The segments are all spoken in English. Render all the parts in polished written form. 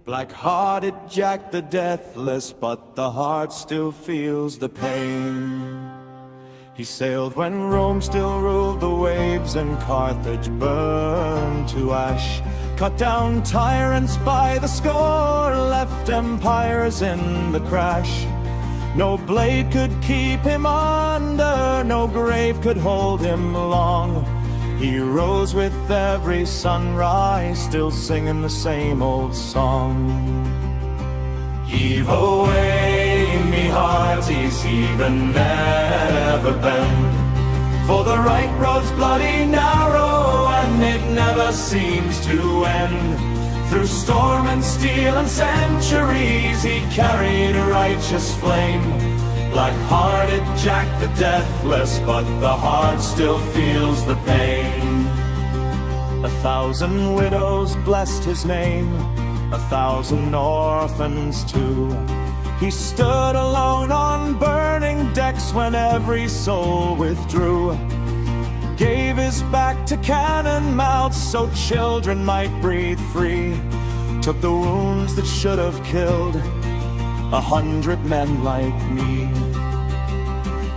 Black-hearted Jack the Deathless, but the heart still feels the pain. He sailed when Rome still ruled the waves and Carthage burned to ash. Cut down tyrants by the score, left empires in the crash. No blade could keep him under, no grave could hold him long. He rose with every sunrise, still singing the same old song. Heave away, me hearties, heave and never bend. For the right road's bloody narrow, and it never seems to end. Through storm and steel and centuries, he carried a righteous flame. Black-hearted Jack the Deathless, but the heart still feels the pain. 1,000 widows blessed his name, 1,000 orphans too. He stood alone on burning decks when every soul withdrew. Gave his back to cannon mouths so children might breathe free. Took the wounds that should have killed 100 men like me.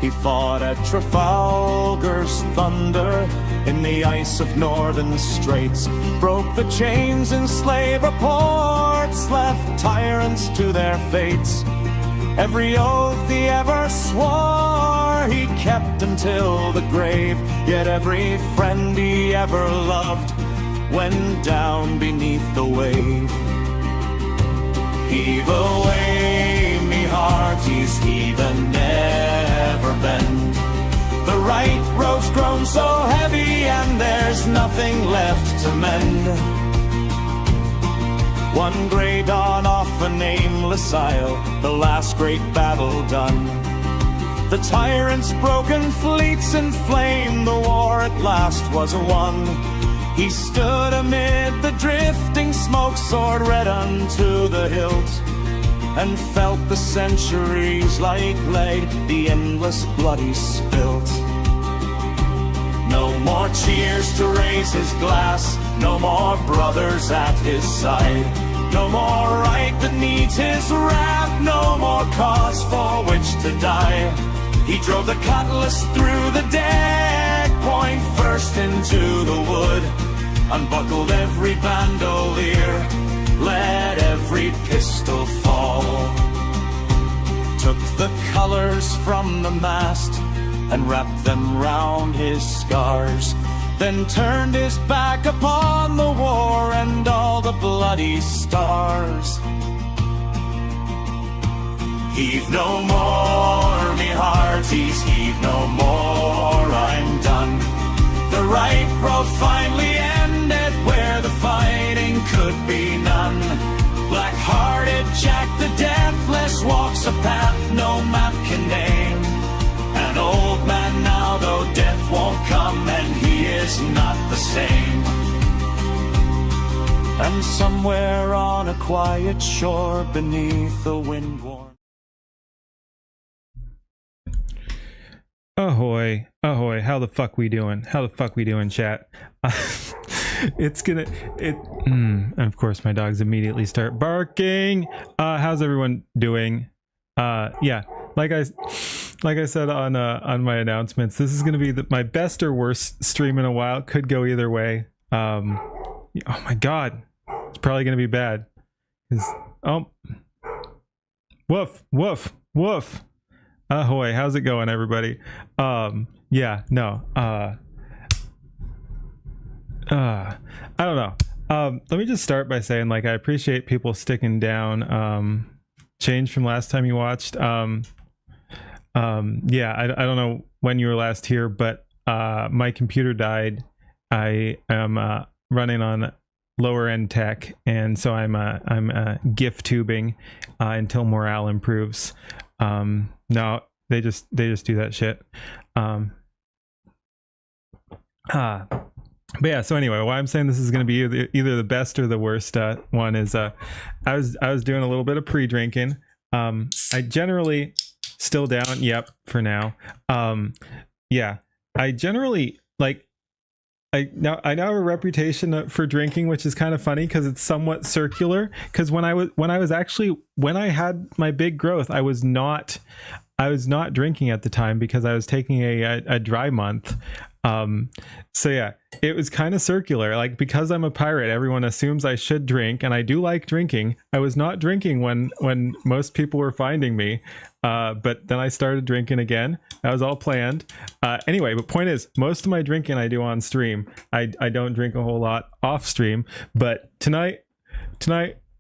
He fought at Trafalgar's thunder in the ice of northern straits. Broke the chains in slaver ports, left tyrants to their fates. Every oath he ever swore he kept until the grave. Yet every friend he ever loved went down beneath the wave. Heave away, me hearties, heave and never bend. The right road's grown so heavy and there's nothing left to mend. One grey dawn off a nameless isle, the last great battle done. The tyrant's broken fleets in flame, the war at last was won. He stood amid the drifting smoke, sword red unto the hilt, and felt the centuries like lead, the endless blood he spilt. No more cheers to raise his glass, no more brothers at his side. No more right that needs his wrath, no more cause for which to die. He drove the cutlass through the deck, point first into the wood. Unbuckled every bandolier, let every pistol fall. Took the colors from the mast and wrapped them round his scars. Then turned his back upon the war and all the bloody stars. Heave no more, me hearties, heave no more, I'm done. The right road finally ended where the fighting could be none. Black-hearted Jack the Deathless walks a path no map can name. An old man now, though death won't come, and he is not the same. And somewhere on a quiet shore beneath the wind-worn. Ahoy, ahoy, how the fuck we doing? How the fuck we doing, chat? And of course my dogs immediately start barking. How's everyone doing? Yeah, like I said on my announcements, this is gonna be my best or worst stream in a while. Could go either way. Oh my god, it's probably gonna be bad. Oh, woof, woof, woof. Ahoy, how's it going, everybody? Yeah, no, I don't know. Let me just start by saying, like, I appreciate people sticking down. Change from last time you watched. Yeah, I don't know when you were last here, but my computer died. I am running on lower end tech, and so I'm GIF tubing until morale improves. No, they just do that shit. But yeah, so anyway, why I'm saying this is going to be either the best or the worst one is I was doing a little bit of pre-drinking. I generally still down, yep, for now. Yeah, I generally, like, I now have a reputation for drinking, which is kind of funny because it's somewhat circular. Because when I had my big growth, I was not drinking at the time because I was taking a dry month. So yeah, it was kind of circular. Like, because I'm a pirate, everyone assumes I should drink, and I do like drinking. I was not drinking when most people were finding me, but then I started drinking again. That was all planned. Anyway, but point is, most of my drinking I do on stream. I don't drink a whole lot off stream, but tonight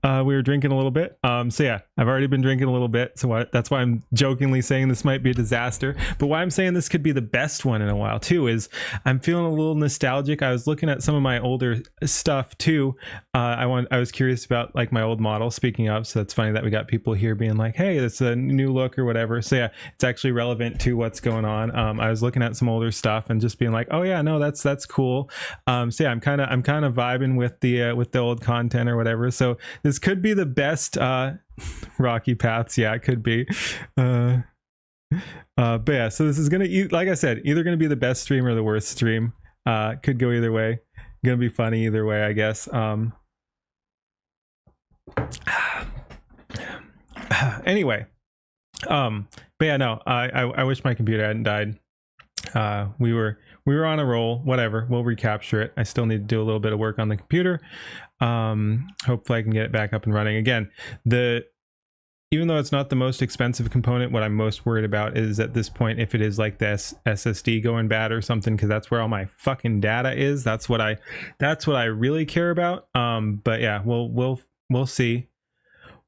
we were drinking a little bit. So yeah, I've already been drinking a little bit. So that's why I'm jokingly saying this might be a disaster. But why I'm saying this could be the best one in a while too is I'm feeling a little nostalgic. I was looking at some of my older stuff too. I was curious about like my old model. Speaking of, so it's funny that we got people here being like, "Hey, it's a new look" or whatever. So yeah, it's actually relevant to what's going on. I was looking at some older stuff and just being like, "Oh yeah, no, that's cool." So yeah, I'm kind of vibing with the old content or whatever. So this could be the best Rocky Paths. Yeah, it could be. But yeah, so this is gonna, like I said, either gonna be the best stream or the worst stream. Could go either way. Gonna be funny either way, I guess. Anyway, but yeah, no, I wish my computer hadn't died. We were on a roll. Whatever, we'll recapture it. I still need to do a little bit of work on the computer. Hopefully I can get it back up and running again. Even though it's not the most expensive component, what I'm most worried about is at this point if it is like this SSD going bad or something, because that's where all my fucking data is. That's what I really care about. But yeah, we'll see.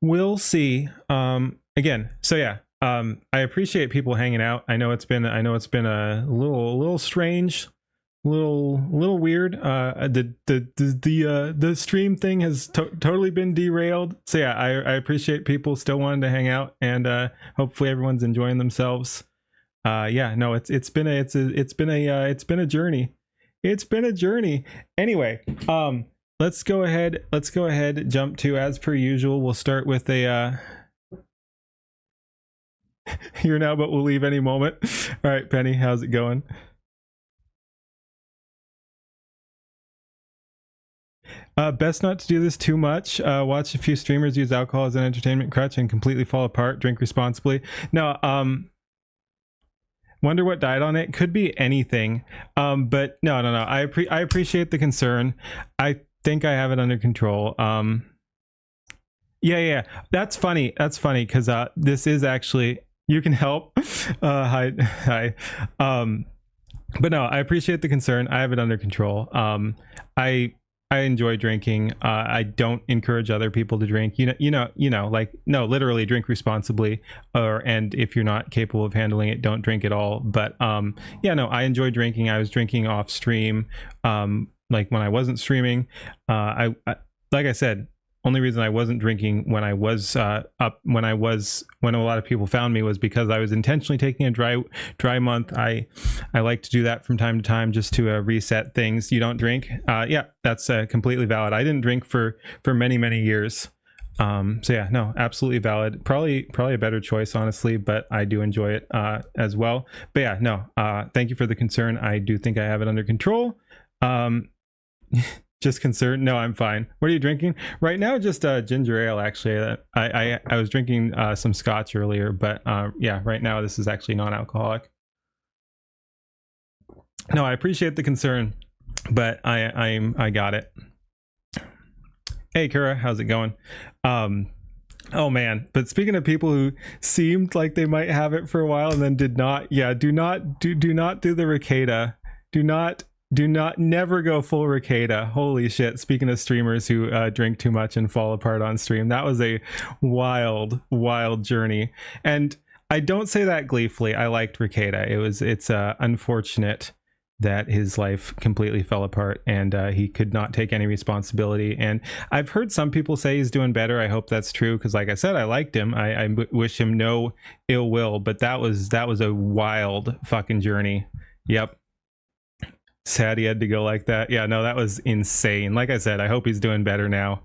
We'll see. Again, so yeah. I appreciate people hanging out. I know it's been a little strange, little weird. The stream thing has totally been derailed. So yeah, I appreciate people still wanting to hang out, and hopefully everyone's enjoying themselves. Yeah, no, it's been a journey. It's been a journey. Anyway, let's go ahead, jump to, as per usual. We'll start with a here now, but we'll leave any moment. All right, Penny, how's it going? Best not to do this too much. Watch a few streamers use alcohol as an entertainment crutch and completely fall apart. Drink responsibly. No, wonder what died on it. Could be anything. But no. I appreciate the concern. I think I have it under control. Yeah. That's funny because this is actually, you can help. Hi. But no, I appreciate the concern. I have it under control. I enjoy drinking. I don't encourage other people to drink. Like, no, literally drink responsibly. And if you're not capable of handling it, don't drink at all. But yeah, no, I enjoy drinking. I was drinking off stream, like when I wasn't streaming. I like I said, only reason I wasn't drinking when I was when a lot of people found me was because I was intentionally taking a dry month. I like to do that from time to time just to reset things. You don't drink? Yeah, that's completely valid. I didn't drink for many years. So yeah, no, absolutely valid. Probably a better choice, honestly, but I do enjoy it as well. But yeah, no, thank you for the concern. I do think I have it under control. Just concerned? No, I'm fine. What are you drinking right now? Just ginger ale, actually. I was drinking some scotch earlier, but yeah, right now this is actually non-alcoholic. No, I appreciate the concern, but I got it. Hey Kara, how's it going? Oh man, but speaking of people who seemed like they might have it for a while and then did not, yeah, do not do the Ricada. Do not never go full Ricada. Holy shit. Speaking of streamers who drink too much and fall apart on stream, that was a wild journey. And I don't say that gleefully. I liked Ricada. It's unfortunate that his life completely fell apart and he could not take any responsibility. And I've heard some people say he's doing better. I hope that's true, because like I said, I liked him. I wish him no ill will, but that was a wild fucking journey. Yep. Sad he had to go like that. Yeah, no, that was insane. Like I said, I hope he's doing better now.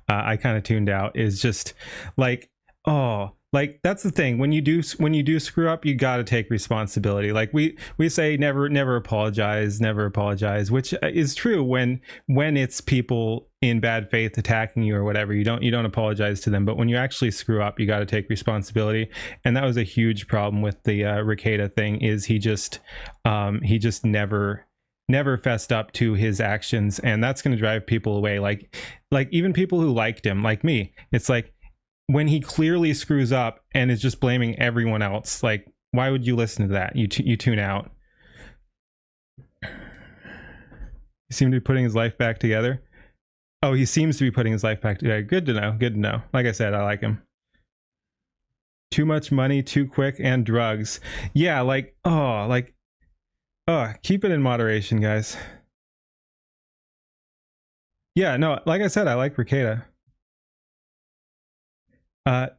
I kind of tuned out. Is just like, oh, like that's the thing, when you do screw up, you got to take responsibility. Like we say never apologize, which is true when it's people in bad faith attacking you or whatever. You don't apologize to them, but when you actually screw up, you got to take responsibility. And that was a huge problem with the Ricada thing, is he just never fessed up to his actions, and that's going to drive people away. Like even people who liked him, like me, it's like, when he clearly screws up and is just blaming everyone else, like, why would you listen to that? You tune out. He seemed to be putting his life back together. Oh, he seems to be putting his life back together. Good to know. Like I said, I like him. Too much money, too quick, and drugs. Yeah, keep it in moderation, guys. Yeah, no, like I said, I like Ricada.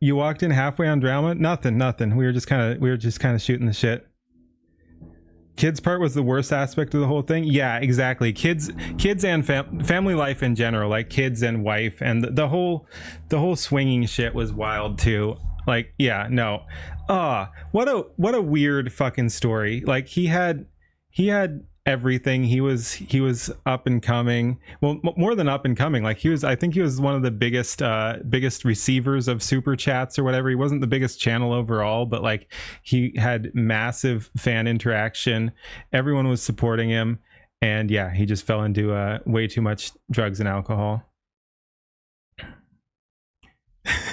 You walked in halfway on drama? Nothing. We were just kind of shooting the shit. Kids part was the worst aspect of the whole thing. Yeah, exactly. Kids and family life in general, like kids and wife, and the whole swinging shit was wild too. Like, yeah, no. What a weird fucking story. Like he had everything. He was up and coming. Well, more than up and coming. Like I think he was one of the biggest receivers of super chats or whatever. He wasn't the biggest channel overall, but like he had massive fan interaction. Everyone was supporting him, and yeah, he just fell into way too much drugs and alcohol.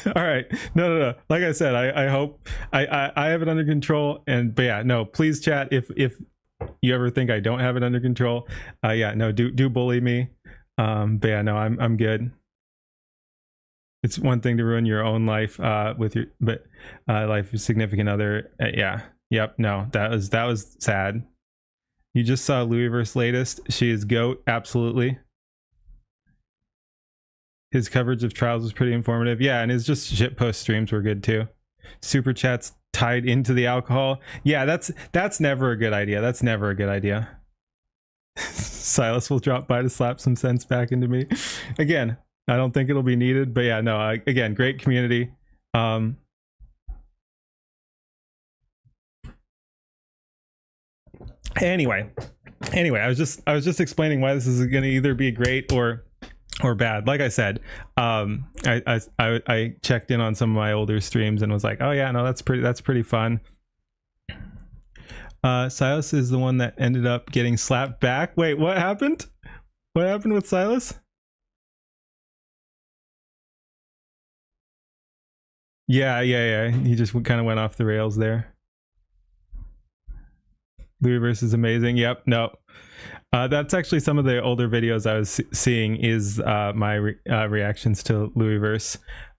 All right, no. Like I said, I hope I have it under control. But yeah, no, please chat if you ever think I don't have it under control. Yeah, no, do bully me. But yeah, no, I'm good. It's one thing to ruin your own life with your life of significant other. Yeah, yep, no, that was sad. You just saw Louisverse latest. She is GOAT, absolutely. His coverage of trials was pretty informative. Yeah, and his just shitpost streams were good too. Super chats tied into the alcohol. Yeah, that's never a good idea. Silas will drop by to slap some sense back into me. Again, I don't think it'll be needed, but yeah, no, again, great community. Anyway, I was just explaining why this is going to either be great or bad. Like I said, I checked in on some of my older streams and was like, oh yeah, no, that's pretty fun. Silas is the one that ended up getting slapped back. Wait, what happened? What happened with Silas? Yeah. He just kind of went off the rails there. Louisverse is amazing. Yep. No. That's actually some of the older videos I was seeing is my reactions to Louisverse.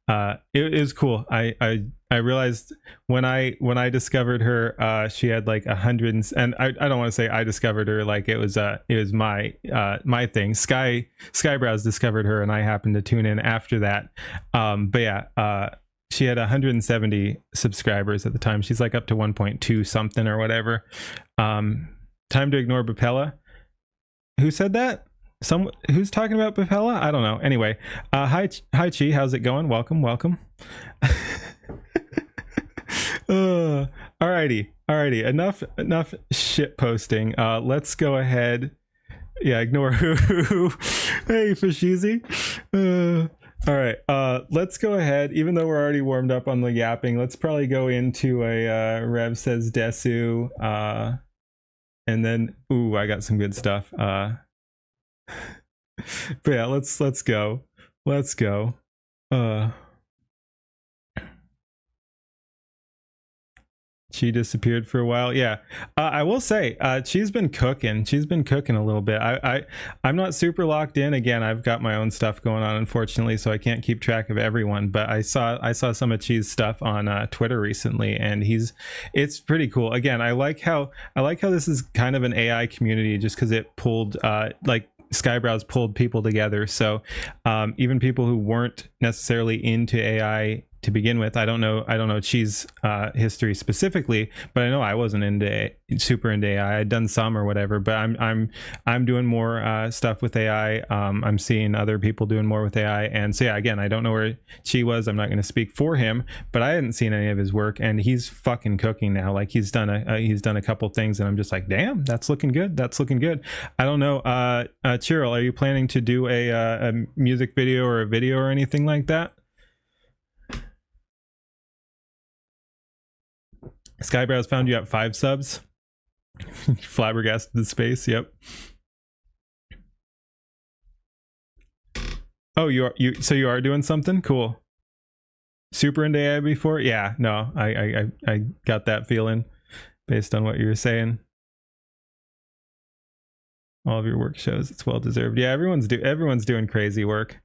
It was cool. I realized when I discovered her, she had like 100, and I don't want to say I discovered her, like it was my thing. Skybrows discovered her, and I happened to tune in after that. But yeah, she had 170 subscribers at the time. She's like up to 1.2 something or whatever. Time to ignore Bapella. Who said that? Who's talking about Bapella? I don't know. Anyway, hi Chi, how's it going? Welcome. Alrighty. Enough shit posting. Let's go ahead. Yeah, ignore who. Hey, Fashizi. All right. Let's go ahead. Even though we're already warmed up on the yapping, let's probably go into a Rev says Desu. And then, ooh, I got some good stuff. But yeah, let's go. She disappeared for a while. Yeah, I will say she's been cooking a little bit. I'm not super locked in. Again, I've got my own stuff going on, unfortunately, so I can't keep track of everyone, but I saw some of Chi's stuff on Twitter recently, and it's pretty cool. Again, I like how this is kind of an AI community, just because it pulled like Skybrows pulled people together, so even people who weren't necessarily into AI to begin with. I don't know Chi's history specifically, but I know I wasn't super into AI. I'd done some or whatever, but I'm doing more stuff with AI. I'm seeing other people doing more with AI, and so yeah, again, I don't know where Chi was. I'm not going to speak for him, but I hadn't seen any of his work, and he's fucking cooking now. Like he's done a couple things, and I'm just like, damn, that's looking good. That's looking good. I don't know, Chiril, are you planning to do a music video or a video or anything like that? Skybrows found you at 5 subs. Flabbergasted the space. Yep. Oh, so you are doing something cool. Super into AI before? Yeah, no, I got that feeling based on what you were saying. All of your work shows it's well deserved. Yeah, everyone's doing crazy work.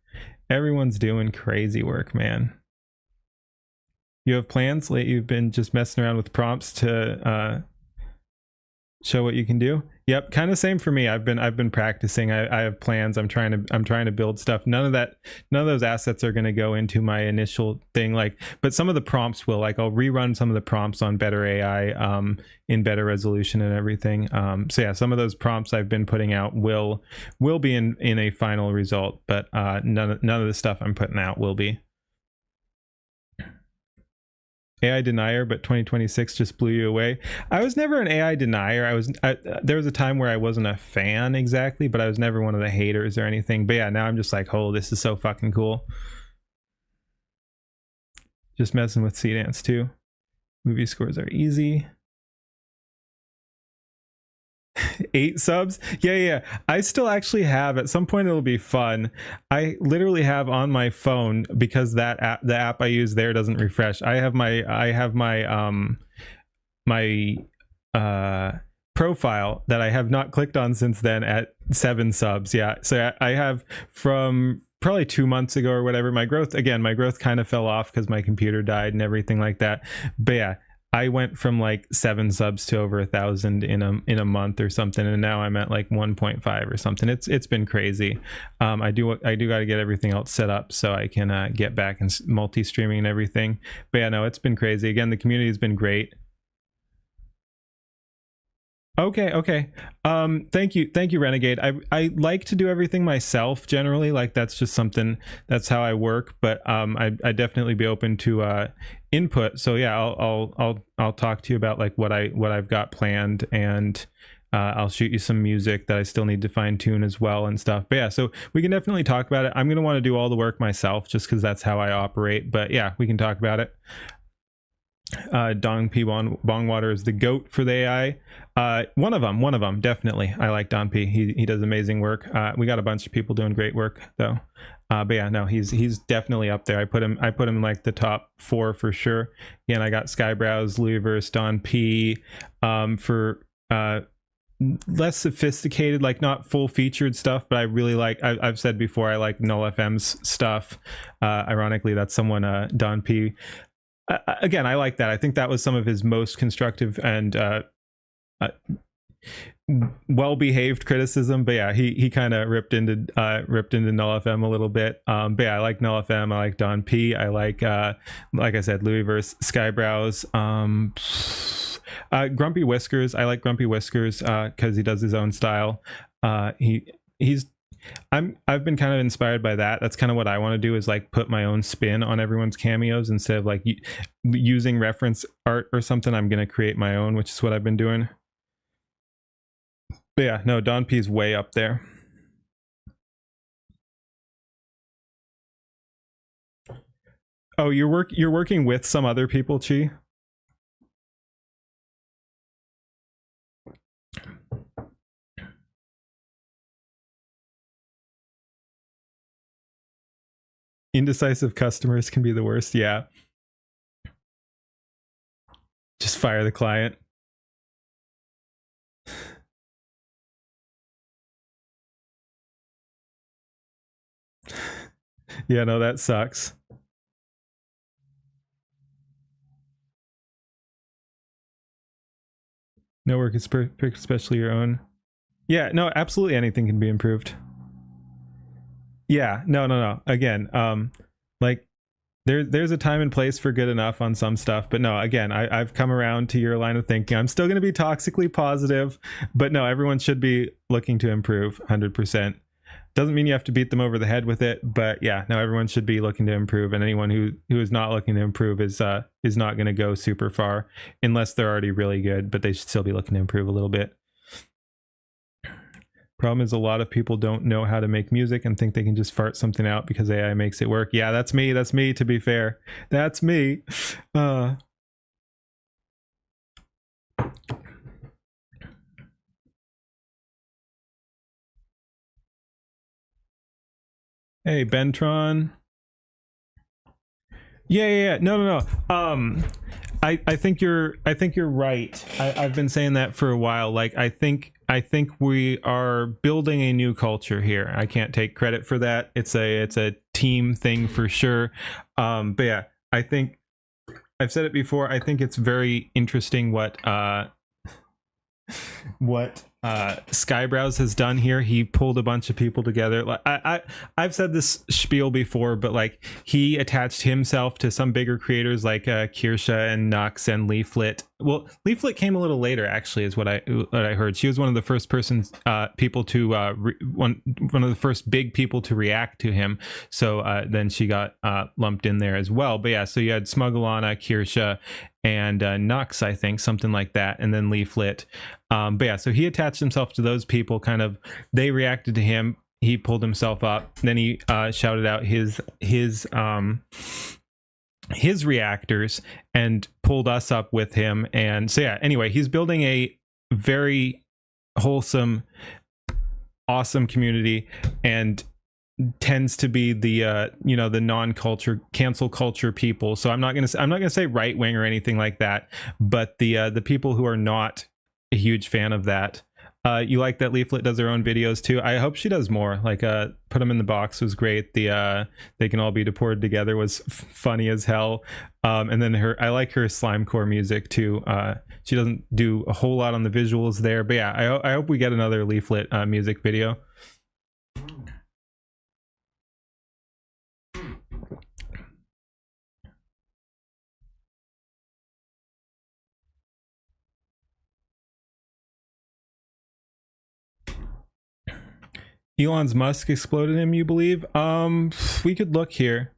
Everyone's doing crazy work, man. You have plans? Late you've been just messing around with prompts to show what you can do. Yep, kind of same for me. I've been practicing. I have plans. I'm trying to build stuff. None of those assets are going to go into my initial thing, like, but some of the prompts will. Like I'll rerun some of the prompts on better AI in better resolution and everything. So yeah, some of those prompts I've been putting out will be in a final result, but none of the stuff I'm putting out will be. AI denier, but 2026 just blew you away. I was never an AI denier. There was a time where I wasn't a fan exactly, but I was never one of the haters or anything. But yeah, now I'm just like, oh, this is so fucking cool. Just messing with C-Dance too. Movie scores are easy. 8 subs? Yeah. I still actually have, at some point it'll be fun, I literally have on my phone, because the app I use there doesn't refresh. I have my profile that I have not clicked on since then at 7 subs. Yeah, so I have from probably 2 months ago or whatever. My growth kind of fell off because my computer died and everything like that. But yeah, I went from like 7 subs to over 1,000 in a month or something, and now I'm at like 1.5 or something. It's been crazy. I do got to get everything else set up so I can get back and multi-streaming and everything. But yeah, no, it's been crazy. Again, the community has been great. Okay. Thank you, Renegade. I like to do everything myself generally. Like that's just something, that's how I work. But I definitely be open to input. So yeah, I'll talk to you about like what I've got planned, and I'll shoot you some music that I still need to fine tune as well and stuff. But yeah, so we can definitely talk about it. I'm gonna want to do all the work myself just because that's how I operate. But yeah, we can talk about it. Dong P Bongwater is the GOAT for the AI. One of them, definitely. I like Don P. He does amazing work. We got a bunch of people doing great work though. But yeah, no, he's definitely up there. I put him in like the top 4 for sure. Again, I got Skybrows, Louisverse, Don P. For less sophisticated, like not full featured stuff, but I really like, I've said before, I like Null FM's stuff. Ironically, that's someone, Don P. Again, I like that. I think that was some of his most constructive and well-behaved criticism. But yeah, he kind of ripped into Null FM a little bit. But yeah, I like Null FM. I like Don P. I like I said, Louisverse, Skybrows, Grumpy Whiskers. I like Grumpy Whiskers because he does his own style. I've been kind of inspired by that. That's kind of what I want to do, is like put my own spin on everyone's cameos instead of like using reference art or something. I'm going to create my own, which is what I've been doing. But yeah, no, Don P's way up there. Oh, you're working with some other people, Chi? Indecisive customers can be the worst. Yeah. Just fire the client. Yeah, no, that sucks. No work is perfect, especially your own. Yeah, no, absolutely anything can be improved. Yeah, no. Again, like there's a time and place for good enough on some stuff, but no, again, I've come around to your line of thinking. I'm still going to be toxically positive, but no, everyone should be looking to improve 100%. Doesn't mean you have to beat them over the head with it, but yeah, no, everyone should be looking to improve, and anyone who is not looking to improve is not going to go super far unless they're already really good, but they should still be looking to improve a little bit. Problem is, a lot of people don't know how to make music and think they can just fart something out because AI makes it work. Yeah, that's me. That's me, to be fair. That's me. Hey, Bentron. Yeah. No. I think you're right. I've been saying that for a while. Like, I think we are building a new culture here. I can't take credit for that. It's a team thing for sure. But yeah, I think I've said it before. I think it's very interesting what Skybrowse has done here. He pulled a bunch of people together. Like I've said this spiel before, but like, he attached himself to some bigger creators like Kirsha and Nux and Leaflet. Well, Leaflet came a little later, actually, is what I heard. She was one of the first people to one of the first big people to react to him. So then she got lumped in there as well. But yeah, so you had Smugglana, Kirsha, and Nux, I think, something like that, and then Leaflet. But yeah, so he attached himself to those people. Kind of, they reacted to him. He pulled himself up. Then he shouted out his reactors and pulled us up with him. And so yeah, anyway, he's building a very wholesome, awesome community, and tends to be the the non-culture, cancel culture people. So I'm not gonna say right wing or anything like that, but the people who are not a huge fan of that. You like that Leaflet does her own videos too? I hope she does more. Like Put Them in the Box was great. The They Can All Be Deported Together was funny as hell. And then I like her Slimecore music too. She doesn't do a whole lot on the visuals there, but yeah, I hope we get another Leaflet music video. Elon's Musk exploded him, you believe? We could look here.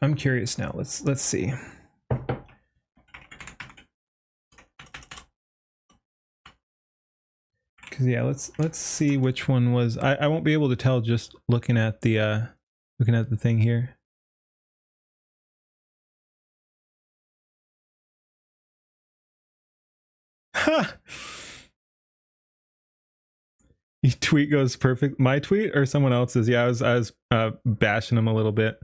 I'm curious now. Let's see. Cause yeah, let's see which one was. I won't be able to tell just looking at the thing here. Your tweet goes perfect. My tweet or someone else's? Yeah, I was bashing him a little bit.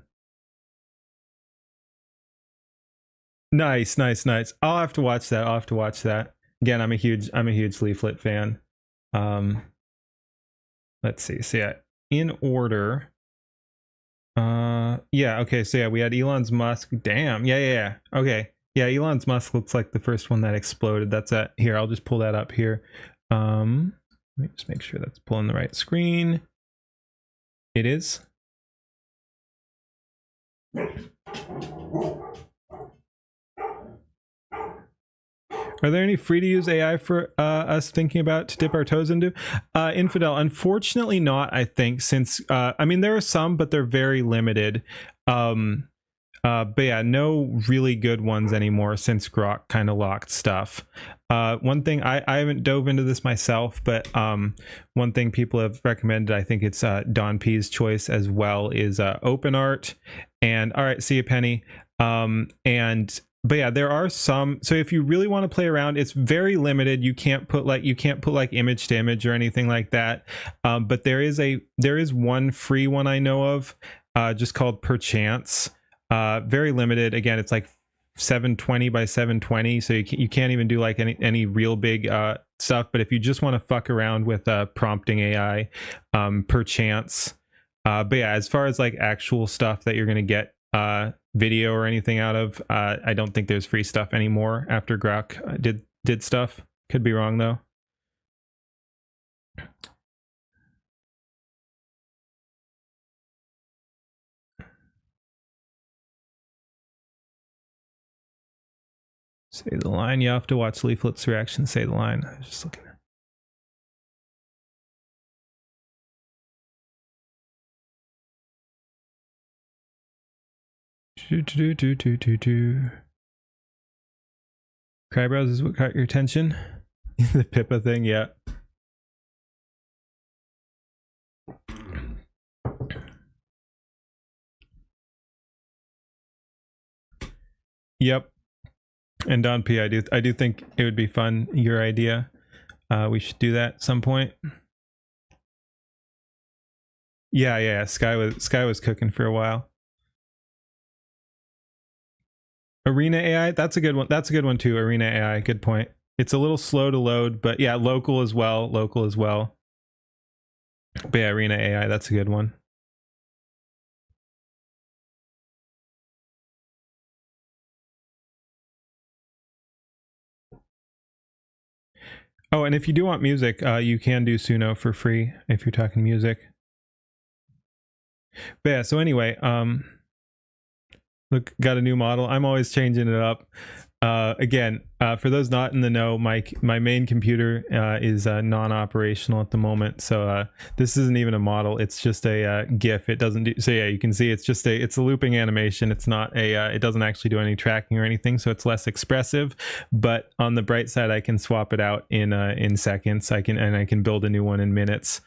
Nice. I'll have to watch that. Again, I'm a huge Leaflet fan. Let's see. So yeah, in order. Yeah, okay, so yeah, we had Elon's Musk. Damn. Yeah. Okay. Yeah, Elon's Musk looks like the first one that exploded. That's here. I'll just pull that up here. Let me just make sure that's pulling the right screen. It is. Are there any free to use AI for us thinking about to dip our toes into? Infidel, unfortunately not, I think, since I mean, there are some, but they're very limited. But yeah, no really good ones anymore since Grok kind of locked stuff. One thing, I haven't dove into this myself, but one thing people have recommended, I think it's Don P's choice as well, is OpenArt. And all right, see you, Penny. But yeah, there are some. So if you really want to play around, it's very limited. You can't put like image to image or anything like that. But there is one free one I know of, just called Perchance. Very limited. Again, it's like 720 by 720, so you can't even do like any real big stuff. But if you just want to fuck around with prompting AI, Perchance. But yeah, as far as like actual stuff that you're gonna get video or anything out of, I don't think there's free stuff anymore after Grok did stuff. Could be wrong though. Say the line. You have to watch Leaflet's reaction. Say the line. I was just looking at. Crybrows is what caught your attention. The Pippa thing, yeah. Yep. And Don P, I do think it would be fun. Your idea. We should do that at some point. Yeah. Sky was cooking for a while. Arena AI, that's a good one. That's a good one too. Arena AI, good point. It's a little slow to load, but yeah, local as well. But yeah, Arena AI, that's a good one. Oh, and if you do want music, you can do Suno for free if you're talking music. But yeah, so anyway, look, got a new model. I'm always changing it up. Again, for those not in the know, my main computer is non-operational at the moment, so this isn't even a model. It's just a GIF. It doesn't do, so yeah, you can see it's just a looping animation. It's not a it doesn't actually do any tracking or anything, so it's less expressive. But on the bright side, I can swap it out in seconds. I can build a new one in minutes.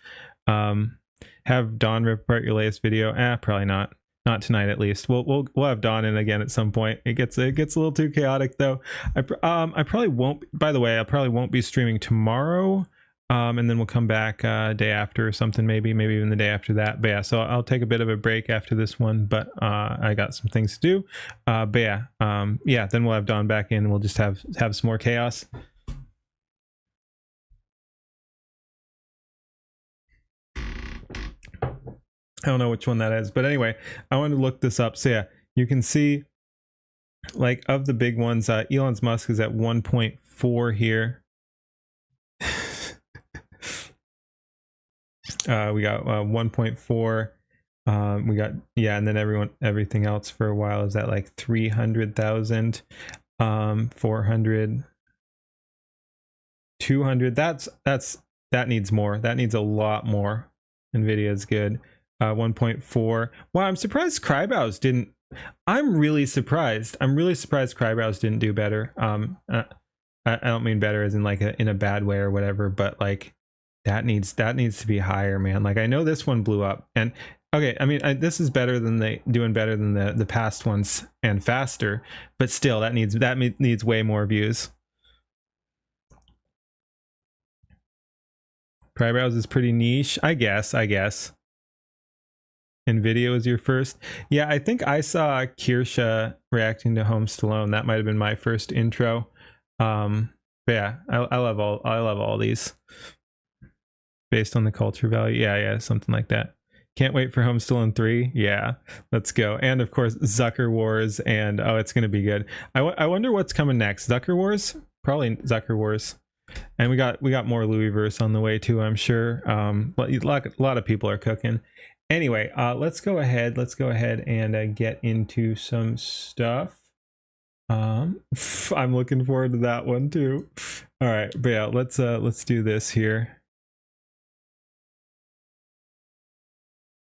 Have Don rip apart your latest video? Probably not. Not tonight, at least. We'll have Dawn in again at some point. It gets a little too chaotic though. I probably won't. By the way, I probably won't be streaming tomorrow. And then we'll come back day after or something, maybe even the day after that. But yeah, so I'll take a bit of a break after this one. But I got some things to do. But yeah, then we'll have Dawn back in. And we'll just have some more chaos. I don't know which one that is, but anyway, I wanted to look this up. So yeah, you can see, like, of the big ones, Elon Musk is at 1.4 here. We got 1.4. We got, yeah, and then everything else for a while is at like 300,000, 400, 200. That needs more. That needs a lot more. Nvidia is good. 1.4. Wow, I'm surprised Crybrows didn't. I'm really surprised Crybrows didn't do better. I don't mean better as in like in a bad way or whatever, but like that needs to be higher, man. Like I know this one blew up, and okay, I mean this is doing better than the past ones and faster, but still that needs way more views. Crybrows is pretty niche, I guess. Nvidia was your first. Yeah, I think I saw Kirsha reacting to Home Stallone. That might have been my first intro. But yeah, I love all these based on the culture value. Yeah, something like that. Can't wait for Home Stallone 3. Yeah, let's go. And of course, Zucker Wars, and oh, it's gonna be good. I wonder what's coming next. Zucker Wars? Probably Zucker Wars. And we got more Louisverse on the way too, I'm sure. But a lot of people are cooking. Anyway, let's go ahead and get into some stuff. I'm looking forward to that one too. All right, but yeah, let's do this here.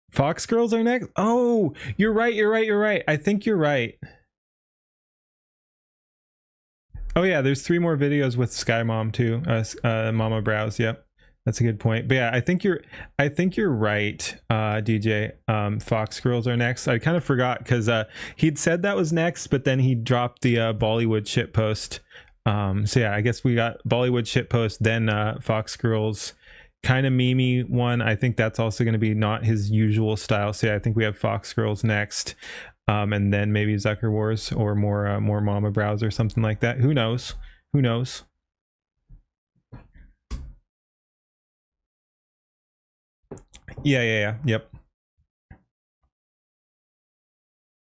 Fox Girls are next. Oh, you're right. I think you're right. Oh yeah, there's 3 more videos with Sky Mom too. Mama Brows. Yep. That's a good point. But yeah, I think you're right, DJ. Fox Girls are next. I kind of forgot because he'd said that was next, but then he dropped the Bollywood shitpost. So yeah, I guess we got Bollywood shitpost, then Fox Girls, kind of memey one. I think that's also going to be not his usual style. So yeah, I think we have Fox Girls next, and then maybe Zucker Wars or more Mama Brows or something like that. Who knows? Yeah. Yep.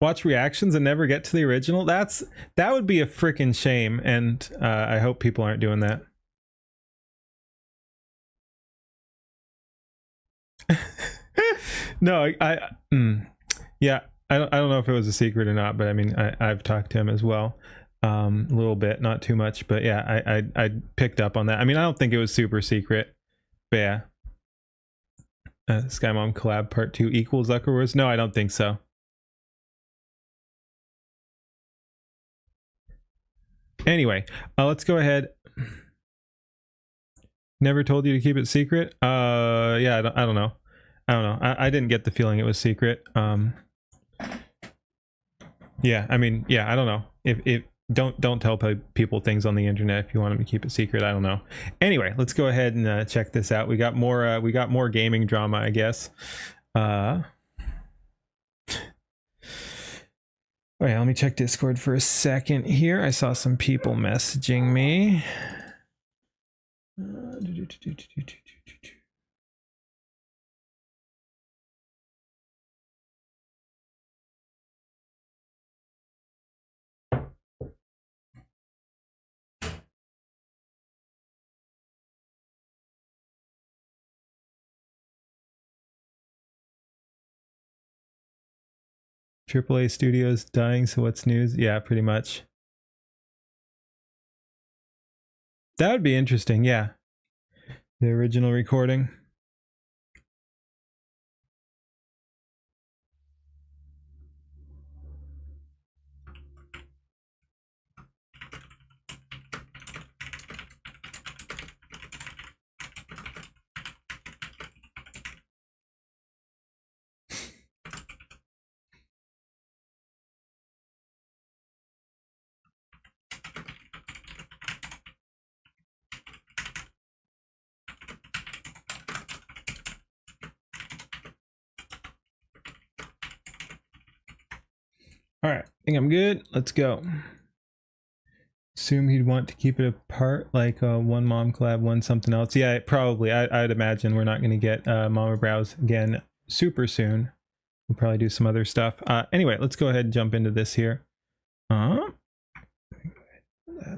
Watch reactions and never get to the original. That would be a freaking shame, and I hope people aren't doing that. No, yeah, I don't know if it was a secret or not, but I mean, I've talked to him as well. a little bit, not too much, but yeah, I picked up on that. I mean, I don't think it was super secret, but yeah. Sky Mom collab part 2 equals Zuckerwars? No, I don't think so. Anyway, let's go ahead. Never told you to keep it secret? Yeah, I don't know. I didn't get the feeling it was secret. Yeah, I mean, yeah, I don't know. If don't tell people things on the internet if you want them to keep it secret. I don't know. Anyway, let's go ahead and check this out. We got more gaming drama, I guess. All right, let me check Discord for a second here. I saw some people messaging me. AAA studios dying, so what's news? Yeah, pretty much. That would be interesting, yeah. The original recording. All right, I think I'm good. Let's go. Assume he'd want to keep it apart, like one mom collab, one something else. Yeah, probably. I'd imagine we're not going to get Mama Brows again super soon. We'll probably do some other stuff. Anyway, let's go ahead and jump into this here. That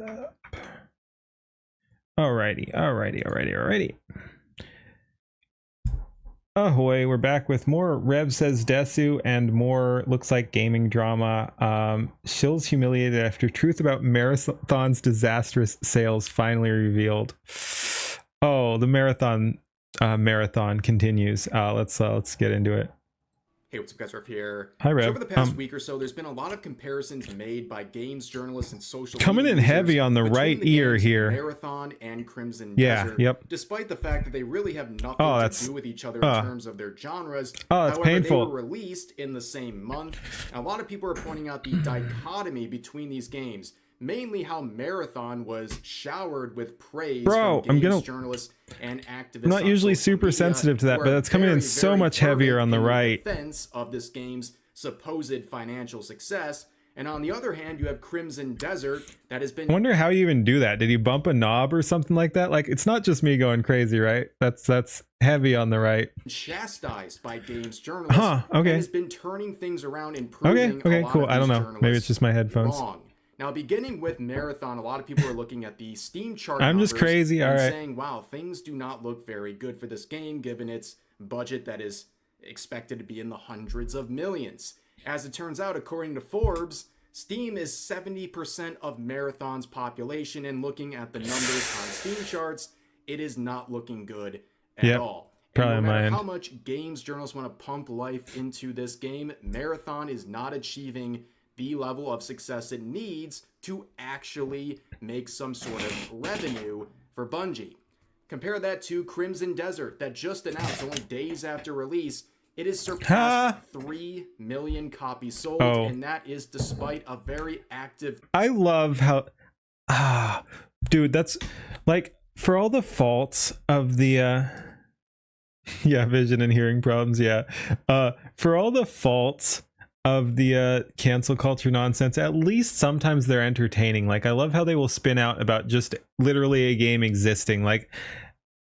up. Alrighty. Ahoy, we're back with more Rev Says Desu and more looks like gaming drama. Shill's humiliated after truth about Marathon's disastrous sales finally revealed. Oh, the marathon continues. Let's get into it. Hey, what's up guys, Rev here. Hi Rev. So over the past week or so, there's been a lot of comparisons made by games journalists and social coming in heavy on the right ear here. Marathon and Crimson Desert. Yep. Despite the fact that they really have nothing to do with each other in terms of their genres. That's painful. They were released in the same month. And a lot of people are pointing out the dichotomy between these games. Mainly how Marathon was showered with praise from games journalists and activists. I'm not usually super sensitive to that, but that's coming in so much heavier on the right. Defense of this game's supposed financial success, and on the other hand, you have Crimson Desert that has been. I wonder how you even do that. Did you bump a knob or something like that? Like, it's not just me going crazy, right? That's heavy on the right. Chastised by games journalists. Okay. And has been turning things around and proving okay, cool. I don't know. Maybe it's just my headphones. Wrong. Now, beginning with Marathon, a lot of people are looking at the Steam chart I'm just crazy, and alright. saying, wow, things do not look very good for this game, given its budget that is expected to be in the hundreds of millions. As it turns out, according to Forbes, Steam is 70% of Marathon's population, and looking at the numbers on Steam charts, it is not looking good at all. And no matter how much games journalists want to pump life into this game, Marathon is not achieving the level of success it needs to actually make some sort of revenue for Bungie. Compare that to Crimson Desert that just announced only days after release. It has surpassed 3 million copies sold, and that is despite a very active... I love how... dude, that's... Like, for all the faults of the... yeah, vision and hearing problems, yeah. For all the faults of the cancel culture nonsense, at least sometimes they're entertaining. Like, I love how they will spin out about just literally a game existing. Like,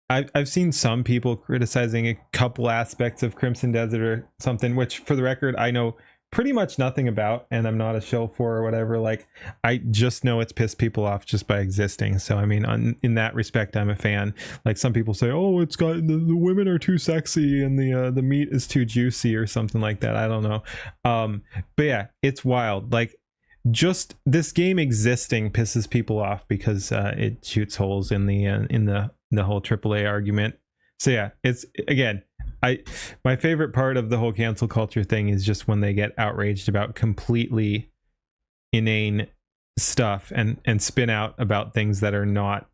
I've seen some people criticizing a couple aspects of Crimson Desert or something, which for the record I know pretty much nothing about, and I'm not a shill for or whatever. Like, I just know it's pissed people off just by existing. So I mean, in that respect, I'm a fan. Like, some people say, oh, it's got the women are too sexy and the meat is too juicy or something like that. I don't know. But yeah, it's wild. Like, just this game existing pisses people off because it shoots holes in the whole AAA argument. So yeah, it's, again, my favorite part of the whole cancel culture thing is just when they get outraged about completely inane stuff and spin out about things that are not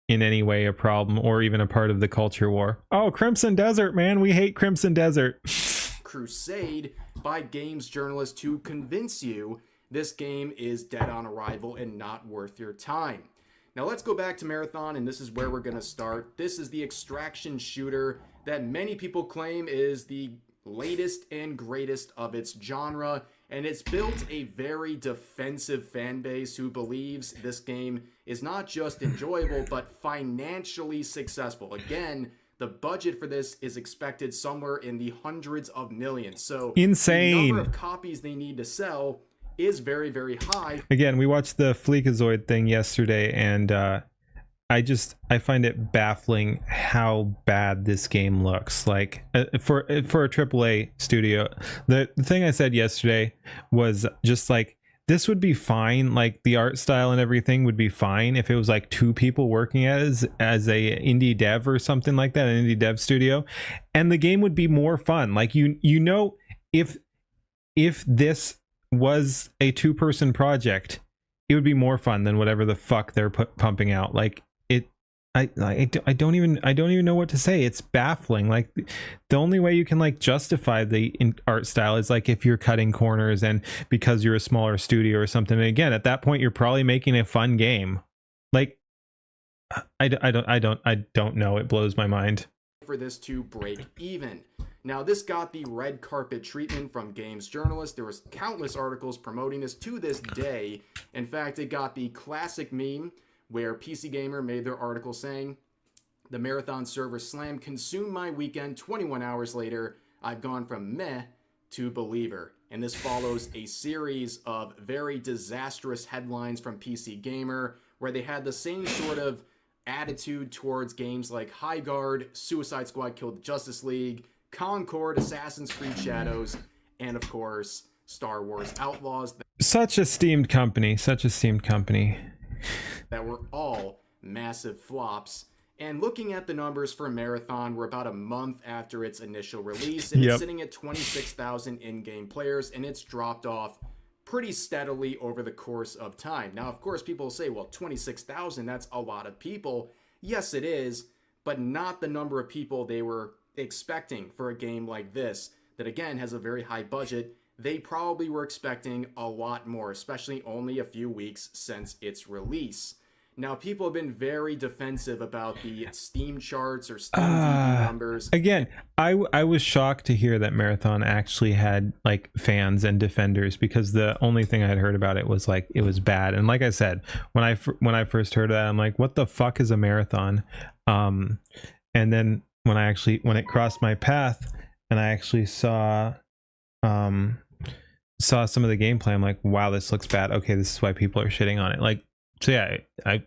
in any way a problem or even a part of the culture war. Oh, Crimson Desert, man, we hate Crimson Desert. Crusade by games journalists to convince you this game is dead on arrival and not worth your time. Now let's go back to Marathon, and this is where we're going to start. This is the extraction shooter that many people claim is the latest and greatest of its genre, and it's built a very defensive fan base who believes this game is not just enjoyable but financially successful. Again, the budget for this is expected somewhere in the hundreds of millions. So insane. The number of copies they need to sell is very, very high. Again, we watched the Fleekazoid thing yesterday, and I find it baffling how bad this game looks. Like for a AAA studio, the thing I said yesterday was just like, this would be fine, like the art style and everything would be fine if it was like 2 people working as a indie dev or something like that, an indie dev studio, and the game would be more fun. Like you know, if this was a 2-person project, it would be more fun than whatever the fuck they're pumping out. Like I don't even know what to say. It's baffling. Like the only way you can like justify the art style is like if you're cutting corners and because you're a smaller studio or something. And again, at that point, you're probably making a fun game. Like I don't know. It blows my mind. For this to break even. Now, this got the red carpet treatment from games journalists. There was countless articles promoting this to this day. In fact, it got the classic meme where PC Gamer made their article saying, "The Marathon server slam consumed my weekend. 21 hours later, I've gone from meh to believer." And this follows a series of very disastrous headlines from PC Gamer where they had the same sort of attitude towards games like High Guard, Suicide Squad Killed the Justice League, Concord, Assassin's Creed Shadows, and of course, Star Wars Outlaws. Such esteemed company, that were all massive flops. And looking at the numbers for Marathon, we're about a month after its initial release, and it's sitting at 26,000 in-game players, and it's dropped off pretty steadily over the course of time. Now, of course, people will say, well, 26,000, that's a lot of people. Yes, it is, but not the number of people they were expecting for a game like this that, again, has a very high budget. They probably were expecting a lot more, especially only a few weeks since its release. Now, people have been very defensive about the Steam charts or Steam DB numbers. Again, I was shocked to hear that Marathon actually had like fans and defenders, because the only thing I'd heard about it was like it was bad. And like I said, when I first heard of that, I'm like, what the fuck is a Marathon? And then when it crossed my path and I actually saw some of the gameplay, I'm like, wow, this looks bad. Okay, this is why people are shitting on it. Like, so yeah, I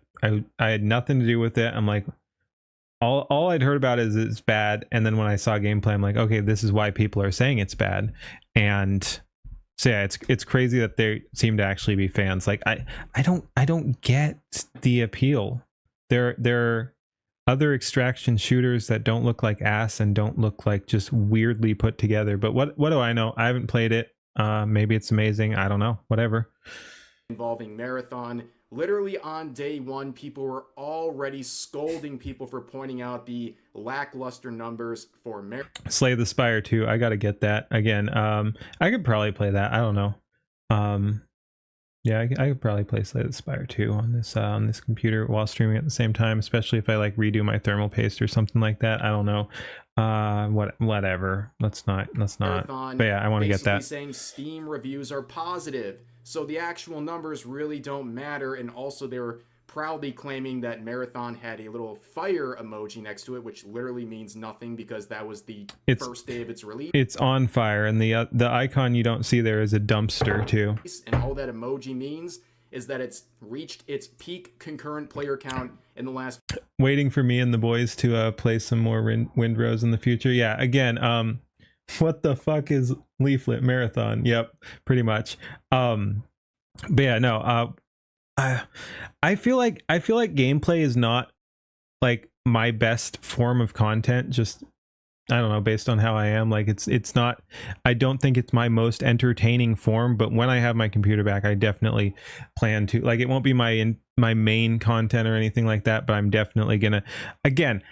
had nothing to do with it. I'm like, all I'd heard about is it's bad, and then when I saw gameplay, I'm like, okay, this is why people are saying it's bad. And so yeah, it's crazy that they seem to actually be fans. Like I don't get the appeal. There are other extraction shooters that don't look like ass and don't look like just weirdly put together. But what do I know? I haven't played it. Maybe it's amazing. I don't know. Whatever. Involving Marathon. Literally on day one, people were already scolding people for pointing out the lackluster numbers for Marathon. Slay the Spire 2. I gotta get that again. I could probably play that. I don't know. Yeah, I could probably play Slay the Spire 2 on this computer while streaming at the same time, especially if I like redo my thermal paste or something like that. I don't know. Whatever. Let's not. Marathon, but yeah, I want to get that. Saying Steam reviews are positive, so the actual numbers really don't matter. And also, they were proudly claiming that Marathon had a little fire emoji next to it, which literally means nothing because that was the first day of its release. It's on fire, and the icon you don't see there is a dumpster too. And all that emoji means is that it's reached its peak concurrent player count in the last. Waiting for me and the boys to play some more Windrose in the future. Yeah, again, what the fuck is Leaflet Marathon? Yep, pretty much. But yeah, no, I feel like gameplay is not like my best form of content. Just, I don't know, based on how I am, like it's not, I don't think it's my most entertaining form, but when I have my computer back, I definitely plan to, like, it won't be my main content or anything like that, but I'm definitely gonna, again,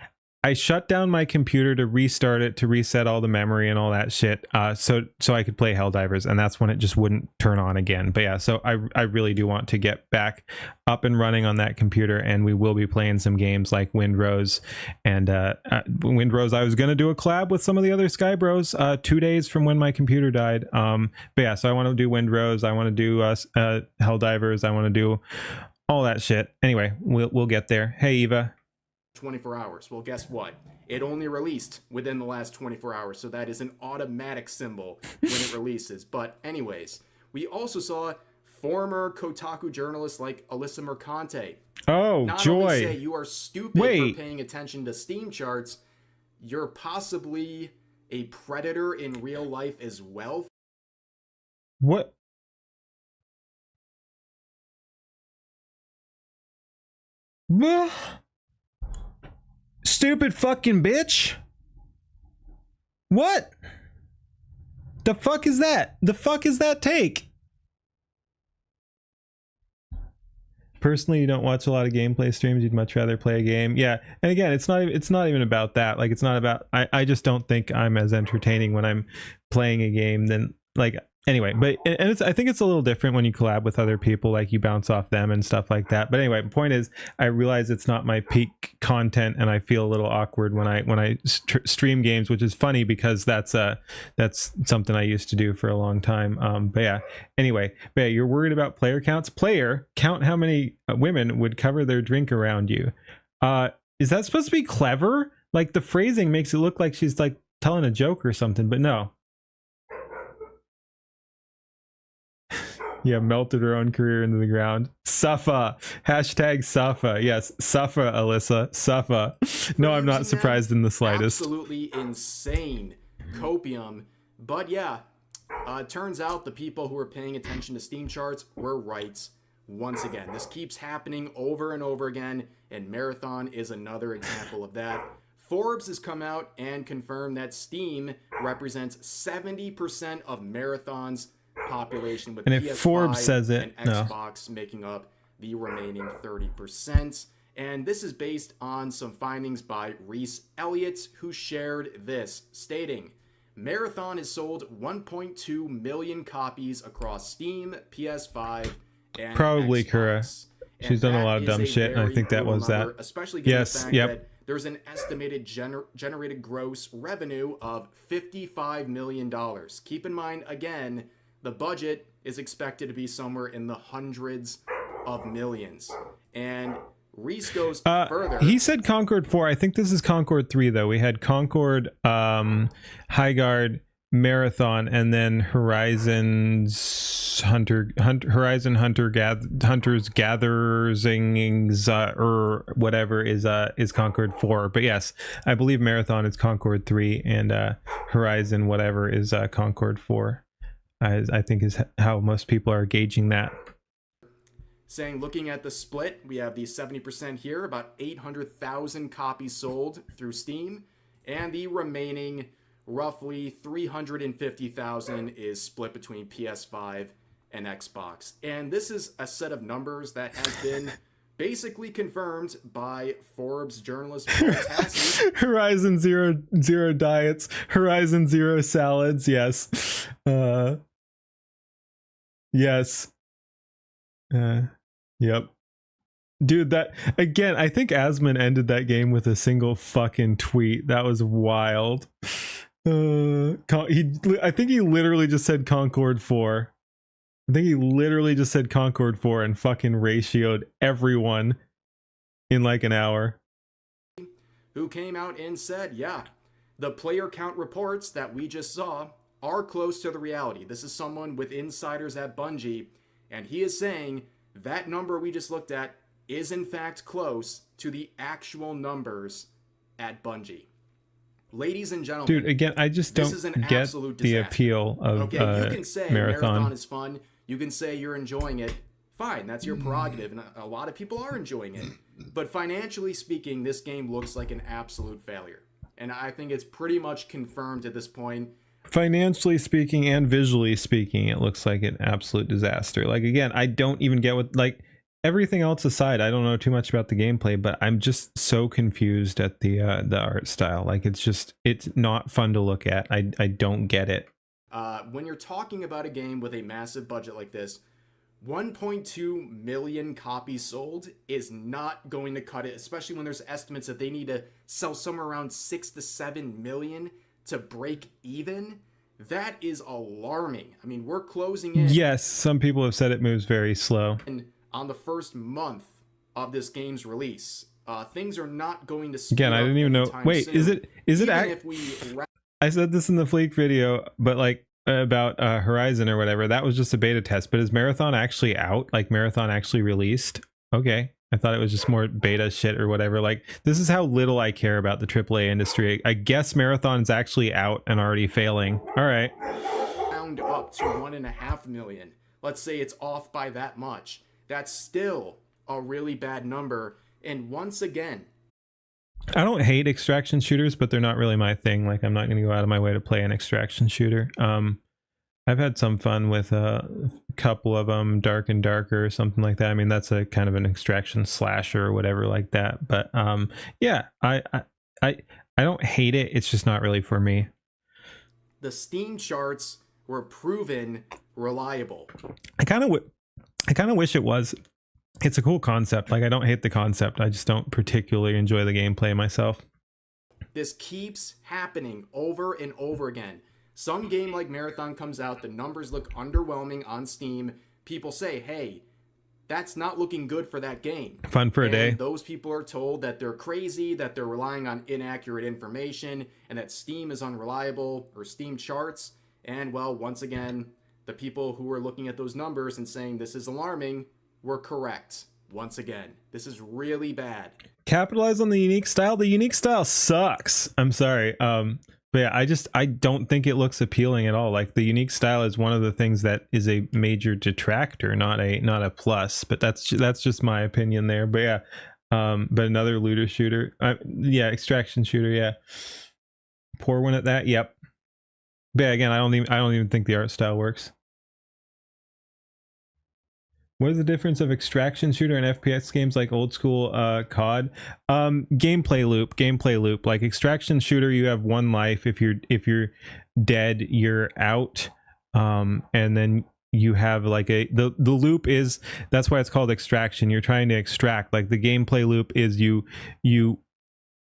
I shut down my computer to restart it, to reset all the memory and all that shit, so I could play Helldivers, and that's when it just wouldn't turn on again. But yeah, so I really do want to get back up and running on that computer, and we will be playing some games like Windrose. And Windrose, I was gonna do a collab with some of the other Sky Bros 2 days from when my computer died. But yeah, so I want to do Windrose, I want to do Helldivers, I want to do all that shit. Anyway, we'll get there. Hey Eva. 24 hours. Well, guess what? It only released within the last 24 hours, so that is an automatic symbol when it releases. But anyways, we also saw former Kotaku journalists like Alyssa Mercante. Oh, not joy. only say you are stupid for paying attention to Steam charts, you're possibly a predator in real life as well. What? Stupid fucking bitch. What? The fuck is that? The fuck is that take? Personally, you don't watch a lot of gameplay streams. You'd much rather play a game. Yeah, and again, it's not even about that. Like, it's not about, I just don't think I'm as entertaining when I'm playing a game than, like, anyway. But and it's, I think it's a little different when you collab with other people, like you bounce off them and stuff like that. But anyway, the point is, I realize it's not my peak content, and I feel a little awkward when I stream games, which is funny because that's something I used to do for a long time. But yeah, anyway, but yeah, you're worried about player counts. Player count how many women would cover their drink around you. Is that supposed to be clever? Like, the phrasing makes it look like she's like telling a joke or something, but no. Yeah, melted her own career into the ground. Suffer. Hashtag suffer. Yes, suffer, Alyssa. Suffer. No, I'm not surprised in the slightest. Absolutely insane copium. But yeah, turns out the people who are paying attention to Steam charts were right once again. This keeps happening over and over again, and Marathon is another example of that. Forbes has come out and confirmed that Steam represents 70% of Marathon's population, with and if PS5 Forbes says it, and Xbox making up the remaining 30%. And this is based on some findings by Reese Elliott, who shared this, stating, Marathon has sold 1.2 million copies across Steam, PS5, and probably Xbox. Kura. She's done a lot of dumb shit, and I think that was number, that. Especially given the fact that there's an estimated generated gross revenue of $55 million. Keep in mind, again, the budget is expected to be somewhere in the hundreds of millions. And Reese goes further. He said Concord 4. I think this is Concord 3, though. We had Concord, Highguard, Marathon, and then Horizons Hunters Gatherings, or whatever is Concord 4. But yes, I believe Marathon is Concord 3, and Horizon whatever is Concord 4. I think is how most people are gauging that. Saying, looking at the split, we have the 70% here, about 800,000 copies sold through Steam, and the remaining roughly 350,000 is split between PS5 and Xbox. And this is a set of numbers that has been basically confirmed by Forbes journalist Paul Tassi. Horizon Zero diets, Horizon Zero salads, yes. Yes. Yep. Dude, that again, I think Asmon ended that game with a single fucking tweet. That was wild. I think he literally just said Concord 4. I think he literally just said Concord 4 and fucking ratioed everyone in like an hour. Who came out and said, yeah, the player count reports that we just saw are close to the reality. This is someone with insiders at Bungie, and he is saying that number we just looked at is in fact close to the actual numbers at Bungie. Ladies and gentlemen, dude, again, I just don't get the appeal of you can say Marathon is fun. You can say you're enjoying it. Fine, that's your prerogative, and a lot of people are enjoying it. But financially speaking, this game looks like an absolute failure. And I think it's pretty much confirmed at this point. Financially speaking and visually speaking, it looks like an absolute disaster. Like, again, I don't even get what, like, everything else aside, I don't know too much about the gameplay, but I'm just so confused at the art style. Like, it's not fun to look at. I don't get it. When you're talking about a game with a massive budget like this, 1.2 million copies sold is not going to cut it, especially when there's estimates that they need to sell somewhere around 6 to 7 million to break even. That is alarming. I mean, we're closing in. Yes, some people have said it moves very slow. On the first month of this game's release, things are not going to speed Again, I didn't even know. Wait, soon. is it if we I said this in the Fleek video, but like about Horizon or whatever, that was just a beta test. But is Marathon actually out? Like, Marathon actually released? Okay, I thought it was just more beta shit or whatever. Like, this is how little I care about the AAA industry. I guess Marathon's actually out and already failing. All right. round up to 1.5 million. Let's say it's off by that much. That's still a really bad number. And once again, I don't hate extraction shooters, but they're not really my thing. Like, I'm not going to go out of my way to play an extraction shooter. I've had some fun with a couple of them, Dark and Darker or something like that. I mean, that's a kind of an extraction slasher or whatever like that. But yeah, I don't hate it. It's just not really for me. the Steam charts were proven reliable. I kind of wish it was. It's a cool concept. Like, I don't hate the concept. I just don't particularly enjoy the gameplay myself. This keeps happening over and over again. Some game like Marathon comes out, the numbers look underwhelming on Steam. People say, hey, that's not looking good for that game. Fun for a day. Those people are told that they're crazy, that they're relying on inaccurate information, and that Steam is unreliable, or Steam charts. And, well, once again, the people who are looking at those numbers and saying this is alarming were correct. Once again, this is really bad. Capitalize on the unique style. The unique style sucks. I'm sorry. But yeah, I don't think it looks appealing at all. Like, the unique style is one of the things that is a major detractor, not a plus. But that's just my opinion there. But yeah, but another looter shooter. Yeah, extraction shooter. Yeah, poor one at that. Yep. But yeah, again, I don't even think the art style works. What is the difference of extraction shooter and FPS games like old school COD? Gameplay loop. Like, extraction shooter, you have one life. If you're dead, you're out. And then you have like the loop is, that's why it's called extraction. You're trying to extract. Like, the gameplay loop is you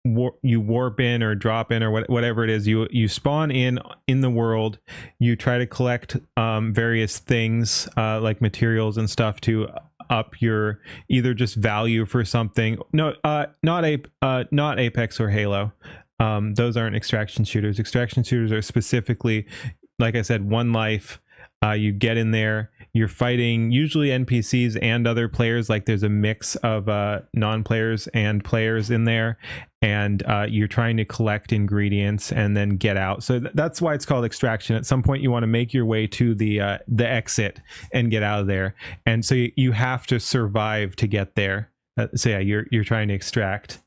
warp in or drop in or whatever it is. You spawn in the world. You try to collect various things like materials and stuff to up your either just value for something. No, not Apex or Halo. Those aren't extraction shooters. Extraction shooters are specifically, like I said, one life. You get in there, you're fighting usually NPCs and other players. Like, there's a mix of non-players and players in there, and you're trying to collect ingredients and then get out. So that's why it's called extraction. At some point, you want to make your way to the exit and get out of there, and so you have to survive to get there. So yeah, you're trying to extract.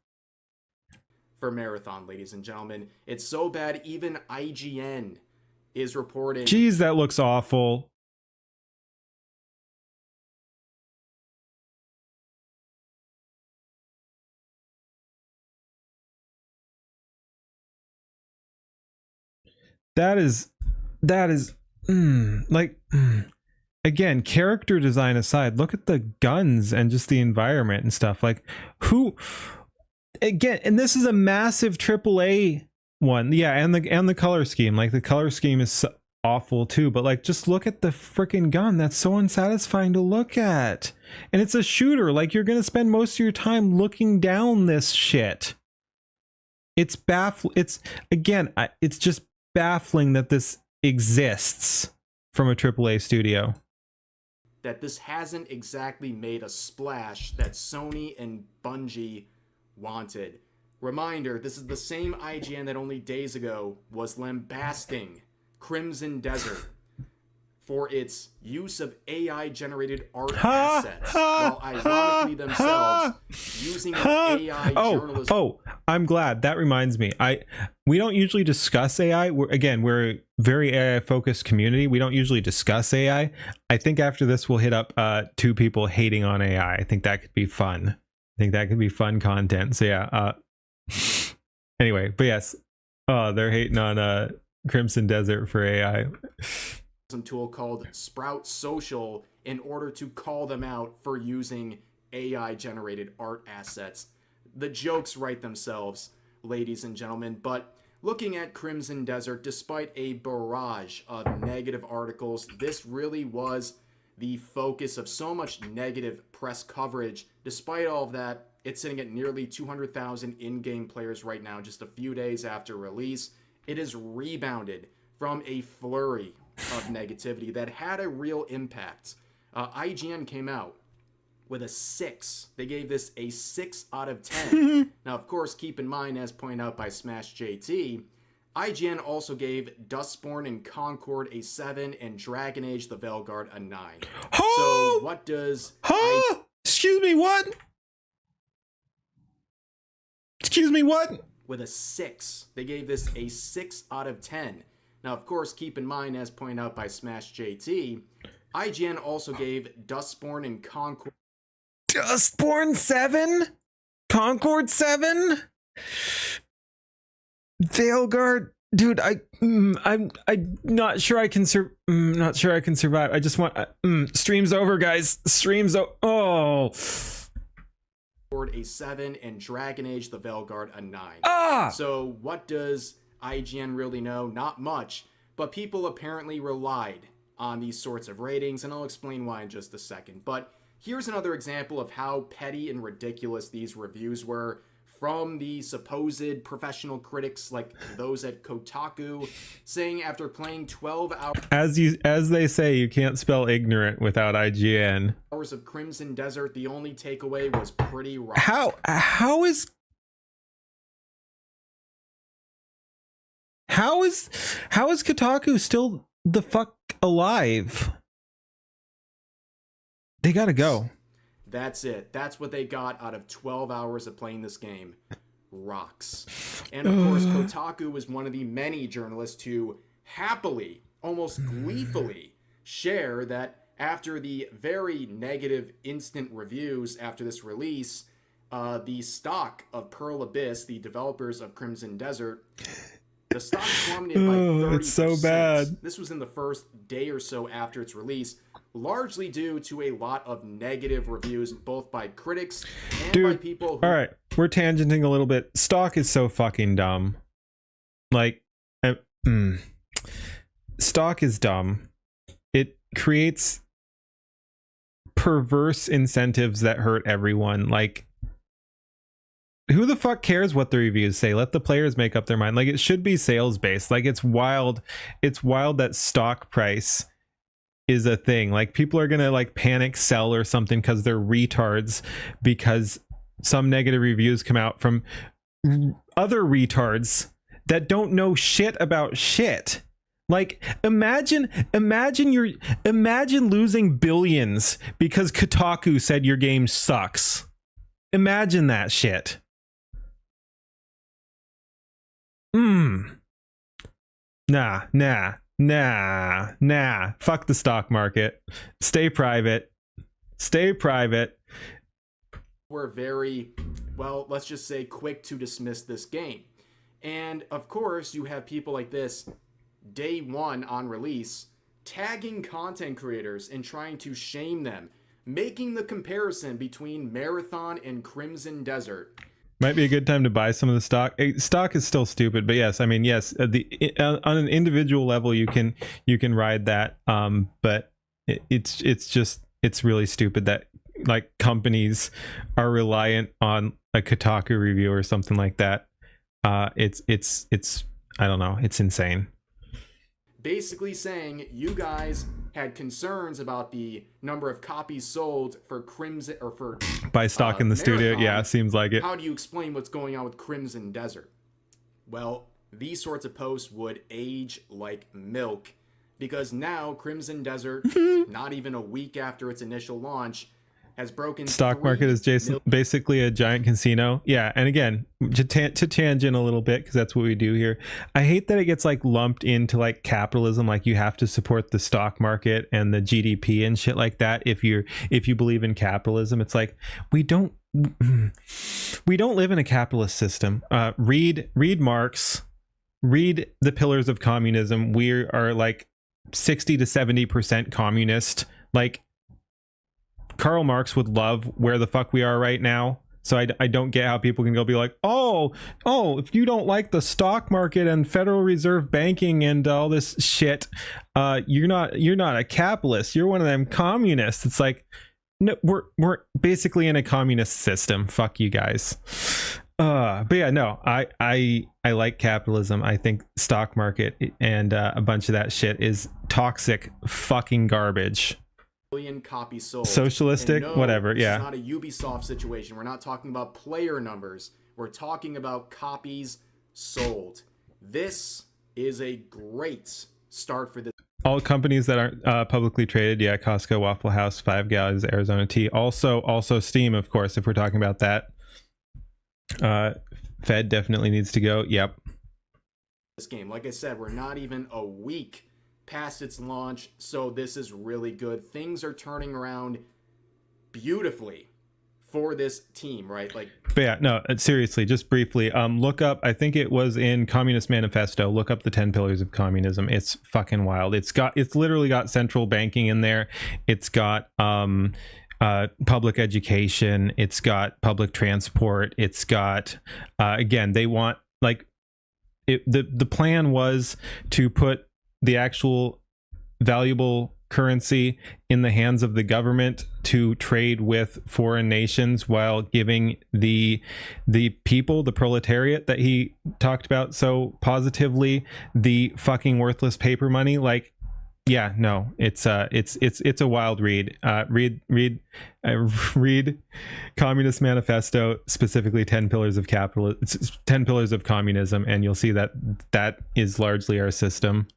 For Marathon, ladies and gentlemen, it's so bad even IGN is reporting. Geez, that looks awful. That is again, character design aside, look at the guns and just the environment and stuff. Like, who, again, and this is a massive AAA one. Yeah, and the color scheme. Like, the color scheme is awful too, but like, just look at the freaking gun. That's so unsatisfying to look at. And it's a shooter. Like, you're gonna spend most of your time looking down this shit. It's it's just baffling that this exists from a AAA studio. That this hasn't exactly made a splash that Sony and Bungie wanted. Reminder, this is the same IGN that only days ago was lambasting Crimson Desert for its use of AI-generated art assets, while ironically themselves using an AI journalist. Oh, I'm glad. That reminds me. We don't usually discuss AI. We're a very AI-focused community. We don't usually discuss AI. I think after this, we'll hit up 2 people hating on AI. I think that could be fun. I think that could be fun content. So yeah. Anyway, but yes. Oh, they're hating on Crimson Desert for AI. Tool called Sprout Social in order to call them out for using AI generated art assets. The jokes write themselves, ladies and gentlemen, but looking at Crimson Desert, despite a barrage of negative articles, this really was the focus of so much negative press coverage. Despite all of that, it's sitting at nearly 200,000 in-game players right now, just a few days after release. It has rebounded from a flurry of negativity that had a real impact. IGN came out with a 6. They gave this a 6 out of 10. Now, of course, keep in mind, as pointed out by Smash JT, IGN also gave Dustborn and Concord a 7 and Dragon Age the Veilguard a 9. So what does... Excuse me, what? Excuse me, what? With a 6. They gave this a 6 out of 10. Now, of course, keep in mind, as pointed out by Smash JT, IGN also gave Dustborn and Concord... Dustborn 7? Concord 7? Veilguard, dude, I'm not sure I can not sure I can survive. I just want stream's over, guys. Stream's oh. A 7 and Dragon Age the Veilguard a 9. So what does IGN really know? Not much, but people apparently relied on these sorts of ratings, and I'll explain why in just a second. But here's another example of how petty and ridiculous these reviews were from the supposed professional critics like those at Kotaku, saying after playing 12 as they say, you can't spell ignorant without IGN. Hours of Crimson Desert, the only takeaway was pretty rough. How is Kotaku still the fuck alive? They gotta go. That's it. That's what they got out of 12 hours of playing this game. Rocks. And of course, Kotaku was one of the many journalists who happily, almost gleefully, share that after the very negative instant reviews after this release, the stock of Pearl Abyss, the developers of Crimson Desert, the stock plummeted by 30%. It's so bad. This was in the first day or so after its release, largely due to a lot of negative reviews, both by critics and by people who... All right, we're tangenting a little bit. Stock is so fucking dumb. Like, stock is dumb. It creates perverse incentives that hurt everyone. Like, who the fuck cares what the reviews say? Let the players make up their mind. Like, it should be sales based. Like, it's wild that stock price is a thing. Like, people are gonna like panic sell or something because they're retards because some negative reviews come out from other retards that don't know shit about shit. Like, imagine losing billions because Kotaku said your game sucks. Imagine that shit. Nah. Fuck the stock market. Stay private. We're very, well, let's just say quick to dismiss this game. And of course, you have people like this, day one on release, tagging content creators and trying to shame them, making the comparison between Marathon and Crimson Desert. Might be a good time to buy some of the stock. Stock is still stupid, but yes, I mean, yes, on an individual level, you can ride that. But it's really stupid that like companies are reliant on a Kotaku review or something like that. It's I don't know. It's insane. Basically saying you guys had concerns about the number of copies sold for Crimson or for buy stock in the Marathon. studio. Yeah, seems like it. How do you explain what's going on with Crimson Desert? Well, these sorts of posts would age like milk because now Crimson Desert, not even a week after its initial launch, has broken Stock market is basically a giant casino. Yeah, and again, to tangent a little bit, because that's what we do here. I hate that it gets like lumped into like capitalism, like you have to support the stock market and the GDP and shit like that if you believe in capitalism. It's like we don't live in a capitalist system. Read Marx, read the pillars of communism. We are like 60 to 70% communist. Like Karl Marx would love where the fuck we are right now. So I don't get how people can go be like, oh, if you don't like the stock market and Federal Reserve banking and all this shit, you're not a capitalist. You're one of them communists. It's like, no, we're basically in a communist system. Fuck you guys. But yeah, no, I like capitalism. I think stock market and a bunch of that shit is toxic fucking garbage. Million copies sold. Socialistic, no, whatever. Yeah. It's not a Ubisoft situation. We're not talking about player numbers. We're talking about copies sold. This is a great start for this. All companies that aren't publicly traded, yeah, Costco, Waffle House, Five Guys, Arizona Tea, also Steam, of course, if we're talking about that. Fed definitely needs to go. Yep. This game, like I said, we're not even a week past its launch, so this is really good. Things are turning around beautifully for this team, right? Like, but yeah, no, seriously, just briefly, look up, I think it was in Communist Manifesto, look up the 10 pillars of communism. It's fucking wild. It's literally got central banking in there. It's got public education, it's got public transport, it's got again, they want like the plan was to put the actual valuable currency in the hands of the government to trade with foreign nations while giving the people, the proletariat that he talked about so positively, the fucking worthless paper money. Like, yeah, no, it's a wild read. Read Communist Manifesto, specifically 10 pillars of capitalism, 10 pillars of communism, and you'll see that is largely our system.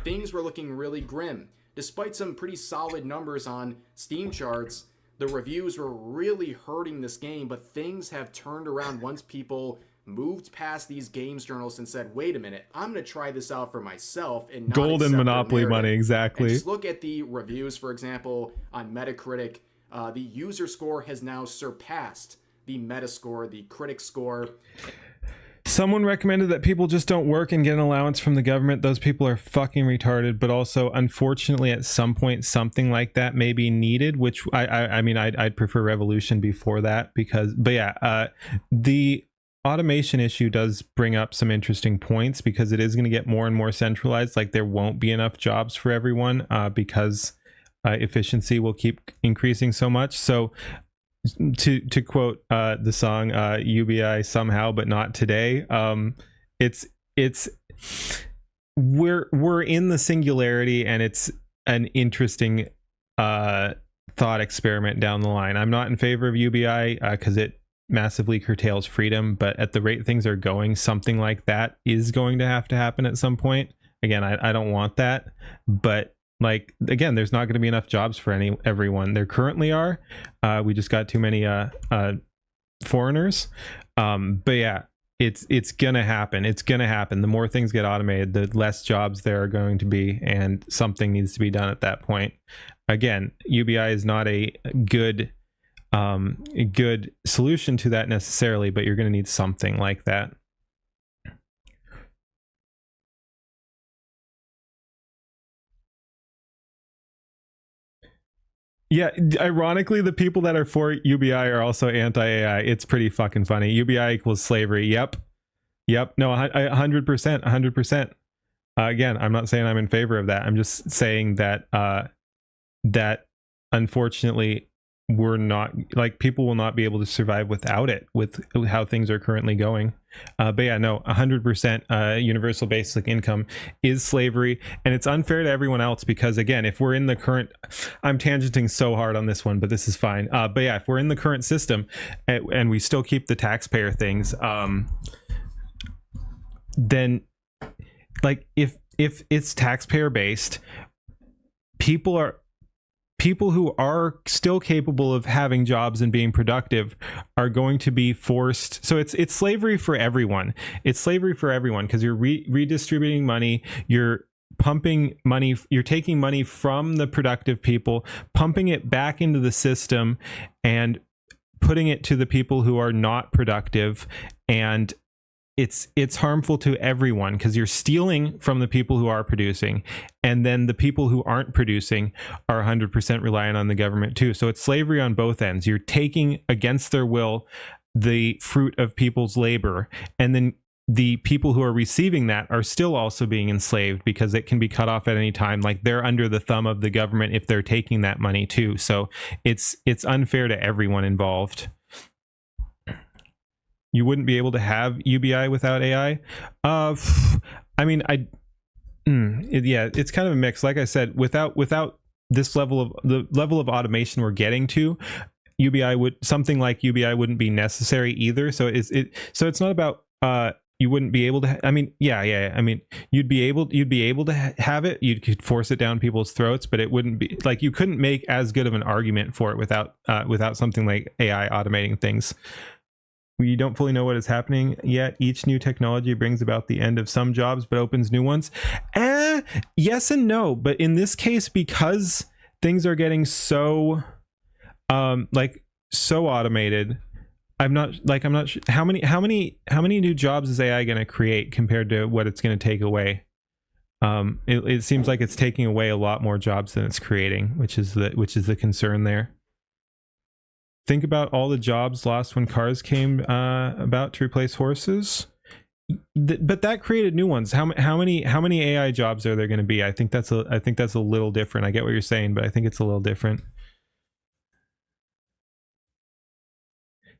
Things were looking really grim. Despite some pretty solid numbers on Steam charts, the reviews were really hurting this game, but things have turned around once people moved past these games journalists and said, wait a minute, I'm going to try this out for myself. And not golden monopoly money, exactly. And just look at the reviews, for example, on Metacritic. The user score has now surpassed the Metascore, the critic score. Someone recommended that people just don't work and get an allowance from the government. Those people are fucking retarded. But also, unfortunately, at some point, something like that may be needed. Which I mean, I'd prefer revolution before that but yeah, the automation issue does bring up some interesting points because it is going to get more and more centralized. Like there won't be enough jobs for everyone because efficiency will keep increasing so much. So to quote the song UBI somehow but not today, it's we're in the singularity, and it's an interesting thought experiment down the line. I'm not in favor of UBI because it massively curtails freedom, but at the rate things are going, something like that is going to have to happen at some point. Again, I don't want that, but like, again, there's not going to be enough jobs for everyone. There currently are. We just got too many foreigners. But yeah, it's gonna happen. It's gonna happen. The more things get automated, the less jobs there are going to be, and something needs to be done at that point. Again, UBI is not a good solution to that necessarily, but you're going to need something like that. Yeah, ironically, the people that are for UBI are also anti-AI. It's pretty fucking funny. UBI equals slavery. Yep. No, 100%. 100%. Again, I'm not saying I'm in favor of that. I'm just saying that that unfortunately we're not, like, people will not be able to survive without it, with how things are currently going. But yeah, no, 100% universal basic income is slavery, and it's unfair to everyone else because, again, if we're in the current, I'm tangenting so hard on this one, but this is fine. But yeah, if we're in the current system and we still keep the taxpayer things, then like if if it's taxpayer based, people who are still capable of having jobs and being productive are going to be forced. So it's slavery for everyone. It's slavery for everyone because you're redistributing money. You're pumping money. You're taking money from the productive people, pumping it back into the system, and putting it to the people who are not productive. And it's harmful to everyone because you're stealing from the people who are producing, and then the people who aren't producing are 100% reliant on the government too. So it's slavery on both ends. You're taking against their will the fruit of people's labor, and then the people who are receiving that are still also being enslaved because it can be cut off at any time. Like, they're under the thumb of the government if they're taking that money too. So it's unfair to everyone involved. You wouldn't be able to have UBI without AI. I mean, it's kind of a mix. Like I said, without this level of automation we're getting to, something like UBI wouldn't be necessary either. So it's not about you wouldn't be able to. I mean, I mean, you'd be able to have it. You could force it down people's throats, but it wouldn't be like, you couldn't make as good of an argument for it without something like AI automating things. We don't fully know what is happening yet. Each new technology brings about the end of some jobs, but opens new ones. Yes and no. But in this case, because things are getting so automated, I'm not sure how many new jobs is AI going to create compared to what it's going to take away. It seems like it's taking away a lot more jobs than it's creating, which is the concern there. Think about all the jobs lost when cars came about to replace horses. But that created new ones. How many AI jobs are there going to be? I think that's a little different. I get what you're saying, but I think it's a little different.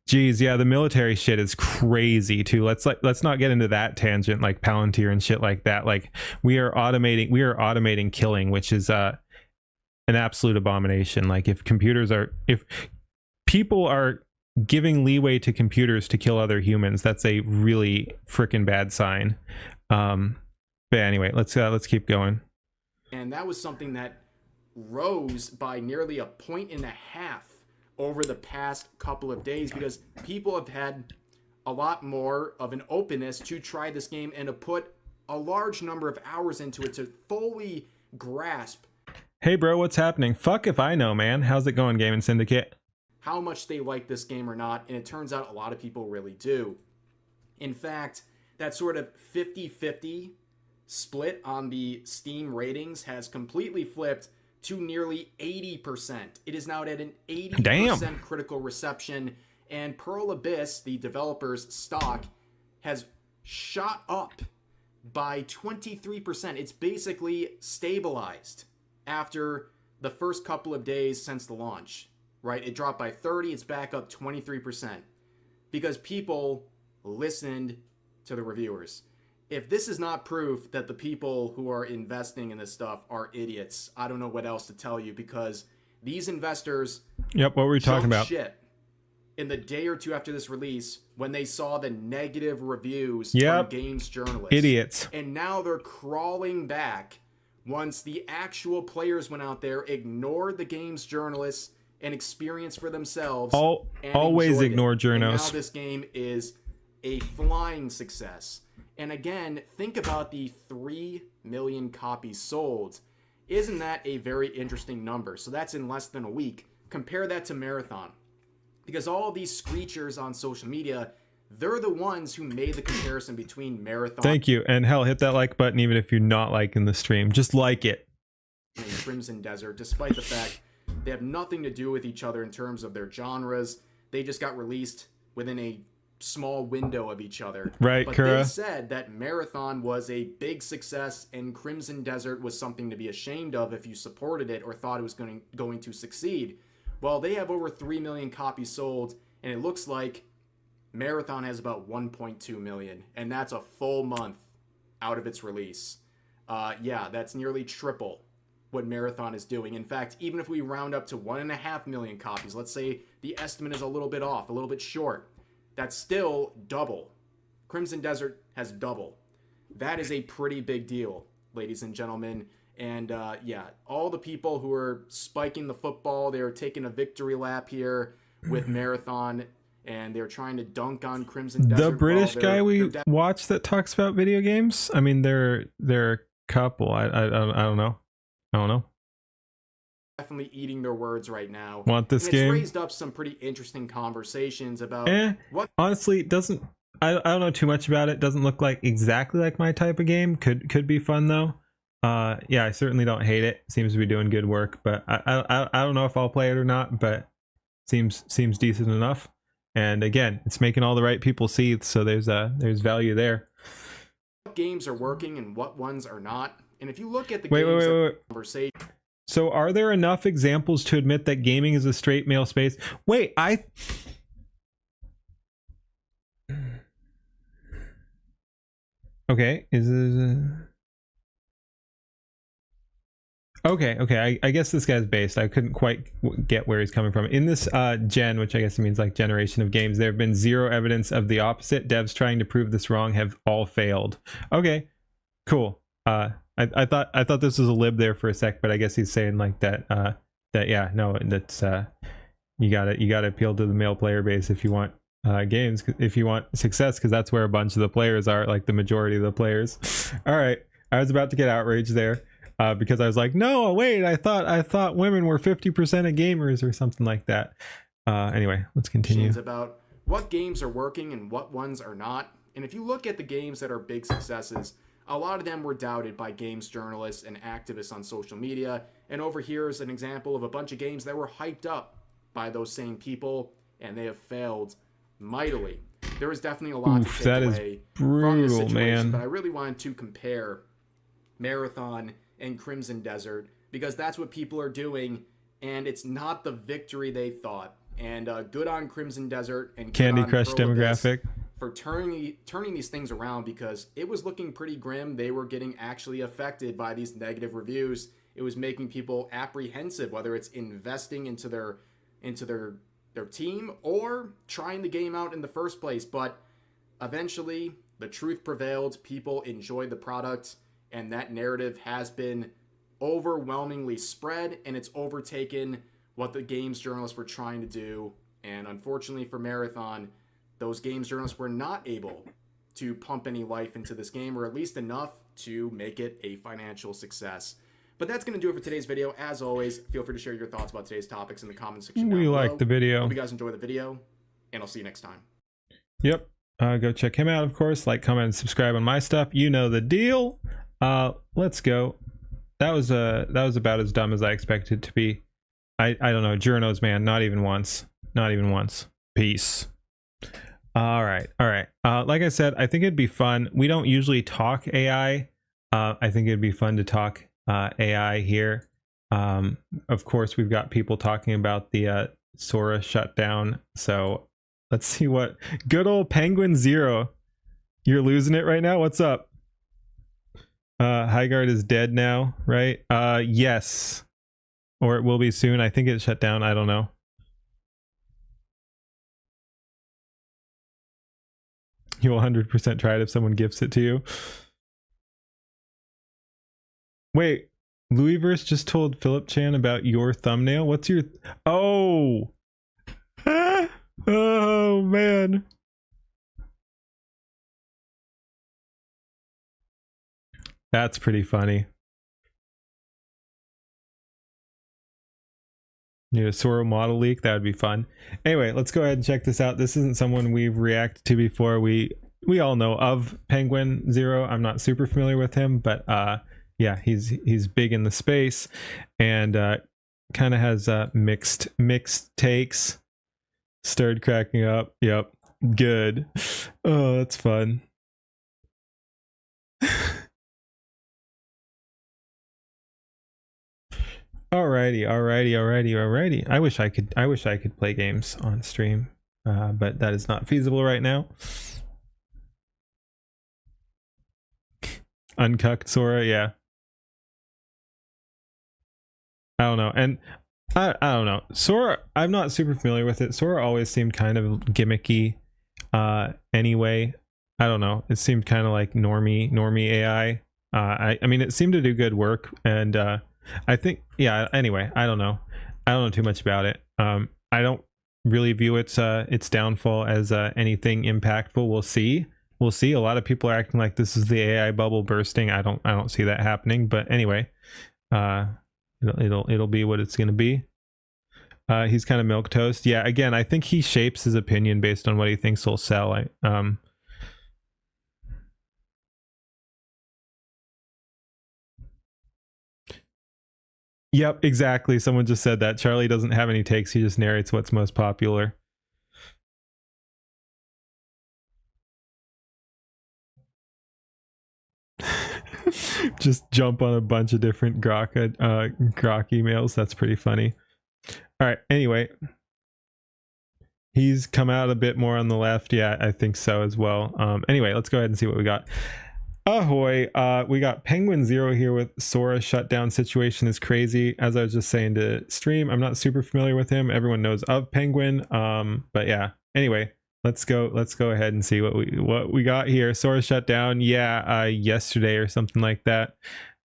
Geez, yeah, the military shit is crazy too. Let's not get into that tangent, like Palantir and shit like that. Like, we are automating killing, which is an absolute abomination. Like, if people are giving leeway to computers to kill other humans, that's a really freaking bad sign. But anyway, let's keep going. And that was something that rose by nearly 1.5 points over the past couple of days, because people have had a lot more of an openness to try this game and to put a large number of hours into it to fully grasp. Hey bro, what's happening? Fuck if I know, man. How's it going, Gaming Syndicate? How much they like this game or not, and it turns out a lot of people really do. In fact, that sort of 50-50 split on the Steam ratings has completely flipped to nearly 80%. It is now at an 80% critical reception, and Pearl Abyss, the developer's stock, has shot up by 23%. It's basically stabilized after the first couple of days since the launch. Right? It dropped by 30, it's back up 23%. Because people listened to the reviewers. If this is not proof that the people who are investing in this stuff are idiots, I don't know what else to tell you, because these investors what were we talking about? Shit in the day or two after this release when they saw the negative reviews from games journalists. Idiots. And now they're crawling back once the actual players went out there, ignored the games journalists, and experience for themselves. Always ignore journos. Now this game is a flying success. And again, think about the 3 million copies sold. Isn't that a very interesting number? So that's in less than a week. Compare that to Marathon. Because all of these screechers on social media, they're the ones who made the comparison between Marathon. Thank you. And hell, hit that like button even if you're not liking the stream. Just like it. And Crimson Desert, despite the fact they have nothing to do with each other in terms of their genres. They just got released within a small window of each other. Right, but Kura? They said that Marathon was a big success and Crimson Desert was something to be ashamed of if you supported it or thought it was going to succeed. Well, they have over 3 million copies sold, and it looks like Marathon has about 1.2 million, and that's a full month out of its release. That's nearly triple what Marathon is doing. In fact, even if we round up to 1.5 million copies, let's say the estimate is a little bit off, a little bit short, that's still double. Crimson Desert has double. That is a pretty big deal. ladies and gentlemen. And yeah, all the people who are spiking the football, they're taking a victory lap here with Marathon, and they're trying to dunk on Crimson Desert. The British guy we watched that talks about video games. I mean, they're a couple. I don't know. I don't know. Definitely eating their words right now. Want this and game? It's raised up some pretty interesting conversations about what. Honestly, it doesn't. I don't know too much about it. Doesn't look like exactly like my type of game. Could be fun though. Yeah, I certainly don't hate it. Seems to be doing good work, but I don't know if I'll play it or not. But seems decent enough. And again, it's making all the right people see. So there's value there. What games are working and what ones are not? And if you look at the wait. conversation. So are there enough examples to admit that gaming is a straight male space? Wait, okay, okay, I guess this guy's based. I couldn't quite get where he's coming from. In this gen, which I guess means like generation of games, there have been zero evidence of the opposite. Devs trying to prove this wrong have all failed. Okay, cool. I thought this was a lib there for a sec, but I guess he's saying like that yeah, no, that's you gotta appeal to the male player base if you want games, if you want success, because that's where a bunch of the players are, like the majority of the players. All right, I was about to get outraged there. Because I was like, no, wait, I thought women were 50% of gamers or something like that. Anyway, let's continue. About what games are working and what ones are not. And if you look at the games that are big successes, a lot of them were doubted by games journalists and activists on social media. And over here is an example of a bunch of games that were hyped up by those same people, and they have failed mightily. There is definitely a lot to take away from this situation, man. But I really wanted to compare Marathon and Crimson Desert, because that's what people are doing, and it's not the victory they thought. And good on Crimson Desert and Candy Crush demographic for turning these things around, because it was looking pretty grim. They were getting actually affected by these negative reviews. It was making people apprehensive, whether it's investing into their team or trying the game out in the first place. But eventually, the truth prevailed. People enjoyed the product. And that narrative has been overwhelmingly spread, and it's overtaken what the games journalists were trying to do. And unfortunately for Marathon, those games journalists were not able to pump any life into this game, or at least enough to make it a financial success. But that's going to do it for today's video. As always, feel free to share your thoughts about today's topics in the comment section down below. Like the video. Hope you guys enjoy the video, and I'll see you next time. Yep. Go check him out, of course. Like, comment, and subscribe on my stuff. You know the deal. Let's go. That was about as dumb as I expected it to be. I don't know, journos, man. Not even once. Peace. All right. Like I said, I think it'd be fun. We don't usually talk AI. I think it'd be fun to talk AI here. Of course, we've got people talking about the Sora shutdown. So let's see what good old Penguin Zero. You're losing it right now. What's up? Highguard is dead now, right? Yes. Or it will be soon. I think it shut down. I don't know. You'll 100% try it if someone gifts it to you. Wait, Louisverse just told Philip Chan about your thumbnail. What's your... Oh! Oh, man. That's pretty funny. Need a Sora model leak. That would be fun. Anyway, let's go ahead and check this out. This isn't someone we've reacted to before. We all know of Penguin Zero. I'm not super familiar with him, but yeah, he's big in the space, and kind of has mixed takes. Started cracking up. Yep, good. Oh, that's fun. Alrighty. I wish I could play games on stream, but that is not feasible right now. Uncucked Sora, yeah. I don't know, and I don't know. Sora, I'm not super familiar with it. Sora always seemed kind of gimmicky. Anyway, I don't know. It seemed kind of like normie AI. I mean, it seemed to do good work, and I think, yeah. Anyway, I don't know too much about it. I don't really view its downfall as anything impactful. We'll see. A lot of people are acting like this is the AI bubble bursting. I don't see that happening. But anyway, it'll be what it's gonna be. He's kind of milquetoast. Yeah, again, I think he shapes his opinion based on what he thinks will sell. Yep, exactly. Someone just said that. Charlie doesn't have any takes. He just narrates what's most popular. Just jump on a bunch of different Grok emails. That's pretty funny. All right. Anyway, he's come out a bit more on the left. Yeah, I think so as well. Anyway, let's go ahead and see what we got. Ahoy. We got Penguin Zero here with Sora shutdown situation is crazy. As I was just saying to stream, I'm not super familiar with him. Everyone knows of Penguin. But yeah, anyway, let's go ahead and see what we got here. Sora shut down, yeah, yesterday or something like that.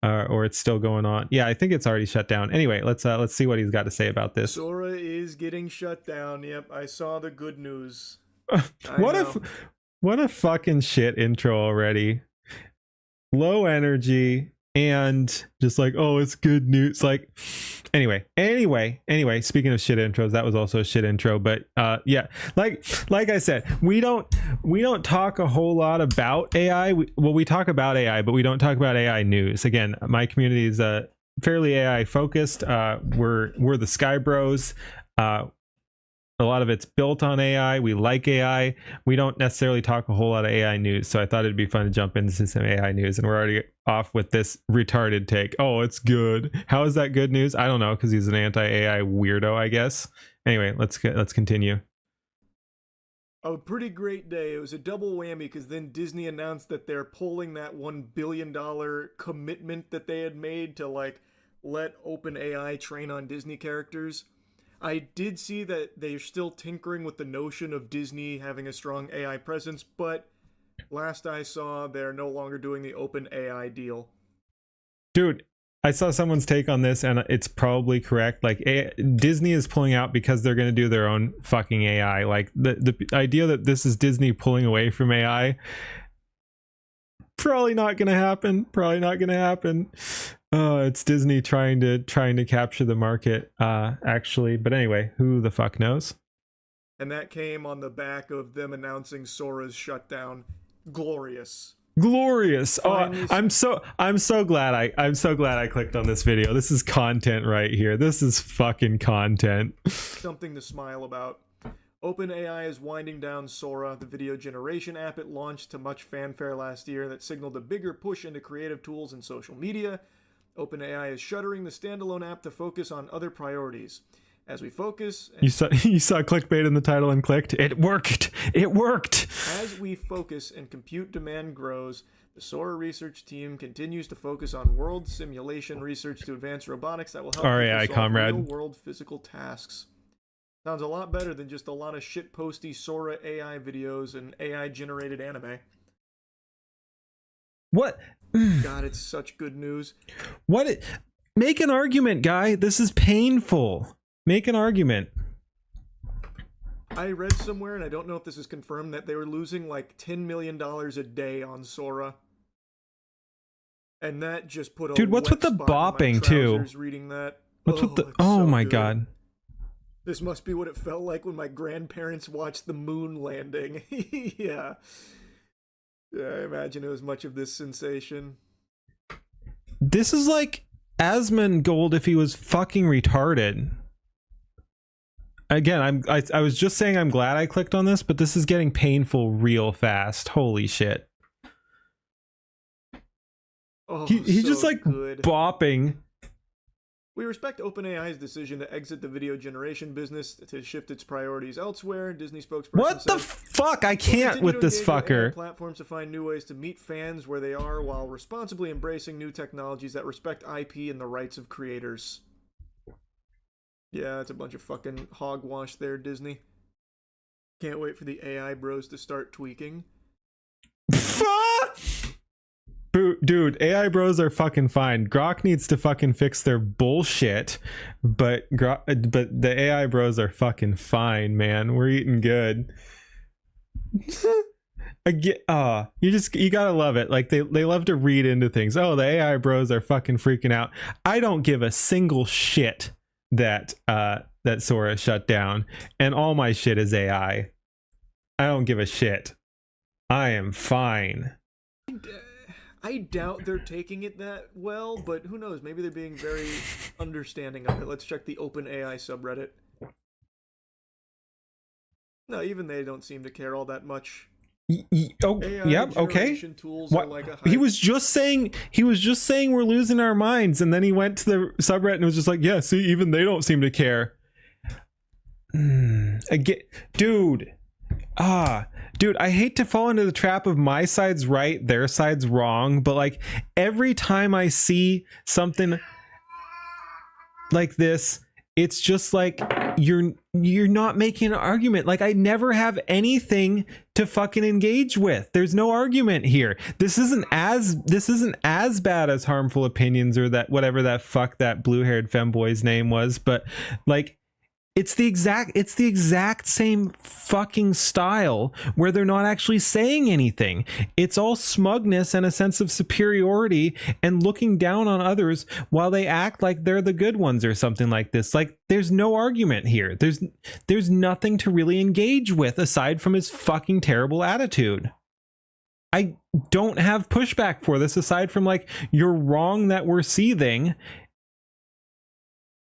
Or it's still going on. Yeah, I think it's already shut down. Anyway, let's see what he's got to say about this. Sora is getting shut down. Yep, I saw the good news. What a fucking shit intro already. Low energy and just like, oh, it's good news. Like, anyway, speaking of shit intros, that was also a shit intro. But yeah, like I said, we don't talk a whole lot about AI. We talk about AI, but we don't talk about AI news. Again, my community is fairly AI focused. We're the Sky Bros. A lot of it's built on AI. We like AI. We don't necessarily talk a whole lot of AI news. So I thought it'd be fun to jump into some AI news. And we're already off with this retarded take. Oh, it's good. How is that good news? I don't know, because he's an anti-AI weirdo, I guess. Anyway, let's continue. A pretty great day. It was a double whammy because then Disney announced that they're pulling that $1 billion commitment that they had made to like let OpenAI train on Disney characters. I did see that they're still tinkering with the notion of Disney having a strong AI presence, but last I saw, they're no longer doing the OpenAI deal. Dude, I saw someone's take on this, and it's probably correct. Like, Disney is pulling out because they're going to do their own fucking AI. Like, the idea that this is Disney pulling away from AI, probably not going to happen. It's Disney trying to capture the market, actually. But anyway, who the fuck knows? And that came on the back of them announcing Sora's shutdown. Glorious. Oh, I'm so glad I clicked on this video. This is content right here. This is fucking content. Something to smile about. OpenAI is winding down Sora, the video generation app it launched to much fanfare last year that signaled a bigger push into creative tools and social media. OpenAI is shuttering the standalone app to focus on other priorities. As we focus... You saw clickbait in the title and clicked? It worked! As we focus and compute demand grows, the Sora research team continues to focus on world simulation research to advance robotics that will help people solve real-world physical tasks. Sounds a lot better than just a lot of shitposty Sora AI videos and AI-generated anime. What? God, it's such good news. Make an argument, guy. This is painful. Make an argument. I read somewhere, and I don't know if this is confirmed, that they were losing like $10 million a day on Sora. And that just put a dude, what's with the bopping too? Reading that. What's with the... Oh my god. This must be what it felt like when my grandparents watched the moon landing. Yeah. Yeah, I imagine it was much of this sensation. This is like Asmongold if he was fucking retarded. Again, I was just saying I'm glad I clicked on this, but this is getting painful real fast. Holy shit. Oh, he's so just like good. bopping. We respect OpenAI's decision to exit the video generation business to shift its priorities elsewhere. Disney spokesperson What the fuck? I can't with this fucker. Platforms to find new ways to meet fans where they are while responsibly embracing new technologies that respect IP and the rights of creators. Yeah, it's a bunch of fucking hogwash there, Disney. Can't wait for the AI bros to start tweaking. Boo, dude, AI bros are fucking fine. Grok needs to fucking fix their bullshit, but the AI bros are fucking fine, man. We're eating good. You gotta love it. Like they love to read into things. Oh, the AI bros are fucking freaking out. I don't give a single shit that Sora shut down, and all my shit is AI. I don't give a shit. I am fine. I doubt they're taking it that well, but who knows? Maybe they're being very understanding of it. Let's check the OpenAI subreddit. No, even they don't seem to care all that much. Oh, AI yep, okay. Tools are like a hype. He was just saying we're losing our minds, and then he went to the subreddit and was just like, yeah, see, even they don't seem to care. Again, dude, I hate to fall into the trap of my side's right, their side's wrong, but like every time I see something like this, it's just like you're not making an argument. Like I never have anything to fucking engage with. There's no argument here. This isn't as bad as Harmful Opinions or that whatever that fuck that blue-haired femboy's name was, but like it's the exact same fucking style where they're not actually saying anything. It's all smugness and a sense of superiority and looking down on others while they act like they're the good ones or something like this. Like there's no argument here. There's nothing to really engage with aside from his fucking terrible attitude. I don't have pushback for this aside from like, you're wrong that we're seething.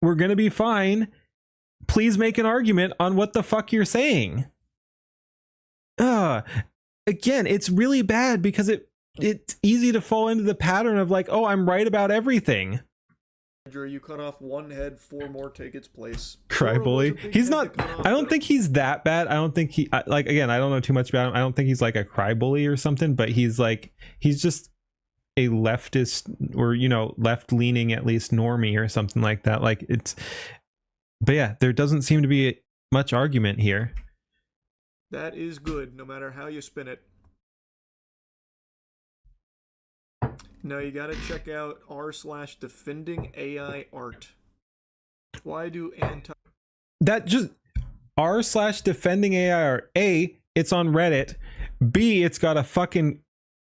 We're gonna be fine. Please make an argument on what the fuck you're saying. Again, it's really bad because it's easy to fall into the pattern of like, oh, I'm right about everything. You cut off one head, 4 more take its place. Crybully. He's not, I don't think he's that bad. I don't think like, again, I don't know too much about him. I don't think he's like a crybully or something, but he's just a leftist or, left-leaning, at least normie or something like that. Like but yeah, there doesn't seem to be much argument here. That is good, no matter how you spin it. Now you gotta check out r/defending AI art. Why do that just r/defending AI art? A, it's on Reddit. B, it's got a fucking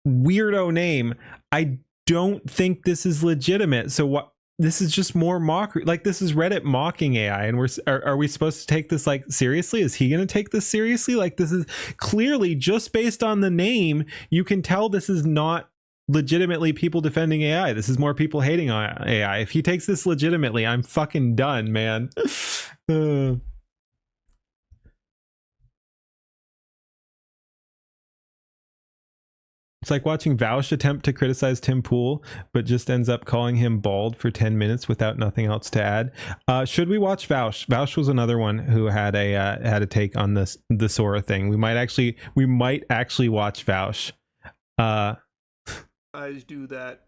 weirdo name. I don't think this is legitimate. So what? This is just more mockery. Like this is Reddit mocking AI, and are we supposed to take this like seriously? Is he going to take this seriously? Like this is clearly just based on the name. You can tell this is not legitimately people defending AI. This is more people hating on AI. If he takes this legitimately, I'm fucking done, man. It's like watching Vaush attempt to criticize Tim Pool, but just ends up calling him bald for 10 minutes without nothing else to add. Should we watch Vaush? Vaush was another one who had a take on the Sora thing. We might actually watch Vaush. Guys do that.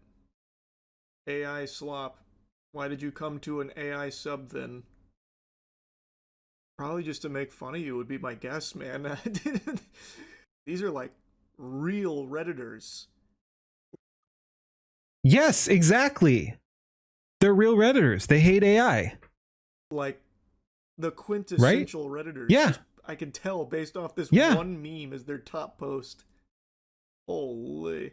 AI slop. Why did you come to an AI sub then? Probably just to make fun of you would be my guess, man. These are like real Redditors. Yes, exactly. They're real Redditors. They hate AI. Like the quintessential right? Redditors. Yeah. I can tell based off this one meme as their top post. Holy.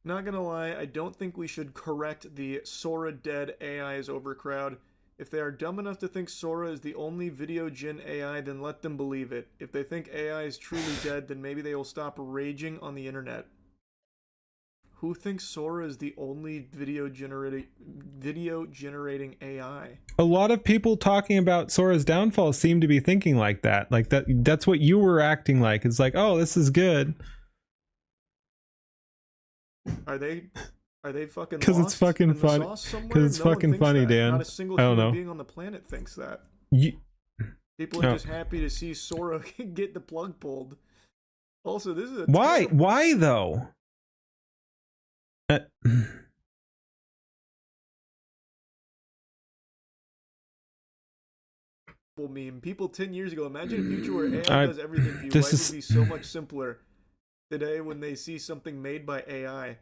Not gonna lie, I don't think we should correct the Sora dead AI is overcrowd. If they are dumb enough to think Sora is the only video gen AI, then let them believe it. If they think AI is truly dead, then maybe they will stop raging on the internet. Who thinks Sora is the only video generating AI? A lot of people talking about Sora's downfall seem to be thinking like that. Like that's what you were acting like. It's like, oh, this is good. Are they fucking because it's fucking funny. Because it's fucking funny, that. Dan. Not a single human being on the planet thinks that. People are just happy to see Sora get the plug pulled. Also, this is why though? Meme. People 10 years ago, imagine a future where AI does everything for you. Life would be so much simpler. Today, when they see something made by AI,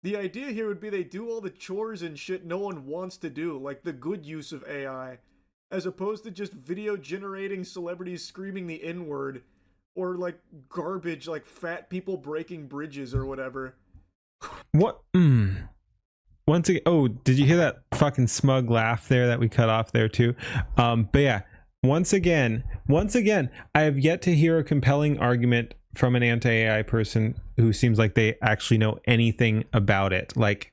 The idea here would be they do all the chores and shit no one wants to do, like the good use of AI, as opposed to just video generating celebrities screaming the N-word, or like garbage like fat people breaking bridges or whatever. What? Once again, oh, did you hear that fucking smug laugh there that we cut off there too? But yeah, once again, I have yet to hear a compelling argument from an anti-AI person who seems like they actually know anything about it. Like,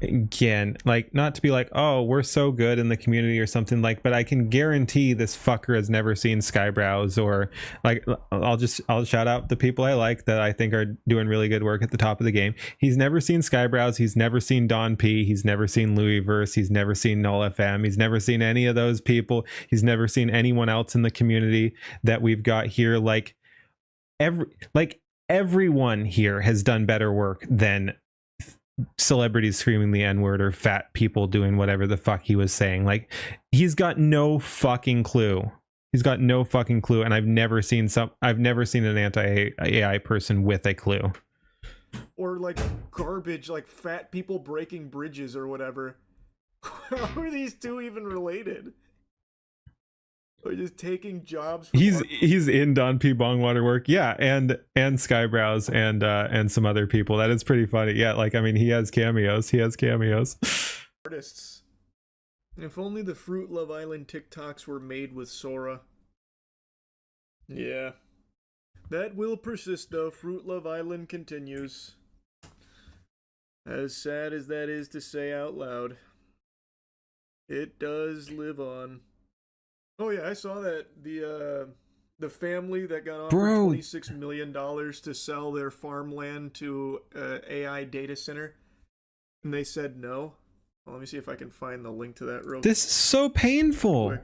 again, like, not to be like, oh, we're so good in the community or something, like, but I can guarantee this fucker has never seen Skybrows, or like, I'll shout out the people I like that I think are doing really good work at the top of the game. He's never seen Skybrows, he's never seen Don P, he's never seen Louisverse, he's never seen Null FM, he's never seen any of those people, he's never seen anyone else in the community that we've got here. Like, everyone here has done better work than celebrities screaming the N-word or fat people doing whatever the fuck he was saying. Like, he's got no fucking clue. And I've never seen an anti-AI person with a clue. Or like garbage like fat people breaking bridges or whatever. How are these two even related? Or just taking jobs from he's in Don P Bongwater work, yeah, and Skybrows and some other people. That is pretty funny. Yeah, like, I mean, he has cameos. Artists. If only the Fruit Love Island TikToks were made with Sora. Yeah. That will persist though. Fruit Love Island continues. As sad as that is to say out loud, it does live on. Oh yeah, I saw that the family that got offered $26 million to sell their farmland to AI data center, and they said no. Well, let me see if I can find the link to that real quick. This is so painful.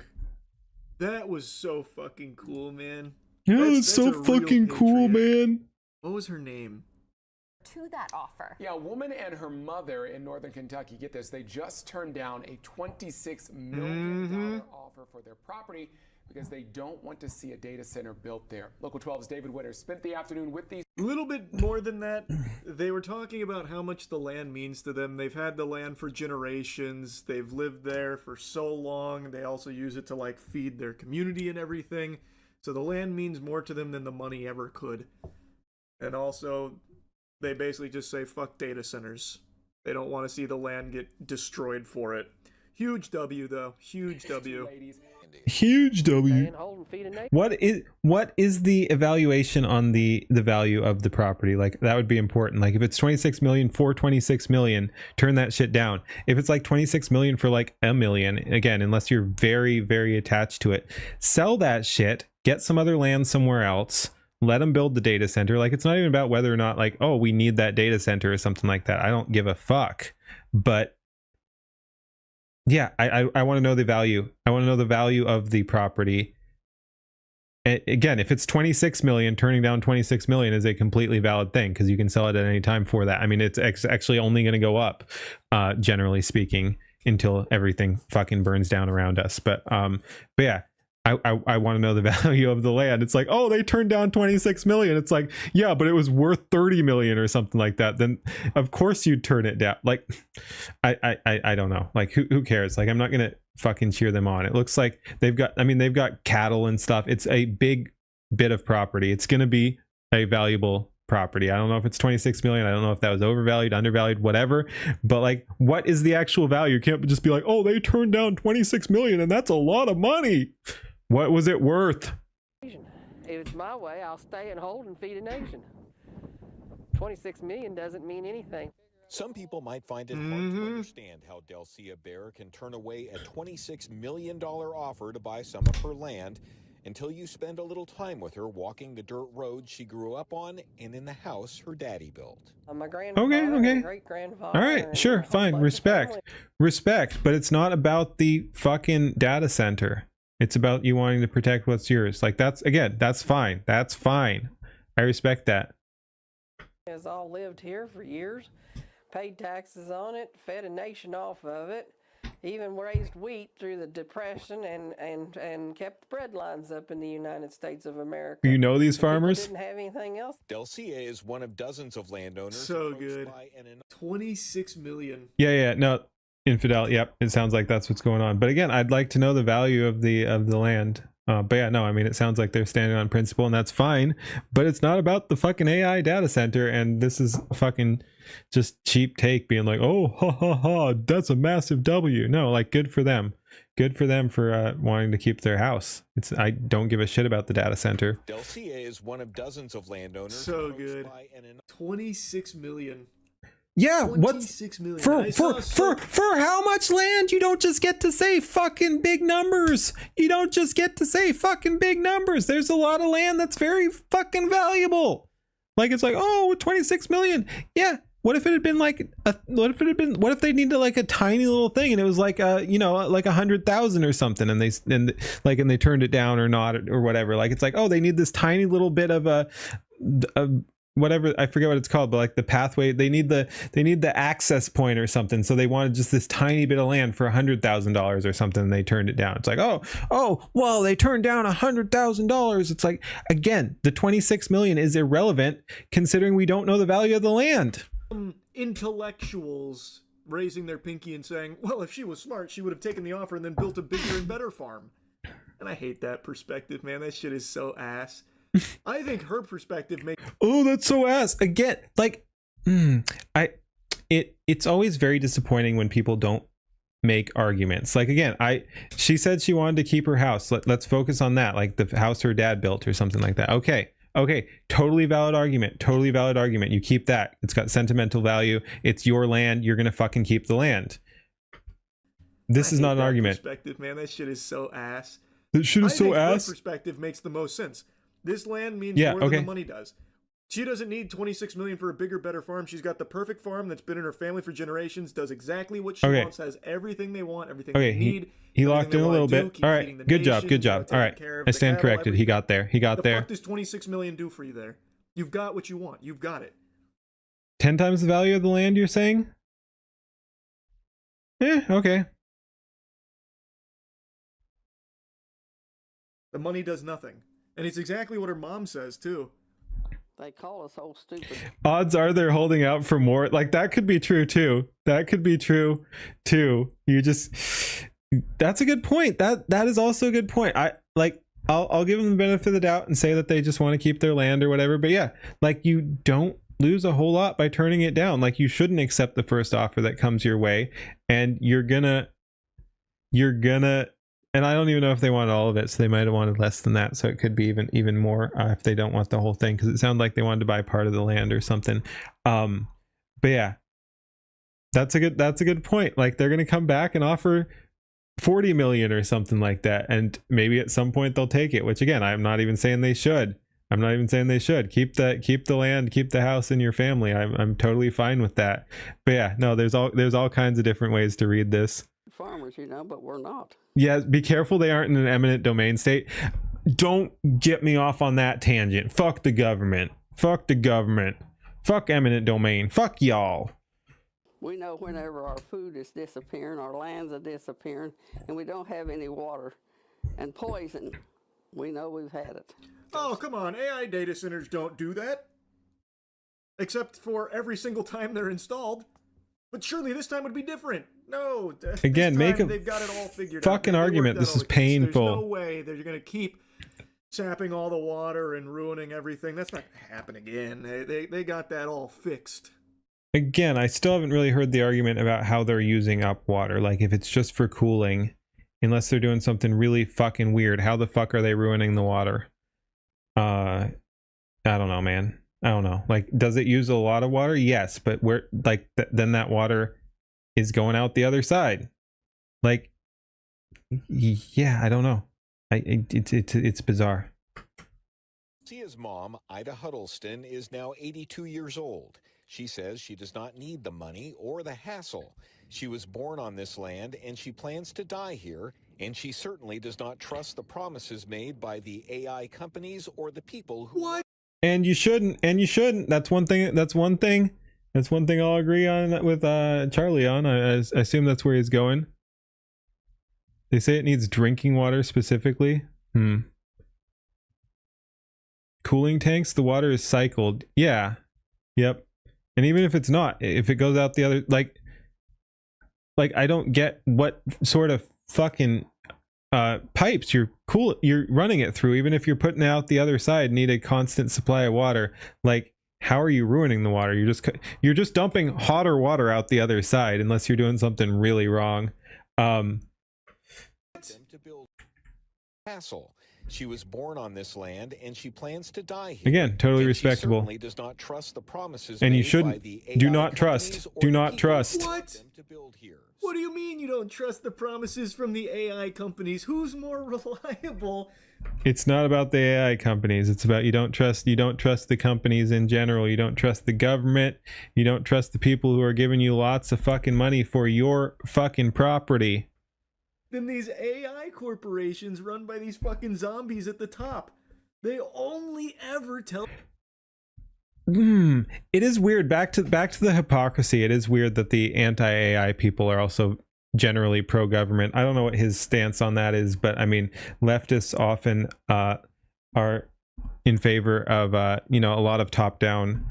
That was so fucking cool, man. Yeah, it's so fucking cool, man. What was her name? To that offer. Yeah, a woman and her mother in northern Kentucky, get this, they just turned down a $26 million offer for their property because they don't want to see a data center built there. Local 12's David Witter spent the afternoon with these. A little bit more than that. They were talking about how much the land means to them. They've had the land for generations. They've lived there for so long. They also use it to like feed their community and everything. So the land means more to them than the money ever could. And also, they basically just say, fuck data centers. They don't want to see the land get destroyed for it. Huge W, though. Huge W. Huge W. What is the evaluation on the value of the property? Like, that would be important. Like, if it's 26 million for 26 million, turn that shit down. If it's like 26 million for like $1 million, again, unless you're very, very attached to it, sell that shit, get some other land somewhere else, let them build the data center. Like, it's not even about whether or not, like, oh, we need that data center or something like that. I don't give a fuck. But yeah, I want to know the value. I want to know the value of the property. Again, if it's 26 million, turning down 26 million is a completely valid thing because you can sell it at any time for that. I mean, it's actually only going to go up, generally speaking, until everything fucking burns down around us. But yeah. I want to know the value of the land. It's like, oh, they turned down 26 million. It's like, yeah, but it was worth 30 million or something like that. Then of course you'd turn it down. Like, I don't know. Like, who cares? Like, I'm not gonna fucking cheer them on. It looks like they've got cattle and stuff. It's a big bit of property. It's gonna be a valuable property. I don't know if it's 26 million. I don't know if that was overvalued, undervalued, whatever. But like, what is the actual value? You can't just be like, oh, they turned down 26 million and that's a lot of money. What was it worth? If it's my way, I'll stay and hold and feed a nation. 26 million doesn't mean anything. Some people might find it hard to understand how Delcia Bear can turn away a $26 million offer to buy some of her land until you spend a little time with her walking the dirt road she grew up on and in the house her daddy built. My grandfather, okay. great-grandfather. All right, sure, fine, respect, but it's not about the fucking data center. It's about you wanting to protect what's yours. Like, that's fine. That's fine. I respect that. Has all lived here for years, paid taxes on it, fed a nation off of it. even raised wheat through the Depression and kept bread lines up in the United States of America. You know these People farmers? didn't have anything else. Delcia is one of dozens of landowners So approached good. by an 26 million. Yeah, no, infidel. Yep, it sounds like that's what's going on. But again, I'd like to know the value of the land. But yeah, no, I mean, it sounds like they're standing on principle, and that's fine. But it's not about the fucking AI data center, and this is fucking just cheap take being like, oh, ha ha ha, that's a massive W. No, like, good for them. Good for them for wanting to keep their house. I don't give a shit about the data center. Delcia is one of dozens of landowners So approached good. by an 26 million. Yeah, what's 26 million. for how much land? You don't just get to say fucking big numbers. You don't just get to say fucking big numbers. There's a lot of land that's very fucking valuable. Like, it's like, oh, 26 million. Yeah. What if it had been like what if they needed like a tiny little thing and it was like you know, like 100,000 or something, and they turned it down or not or whatever. Like, it's like, oh, they need this tiny little bit of a whatever, I forget what it's called, but like the pathway, they need the access point or something, so they wanted just this tiny bit of land for $100,000 or something, and they turned it down. It's like, oh well, they turned down $100,000. It's like, again, the 26 million is irrelevant considering we don't know the value of the land. Intellectuals raising their pinky and saying, well, if she was smart, she would have taken the offer and then built a bigger and better farm. And I hate that perspective, man. That shit is so ass. I think her perspective makes... Oh, that's so ass. Again, like, it's always very disappointing when people don't make arguments. Like, again, she said she wanted to keep her house. Let's focus on that, like the house her dad built or something like that. Okay, totally valid argument. You keep that. It's got sentimental value. It's your land. You're gonna fucking keep the land. This is not an argument. Perspective, man. That shit is so ass. That shit is so ass. Her perspective makes the most sense. This land means more than the money does. She doesn't need 26 million for a bigger, better farm. She's got the perfect farm that's been in her family for generations, does exactly what she wants, has everything they want, everything they need. He locked in a little bit. All right, good job. All right, I stand corrected. He got there. The fuck does 26 million do for you there? You've got what you want. You've got it. 10 times the value of the land, you're saying? Yeah, okay. The money does nothing. And it's exactly what her mom says, too. They call us old stupid. Odds are they're holding out for more. Like, that could be true, too. That could be true, too. That's a good point. That is also a good point. I'll give them the benefit of the doubt and say that they just want to keep their land or whatever. But yeah, like, you don't lose a whole lot by turning it down. Like, you shouldn't accept the first offer that comes your way, and you're gonna and I don't even know if they wanted all of it, so they might have wanted less than that, so it could be even more if they don't want the whole thing, because it sounded like they wanted to buy part of the land or something. But yeah, that's a good point. Like, they're gonna come back and offer 40 million or something like that, and maybe at some point they'll take it, which, again, I'm not even saying they should. Keep the land, keep the house in your family. I'm totally fine with that. But yeah, no, there's all kinds of different ways to read this. Farmers, but we're not. Yeah, be careful they aren't in an eminent domain state. Don't get me off on that tangent. Fuck the government. Fuck eminent domain. Fuck y'all. We know whenever our food is disappearing, our lands are disappearing, and we don't have any water. And poison, we know we've had it. Oh, come on. AI data centers don't do that. Except for every single time they're installed. But surely this time would be different. No. Again, make a they've got it all figured fucking out. argument. This is painful. There's no way they're going to keep sapping all the water and ruining everything. That's not going to happen again. They got that all fixed. Again, I still haven't really heard the argument about how they're using up water. Like, if it's just for cooling, unless they're doing something really fucking weird, how the fuck are they ruining the water? I don't know, man. I don't know. Like, does it use a lot of water? Yes, but where, like, then that water is going out the other side. Like, yeah, I don't know. It's bizarre. Sia's mom, Ida Huddleston, is now 82 years old. She says she does not need the money or the hassle. She was born on this land and she plans to die here, and she certainly does not trust the promises made by the AI companies or the people who... What? And you shouldn't. That's one thing I'll agree on with Charlie on. I assume that's where he's going. They say it needs drinking water specifically. Cooling tanks, the water is cycled. Yeah. Yep. And even if it's not, if it goes out the other, like I don't get what sort of fucking pipes you're running it through. Even if you're putting it out the other side, need a constant supply of water. Like, how are you ruining the water? You're just dumping hotter water out the other side, unless you're doing something really wrong. To build castle. She was born on this land and she plans to die here. Again, totally And respectable. She certainly does not trust the promises And you made shouldn't. by the Do AI not trust. companies or Do the not people trust. who want What? them to build here. What do you mean you don't trust the promises from the AI companies? Who's more reliable? It's not about the AI companies. It's about you don't trust the companies in general. You don't trust the government. You don't trust the people who are giving you lots of fucking money for your fucking property. Than these AI corporations run by these fucking zombies at the top. They only ever tell. It is weird. Back to the hypocrisy. It is weird that the anti-AI people are also generally pro-government. I don't know what his stance on that is, but I mean, leftists often are in favor of a lot of top-down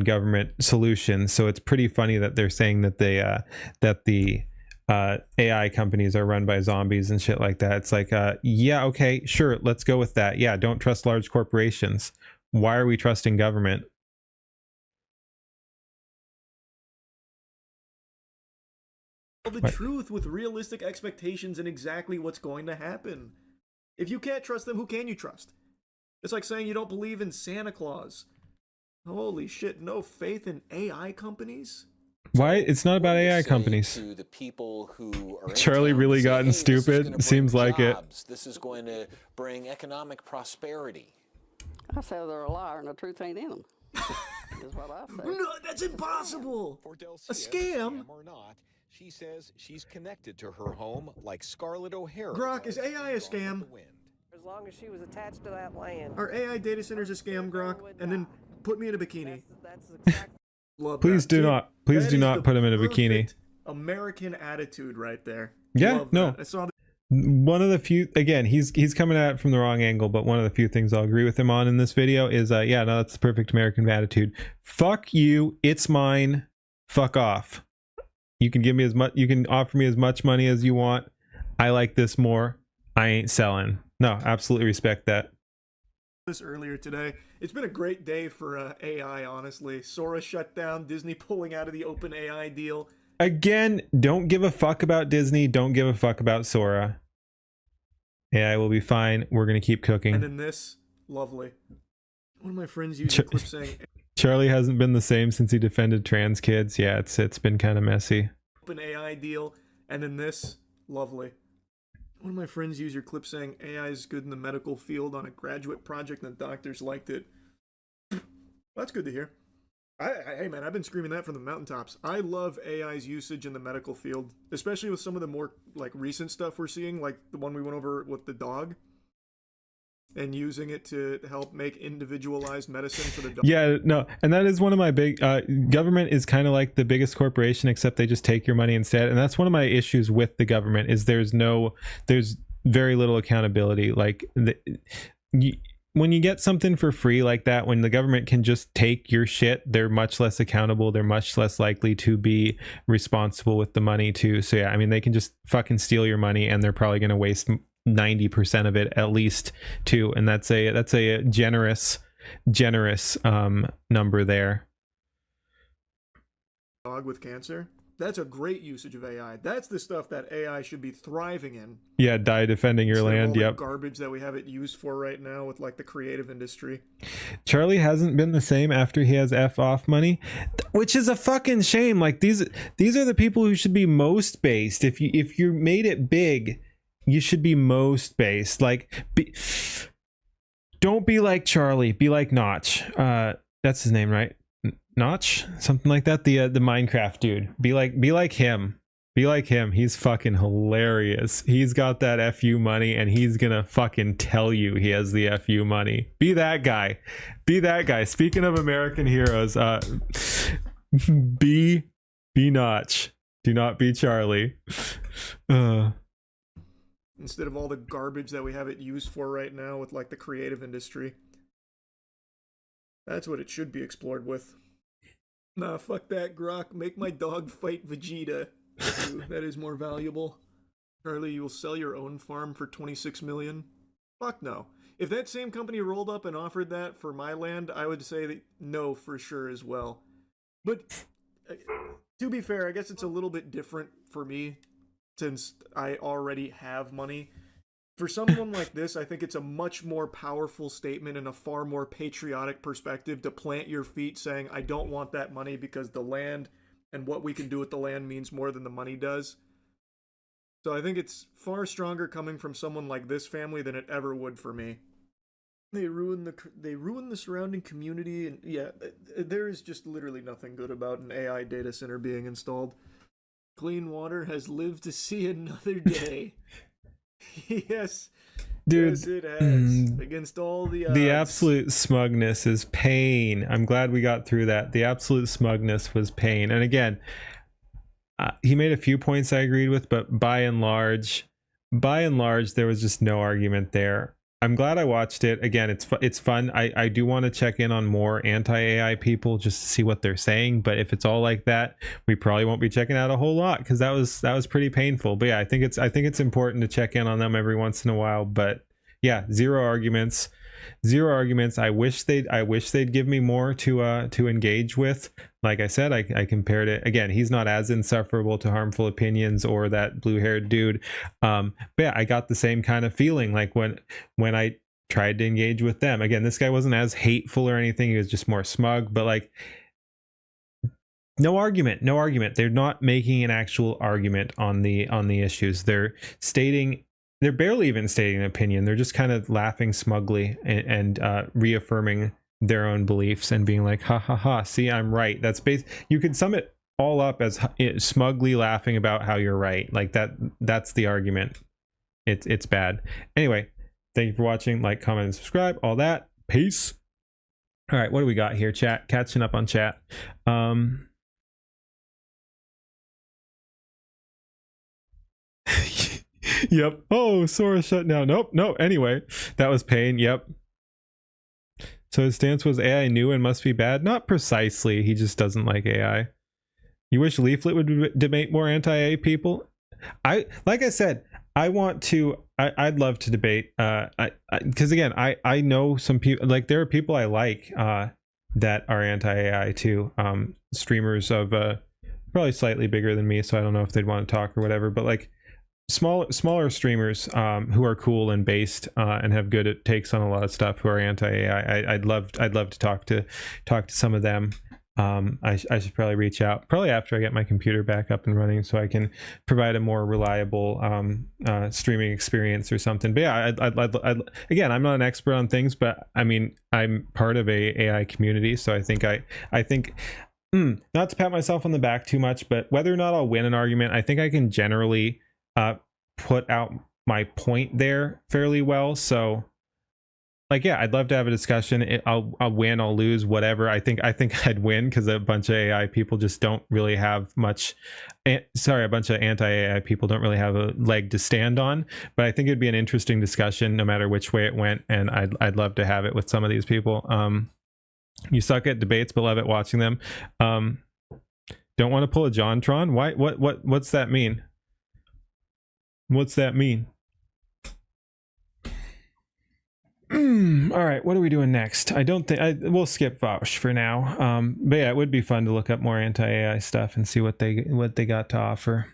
government solutions. So it's pretty funny that they're saying that the AI companies are run by zombies and shit like that. It's like, yeah, okay, sure, let's go with that. Yeah, don't trust large corporations. Why are we trusting government? The truth with realistic expectations and exactly what's going to happen. If you can't trust them, who can you trust? It's like saying you don't believe in Santa Claus. Holy shit, no faith in AI companies? Why? It's not about AI companies. To the people who are in Charlie town, really say, gotten "Hey, this is stupid. gonna bring Seems like it. jobs. This is going to bring economic prosperity." I say they're a liar and the truth ain't in them. Is what I say. No, that's impossible! For Delcia, A scam? or not, she says she's connected to her home like Scarlett O'Hara. Grok, was is AI a in Gone scam? with the Wind. As long as she was attached to that land. Are AI data centers a scam, Grok? And then put me in a bikini. That's exactly. Love Please that. do See, not. Please that do is not the put him in a bikini. perfect American attitude right there. Yeah, Love no. that. I saw that. One of the few, again, he's coming at it from the wrong angle, but one of the few things I'll agree with him on in this video is, yeah, no, that's the perfect American attitude. Fuck you, it's mine, fuck off. You can give me as much, you can offer me as much money as you want. I like this more. I ain't selling. No, absolutely respect that. This earlier today. It's been a great day for AI, honestly. Sora shut down, Disney pulling out of the open AI deal. Again, don't give a fuck about Disney. Don't give a fuck about Sora. AI will be fine. We're going to keep cooking. And then this, lovely. One of my friends used a clip saying, Charlie hasn't been the same since he defended trans kids. Yeah, it's been kind of messy. open AI deal. And then this, lovely. One of my friends used your clip saying AI is good in the medical field on a graduate project and the doctors liked it. That's good to hear. Hey man, I've been screaming that from the mountaintops. I love AI's usage in the medical field, especially with some of the more like recent stuff we're seeing, like the one we went over with the dog, and using it to help make individualized medicine for the dog. Yeah, no, and that is one of my big government is kind of like the biggest corporation, except they just take your money instead. And that's one of my issues with the government is there's very little accountability. Like when you get something for free like that, when the government can just take your shit, they're much less accountable. They're much less likely to be responsible with the money too. So yeah, I mean, they can just fucking steal your money and they're probably going to waste 90% of it at least too. And that's a generous number there. Dog with cancer. That's a great usage of AI. That's the stuff that AI should be thriving in. Yeah, die defending your Instead of land. all the Yep. garbage that we have it used for right now with like the creative industry. Charlie hasn't been the same after he has F off money, which is a fucking shame. Like these are the people who should be most based. If you made it big, you should be most based. Like, don't be like Charlie. Be like Notch. That's his name, right? Notch, something like that. The Minecraft dude. Be like him. Be like him. He's fucking hilarious. He's got that FU money and he's gonna fucking tell you he has the FU money. Be that guy. Be that guy. Speaking of American heroes, be Notch. Do not be Charlie. instead of all the garbage that we have it used for right now with like the creative industry. That's what it should be explored with. Nah, fuck that, Grok. Make my dog fight Vegeta. Ooh, that is more valuable. Charlie, you will sell your own farm for 26 million? Fuck no. If that same company rolled up and offered that for my land, I would say that no for sure as well. But to be fair, I guess it's a little bit different for me since I already have money. For someone like this, I think it's a much more powerful statement and a far more patriotic perspective to plant your feet saying, I don't want that money because the land and what we can do with the land means more than the money does. So I think it's far stronger coming from someone like this family than it ever would for me. They ruin the surrounding community, and yeah, there is just literally nothing good about an AI data center being installed. Clean water has lived to see another day. Yes, dude, yes, it has. Against all the odds. The absolute smugness is pain. I'm glad we got through that. The absolute smugness was pain. And again, he made a few points I agreed with, but by and large, there was just no argument there. I'm glad I watched it. Again, it's fun. I do want to check in on more anti-AI people just to see what they're saying. But if it's all like that, we probably won't be checking out a whole lot because that was pretty painful. But yeah, I think it's important to check in on them every once in a while. But yeah, zero arguments. I wish they'd give me more to engage with. Like I said, I compared it. Again, he's not as insufferable to harmful opinions or that blue-haired dude. But yeah, I got the same kind of feeling like when I tried to engage with them. Again, this guy wasn't as hateful or anything. He was just more smug. But like, no argument. They're not making an actual argument on the issues. They're barely even stating an opinion. They're just kind of laughing smugly and reaffirming their own beliefs and being like, ha ha ha, see, I'm right. You could sum it all up as smugly laughing about how you're right. Like that's the argument. It's bad. Anyway, thank you for watching. Like, comment, and subscribe. All that. Peace. All right, what do we got here, chat? Catching up on chat. Yep. Oh, Sora shut down. Nope. No. Anyway, that was pain. Yep. So his stance was AI new and must be bad? Not precisely. He just doesn't like AI. You wish Leaflet would debate more anti-AI people? Like I said, I'd love to debate. Because again, I know some people, like there are people I like that are anti-AI too. Streamers of probably slightly bigger than me, so I don't know if they'd want to talk or whatever. But like smaller streamers who are cool and based and have good takes on a lot of stuff who are anti-AI. I'd love to talk to some of them. I should probably reach out probably after I get my computer back up and running so I can provide a more reliable streaming experience or something. But yeah, I'd again, I'm not an expert on things, but I mean, I'm part of a AI community, so I think not to pat myself on the back too much, but whether or not I'll win an argument, I think I can generally put out my point there fairly well. So like, yeah, I'd love to have a discussion. I'll win, I'll lose, whatever. I think I'd win because a bunch of AI people just don't really have much. A bunch of anti-AI people don't really have a leg to stand on. But I think it'd be an interesting discussion no matter which way it went, and I'd love to have it with some of these people. You suck at debates but love it watching them. Don't want to pull a JonTron? Why? What's that mean? What's that mean? All right, what are we doing next? I don't think we'll skip Vaush for now. But yeah, it would be fun to look up more anti-AI stuff and see what they got to offer.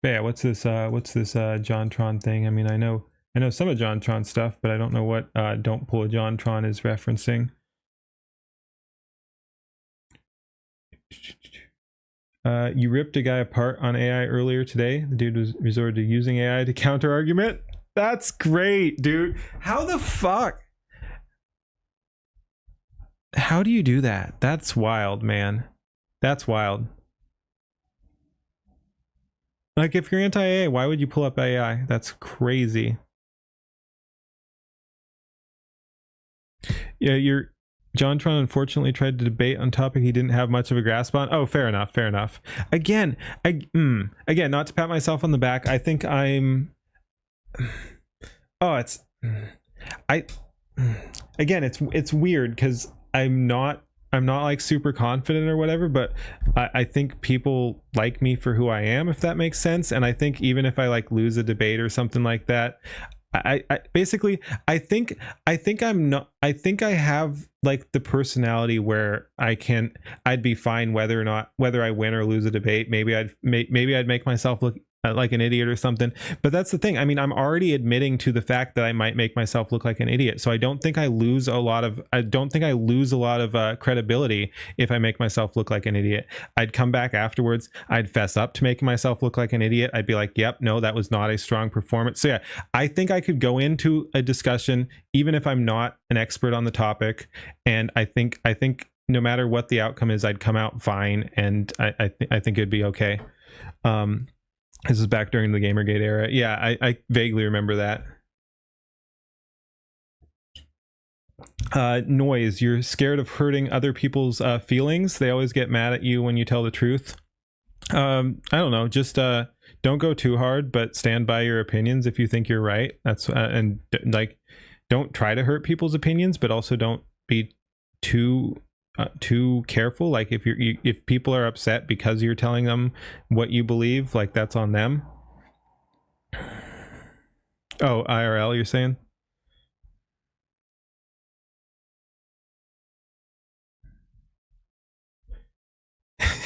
But yeah, what's this JonTron thing? I mean, I know some of JonTron stuff, but I don't know what don't pull a JonTron is referencing. You ripped a guy apart on AI earlier today. The dude was resorted to using AI to counter argument. That's great, dude. How the fuck? How do you do that? That's wild, man. That's wild. Like, if you're anti-AI, why would you pull up AI? That's crazy. Yeah, Jontron unfortunately tried to debate on topic he didn't have much of a grasp on. Oh, fair enough, fair enough. Again, again, not to pat myself on the back, I think I'm... Oh, again, it's weird because I'm not like super confident or whatever, but I think people like me for who I am, if that makes sense. And I think even if I like lose a debate or something like that, I basically I think I'm not, I think I have like the personality where I'd be fine whether I win or lose a debate. Maybe I'd make myself look like an idiot or something. But that's the thing. I mean, I'm already admitting to the fact that I might make myself look like an idiot. So I don't think I lose a lot of credibility if I make myself look like an idiot. I'd come back afterwards. I'd fess up to making myself look like an idiot. I'd be like, yep, no, that was not a strong performance. So yeah, I think I could go into a discussion even if I'm not an expert on the topic. And I think no matter what the outcome is, I'd come out fine. And I think it'd be okay. This is back during the Gamergate era. Yeah, I vaguely remember that. Noise, you're scared of hurting other people's feelings. They always get mad at you when you tell the truth. I don't know, just don't go too hard, but stand by your opinions if you think you're right. That's and like, don't try to hurt people's opinions, but also don't be too careful. Like if people are upset because you're telling them what you believe, like that's on them. Oh, IRL, you're saying?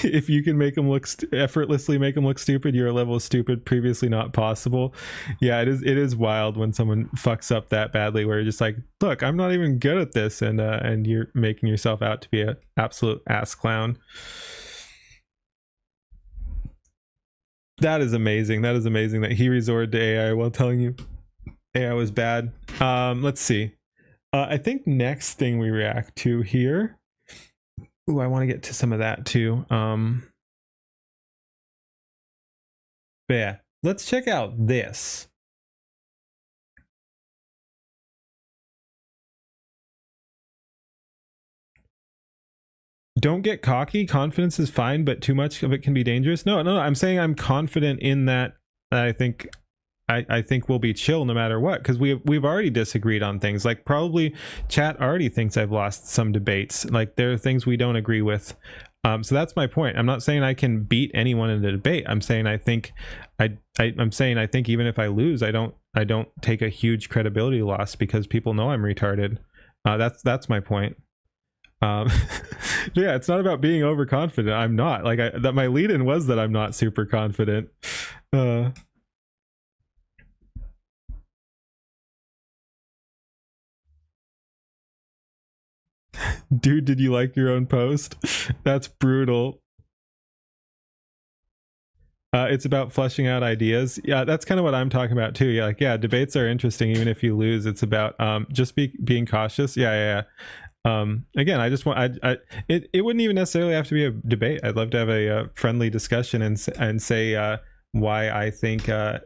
If you can make them look effortlessly make them look stupid, you're a level of stupid previously not possible. Yeah, it is wild when someone fucks up that badly where you're just like, look, I'm not even good at this, and you're making yourself out to be an absolute ass clown. That is amazing. That is amazing that he resorted to AI while telling you AI was bad. Let's see. I think next thing we react to here. Ooh, I want to get to some of that too. But yeah, let's check out this. Don't get cocky. Confidence is fine, but too much of it can be dangerous. No, I'm saying I'm confident in that. I think we'll be chill no matter what, because we've already disagreed on things. Like probably chat already thinks I've lost some debates. Like there are things we don't agree with. So that's my point. I'm not saying I can beat anyone in a debate. I'm saying I think even if I lose, I don't take a huge credibility loss because people know I'm retarded. That's my point. Yeah, it's not about being overconfident. I'm not. Like that my lead-in was that I'm not super confident. Dude, did you like your own post? That's brutal. It's about fleshing out ideas. Yeah, that's kind of what I'm talking about too. Yeah, like yeah, debates are interesting even if you lose. It's about just being cautious. Yeah. Again, I just want it wouldn't even necessarily have to be a debate. I'd love to have a friendly discussion and say why I think AI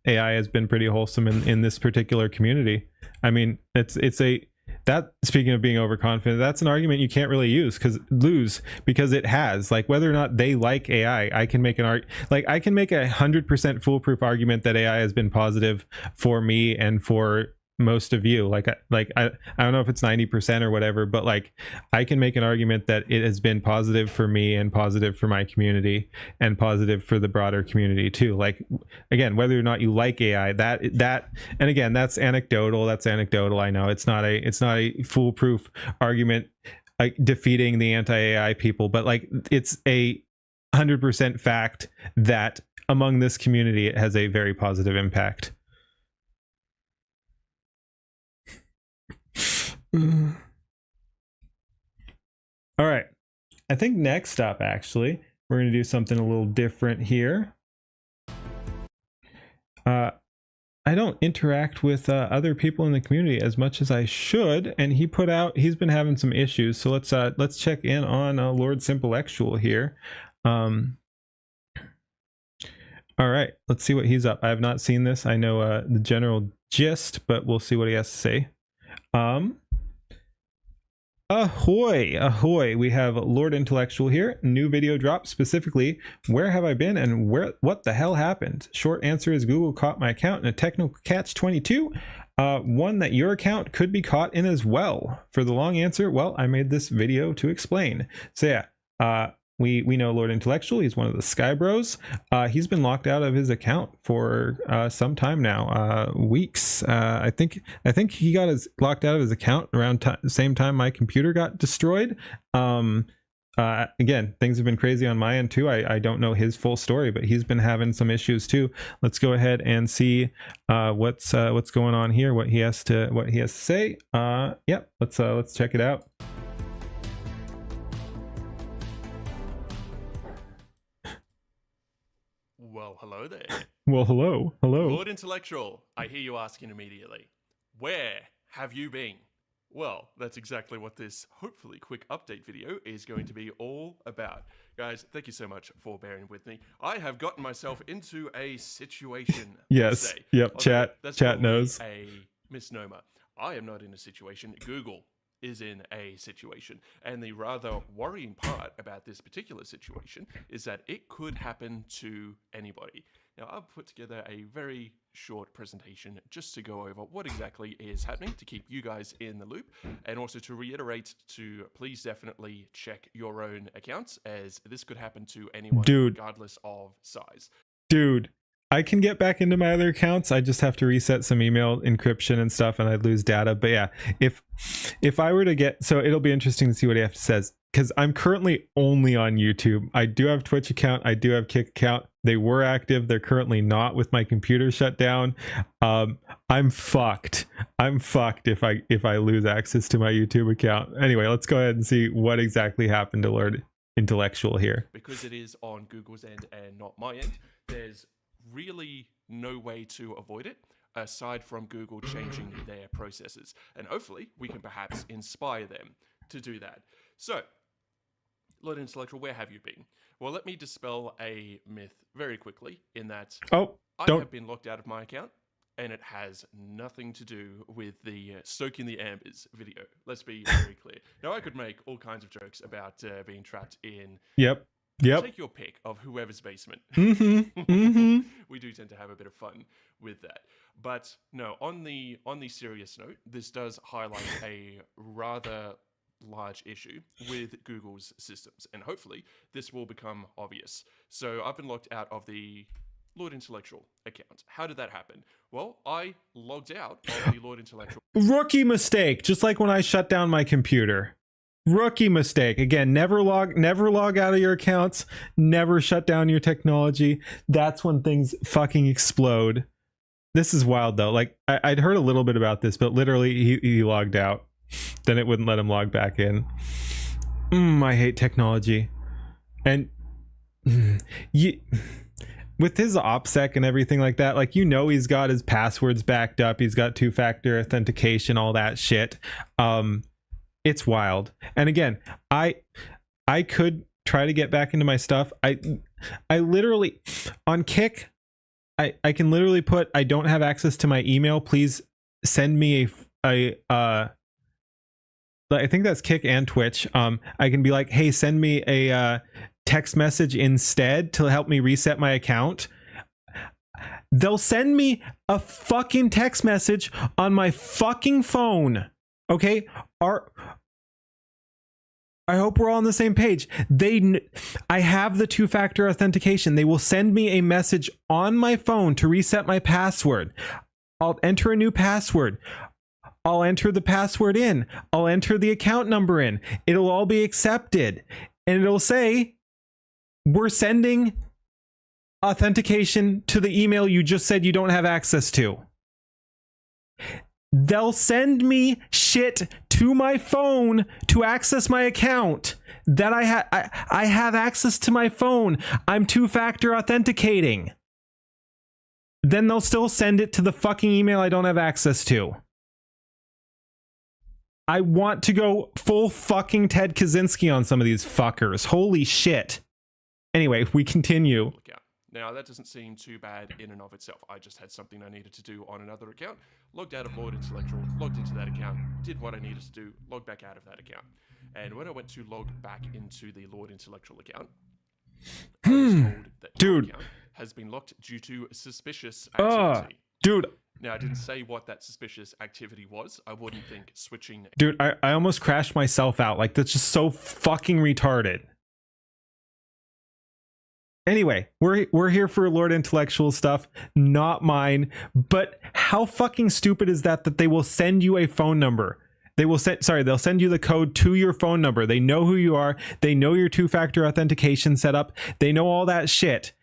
has been pretty wholesome in this particular community. I mean, that speaking of being overconfident, that's an argument you can't really lose because it has, like, whether or not they like AI, I can make I can make 100% foolproof argument that AI has been positive for me and for most of you. I don't know if it's 90% or whatever, but like I can make an argument that it has been positive for me and positive for my community and positive for the broader community too. Like again, whether or not you like AI, that and again, that's anecdotal. I know it's not a foolproof argument like defeating the anti-AI people, but like it's a 100% fact that among this community it has a very positive impact. All right, I think next up actually we're going to do something a little different here. I don't interact with other people in the community as much as I should, and he's been having some issues, so let's check in on Lord Simplectual here. All right, let's see what he's up. I have not seen this. I know the general gist, but we'll see what he has to say. Ahoy, ahoy. We have Lord Intellectual here. New video drop, specifically, where have I been and what the hell happened? Short answer is Google caught my account in a technical catch-22. One that your account could be caught in as well. For the long answer, well, I made this video to explain. So yeah, we know Lord Intellectual. He's one of the Sky Bros. He's been locked out of his account for some time now, weeks. I think he got locked out of his account around the same time my computer got destroyed. Again, things have been crazy on my end too. I don't know his full story, but he's been having some issues too. Let's go ahead and see what's going on here. What he has to say. Yep. Let's check it out. Well, hello there. Well, hello. Lord Intellectual, I hear you asking immediately, where have you been? Well, that's exactly what this hopefully quick update video is going to be all about. Guys, thank you so much for bearing with me. I have gotten myself into a situation. Yes. Today. Yep. Although that's Chat knows. a misnomer. I am not in a situation. Google is in a situation. And the rather worrying part about this particular situation is that it could happen to anybody. Now, I've put together a very short presentation just to go over what exactly is happening to keep you guys in the loop, and also to reiterate to please definitely check your own accounts, as this could happen to anyone, regardless of size. Dude, I can get back into my other accounts. I just have to reset some email encryption and stuff, and I'd lose data. But yeah, if I were to get, so it'll be interesting to see what he says, because I'm currently only on YouTube. I do have Twitch account. I do have Kick account. They were active. They're currently not with my computer shut down. I'm fucked. If I lose access to my YouTube account. Anyway, let's go ahead and see what exactly happened to Lord Intellectual here. Because it is on Google's end and not my end, there's really no way to avoid it aside from Google changing their processes, and hopefully we can perhaps inspire them to do that. So, Lord Intellectual, where have you been? Well, let me dispel a myth very quickly, in that I have been locked out of my account, and it has nothing to do with the Stoking the Ambers video. Let's be very clear. Now, I could make all kinds of jokes about being trapped in take your pick of whoever's basement. We do tend to have a bit of fun with that. But no, on the serious note, this does highlight a rather large issue with Google's systems, and hopefully this will become obvious. So I've been locked out of the Lord Intellectual account. How did that happen? Well, I logged out of the Lord Intellectual. Rookie mistake, just like when I shut down my computer. Rookie mistake. Again, never log out of your accounts, never shut down your technology. That's when things fucking explode. This is wild though. Like I'd heard a little bit about this, but literally he logged out. Then it wouldn't let him log back in. I hate technology. And with his OPSEC and everything like that, like, you know, he's got his passwords backed up. He's got two-factor authentication, all that shit. It's wild. And again, I could try to get back into my stuff. I literally on Kick, I can literally put, I don't have access to my email. Please send me I think that's Kick and Twitch. I can be like, hey, send me a text message instead to help me reset my account. They'll send me a fucking text message on my fucking phone. Okay? I hope we're all on the same page. I have the two-factor authentication. They will send me a message on my phone to reset my password. I'll enter a new password. I'll enter the password in. I'll enter the account number in. It'll all be accepted. And it'll say, we're sending authentication to the email you just said you don't have access to. They'll send me shit to my phone to access my account that I have access to my phone. I'm two-factor authenticating. Then they'll still send it to the fucking email I don't have access to. I want to go full fucking Ted Kaczynski on some of these fuckers. Holy shit. Anyway, we continue. Now, that doesn't seem too bad in and of itself. I just had something I needed to do on another account, logged out of Lord Intellectual, logged into that account, did what I needed to do, logged back out of that account. And when I went to log back into the Lord Intellectual account, I was told that your account has been locked due to suspicious activity. Dude. Now, I didn't say what that suspicious activity was. I wouldn't think switching... Dude, I almost crashed myself out. Like, that's just so fucking retarded. Anyway, we're here for Lord Intellectual stuff, not mine. But how fucking stupid is that they will send you a phone number? They'll send you the code to your phone number. They know who you are. They know your two-factor authentication setup. They know all that shit.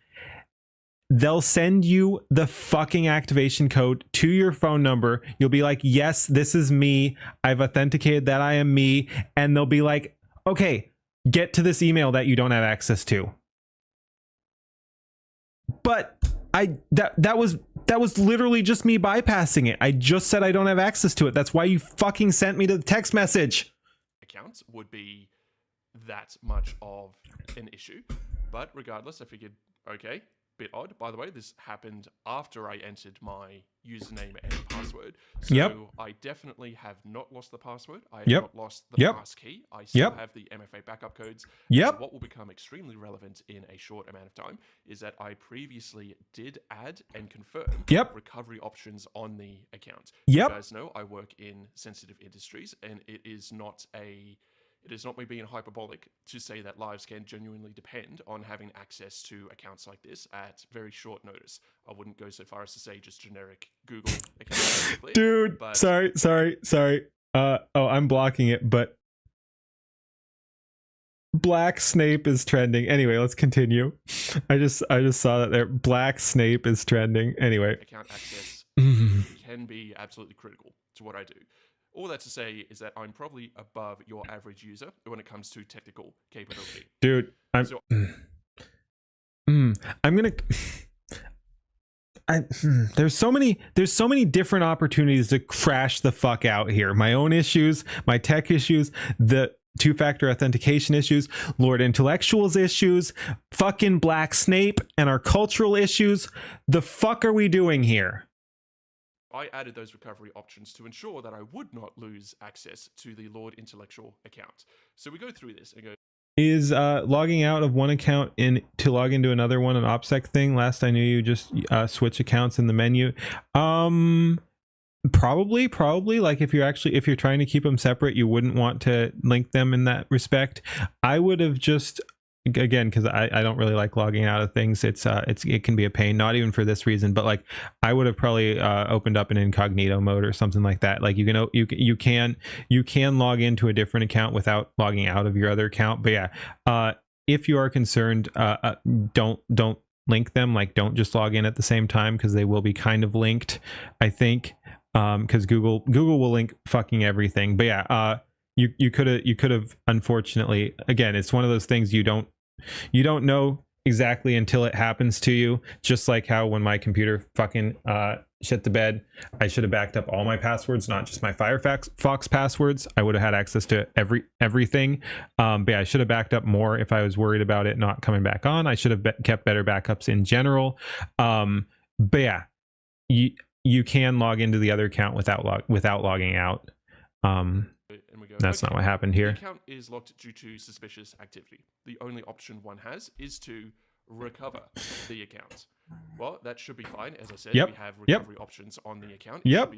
They'll send you the fucking activation code to your phone number. You'll be like, yes, this is me. I've authenticated that I am me. And they'll be like, okay, get to this email that you don't have access to. But that was literally just me bypassing it. I just said I don't have access to it. That's why you fucking sent me the text message. Accounts would be that much of an issue. But regardless, I figured, okay, bit odd. By the way, this happened after I entered my username and password. So I definitely have not lost the password. I have not lost the passkey. I still have the MFA backup codes. And what will become extremely relevant in a short amount of time is that I previously did add and confirm recovery options on the account. You guys know I work in sensitive industries, and it is not me being hyperbolic to say that lives can genuinely depend on having access to accounts like this at very short notice. I wouldn't go so far as to say just generic Google accounts. Dude, but sorry. I'm blocking it, but Black Snape is trending. Anyway, let's continue. I just saw that there. Black Snape is trending. Anyway. Account access can be absolutely critical to what I do. All that to say is that I'm probably above your average user when it comes to technical capability. Dude, there's so many different opportunities to crash the fuck out here. My own issues, my tech issues, the two-factor authentication issues, Lord Intellectual's issues, fucking Black Snape, and our cultural issues. The fuck are we doing here? I added those recovery options to ensure that I would not lose access to the Lord Intellectual account. So we go through this and go... Is logging out of one account to log into another one an OPSEC thing? Last I knew you just switch accounts in the menu. Probably. Like if you're trying to keep them separate, you wouldn't want to link them in that respect. I would have just... Again, because I don't really like logging out of things. It can be a pain, not even for this reason, but like I would have probably opened up an incognito mode or something like that. Like you can log into a different account without logging out of your other account. But yeah, if you are concerned, don't link them. Like don't just log in at the same time, because they will be kind of linked, I think, because Google will link fucking everything. But yeah, you could have unfortunately, again, it's one of those things you don't know exactly until it happens to you. Just like how when my computer fucking shit the bed, I should have backed up all my passwords, not just my Firefox passwords. I would have had access to everything. But yeah, I should have backed up more if I was worried about it not coming back on. I should have kept better backups in general. But yeah, you can log into the other account without logging out. That's not what happened here. The account is locked due to suspicious activity. The only option one has is to recover the account. Well, that should be fine. As I said, we have recovery options on the account. Yep.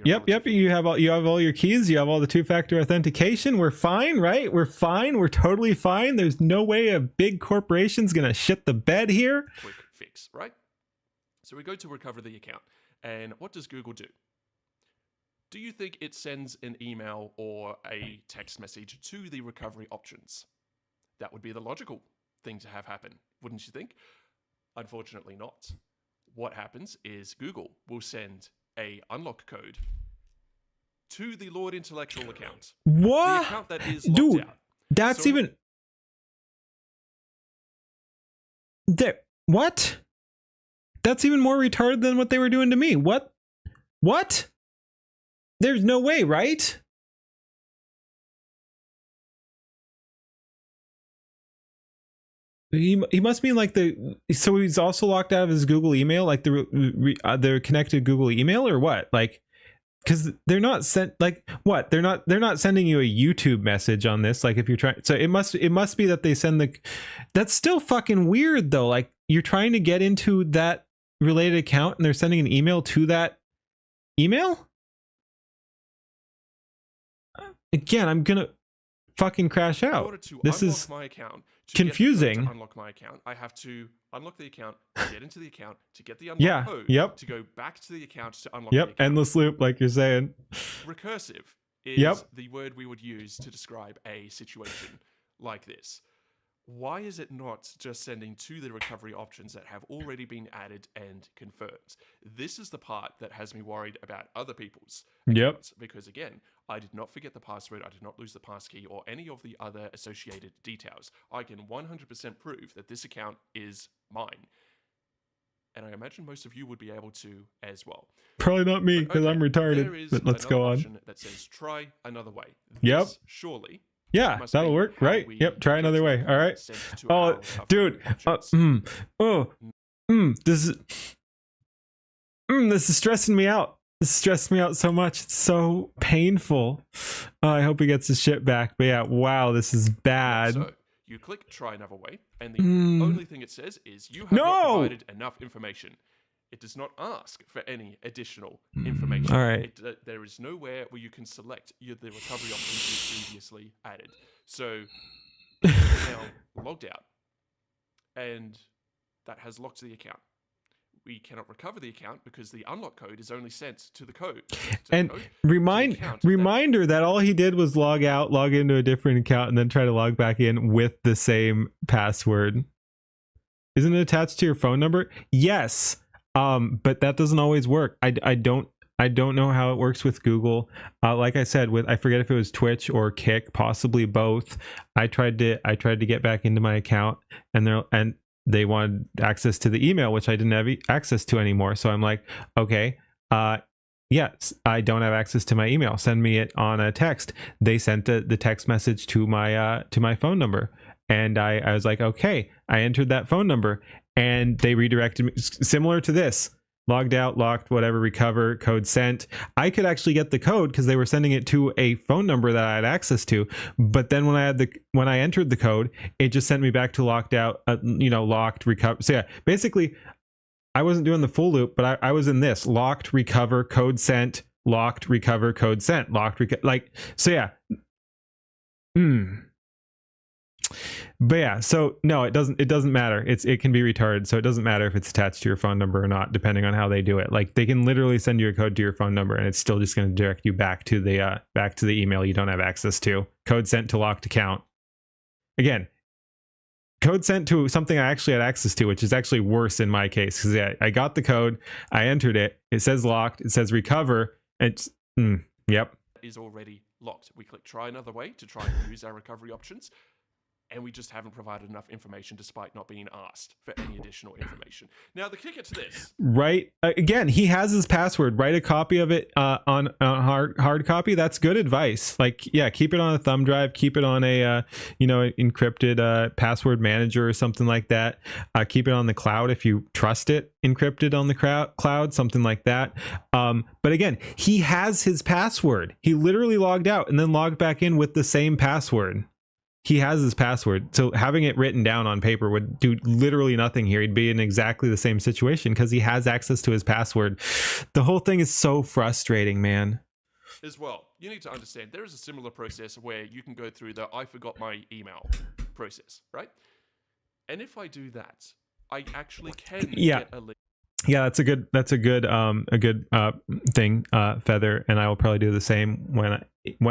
You have all your keys. You have all the two-factor authentication. We're fine, right? We're fine. We're totally fine. There's no way a big corporation's gonna shit the bed here. Quick fix, right? So we go to recover the account, and what does Google do? Do you think it sends an email or a text message to the recovery options? That would be the logical thing to have happen, wouldn't you think? Unfortunately not. What happens is Google will send a unlock code to the Lord Intellectual account. What? The account that is locked out. That's so even... What? That's even more retarded than what they were doing to me. What? There's no way, right? He must mean like so he's also locked out of his Google email, like the connected Google email, or what? Like, because they're not sent, like, what? They're not sending you a YouTube message on this. Like, if you're trying, so it must be that they send the. That's still fucking weird though. Like, you're trying to get into that related account and they're sending an email to that email. Again, I'm gonna fucking crash In out. order to This unlock is my account, to confusing. Get the code to unlock my account, I have to unlock the account, get into the account, to get the unlock Yeah, code, yep. to go back to the account to unlock the Yep, account. endless loop, like you're saying. Recursive is Yep. the word we would use to describe a situation like this. Why is it not just sending to the recovery options that have already been added and confirmed? This is the part that has me worried about other people's Yep. accounts, because again, I did not forget the password, I did not lose the passkey or any of the other associated details. I can 100% prove that this account is mine. And I imagine most of you would be able to as well. Probably not me, But because I'm there retarded. is But let's another go on. option that says try another way. Yep. This surely Yeah, must that'll be work, how right? we Yep, try get another to way. the All right. sent to Oh, our dude. options. This is stressing me out. This stressed me out so much. It's so painful. I hope he gets his shit back. But yeah, wow, this is bad. So you click try another way, and the only thing it says is you have not provided enough information. It does not ask for any additional information. All right. There is nowhere where you can select the recovery options you previously added. So you're now logged out, and that has locked the account. We cannot recover the account because the unlock code is only sent to the code. And reminder that all he did was log out, log into a different account, and then try to log back in with the same password. Isn't it attached to your phone number? Yes. But that doesn't always work. I don't know how it works with Google. Like I said, I forget if it was Twitch or Kick, possibly both. I tried to get back into my account, and they wanted access to the email, which I didn't have access to anymore. So I'm like, okay, yes, I don't have access to my email. Send me it on a text. They sent the text message to my phone number, and I was like, okay. I entered that phone number, and they redirected me, similar to this. Logged out, locked, whatever, recover, code sent. I could actually get the code because they were sending it to a phone number that I had access to. But then when I entered the code, it just sent me back to locked out, locked, recover. So yeah, basically, I wasn't doing the full loop, but I was in this: locked, recover, code sent, locked, recover, code sent, locked, so yeah. But yeah, so no, it doesn't matter. It can be retarded, so it doesn't matter if it's attached to your phone number or not, depending on how they do it. Like, they can literally send you a code to your phone number, and it's still just going to direct you back to the email you don't have access to. Code sent to locked account. Again, code sent to something I actually had access to, which is actually worse in my case, because yeah, I got the code, I entered it, it says locked, it says recover, and it's yep. Is already locked. We click try another way to try and use our recovery options, and we just haven't provided enough information despite not being asked for any additional information. Now, the kicker to this. Right. Again, he has his password. Write a copy of it on hard copy. That's good advice. Like, yeah, keep it on a thumb drive. Keep it on a, encrypted password manager or something like that. Keep it on the cloud if you trust it encrypted on the cloud, something like that. But again, he has his password. He literally logged out and then logged back in with the same password. He has his password, so having it written down on paper would do literally nothing here. He'd be in exactly the same situation because he has access to his password. The whole thing is so frustrating, man. As well, you need to understand there is a similar process where you can go through the I forgot my email process, right? And if I do that, I actually can get a link. Yeah, that's a good thing, Feather, and I will probably do the same when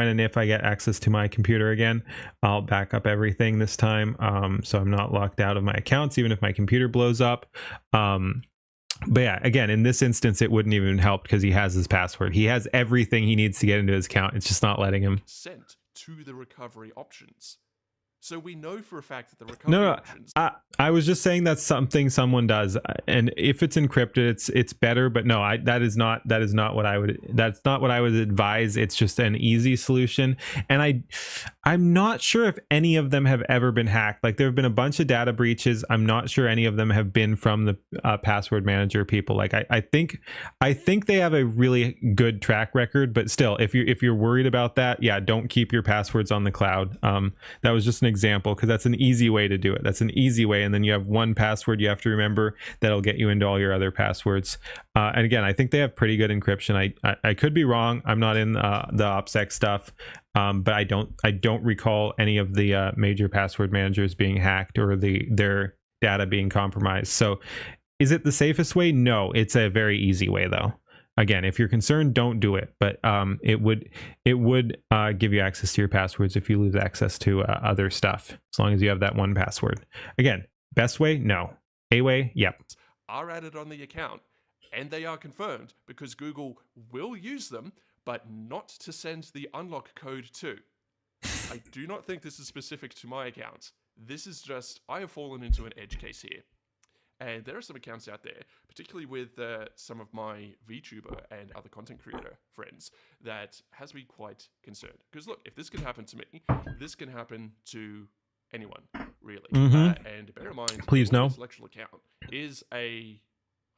and if I get access to my computer again. I'll back up everything this time, so I'm not locked out of my accounts, even if my computer blows up. But yeah, again, in this instance, it wouldn't even help because he has his password. He has everything he needs to get into his account. It's just not letting him. Sent to the recovery options. So we know for a fact that the recovery No, options. I was just saying that's something someone does, and if it's encrypted, it's better. But no, that's not what I would advise. It's just an easy solution, and I'm not sure if any of them have ever been hacked. Like, there have been a bunch of data breaches. I'm not sure any of them have been from the password manager people. Like, I think they have a really good track record, but still, if you're worried about that, yeah, don't keep your passwords on the cloud. That was just an example, because that's an easy way to do it. That's an easy way, and then you have one password you have to remember that'll get you into all your other passwords. And again, I think they have pretty good encryption. I could be wrong. I'm not in the OPSEC stuff, but I don't recall any of the major password managers being hacked or their data being compromised. So, is it the safest way? No, it's a very easy way though. Again, if you're concerned, don't do it. But it would give you access to your passwords if you lose access to other stuff, as long as you have that one password. Again, best way, no. A way, yep. Are added on the account, and they are confirmed because Google will use them, but not to send the unlock code to. I do not think this is specific to my account. This is just, I have fallen into an edge case here. And there are some accounts out there, particularly with some of my VTuber and other content creator friends, that has me quite concerned. Because look, if this can happen to me, this can happen to anyone, really. And bear in mind, Please no. This electoral account is a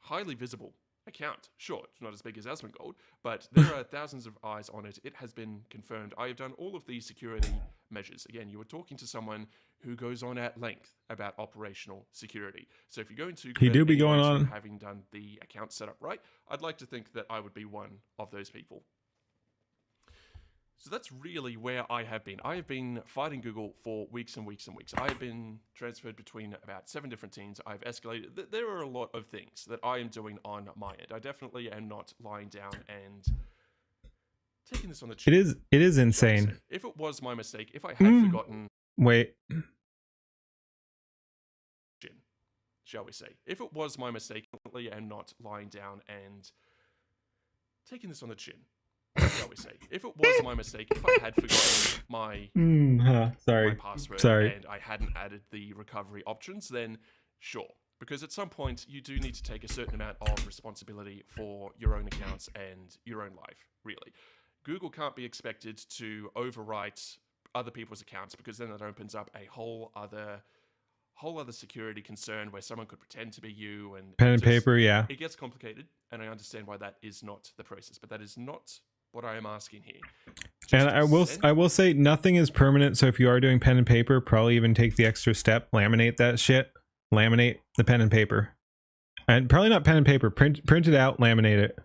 highly visible account. Sure, it's not as big as Asmongold, but there are thousands of eyes on it. It has been confirmed. I have done all of these security measures. Again, you were talking to someone who goes on at length about operational security. So if you're going to He do be going on having done the account setup right, I'd like to think that I would be one of those people. So that's really where I have been. I have been fighting Google for weeks and weeks and weeks. I have been transferred between about 7 different teams. I've escalated. There are a lot of things that I am doing on my end. I definitely am not lying down and taking this on the chin. It is insane. If it was my mistake, if I had forgotten... Wait. Shall we say. If it was my mistake, I definitely am not lying down and taking this on the chin. Shall we say. If it was my mistake, if I had forgotten my password and I hadn't added the recovery options, then sure. Because at some point, you do need to take a certain amount of responsibility for your own accounts and your own life, really. Google can't be expected to overwrite other people's accounts, because then that opens up a whole other security concern where someone could pretend to be you, and pen and paper, yeah. It gets complicated, and I understand why that is not the process, but that is not what I am asking here. And I will say nothing is permanent. So if you are doing pen and paper, probably even take the extra step, laminate that shit, laminate the pen and paper, and probably not pen and paper, print it out, laminate it.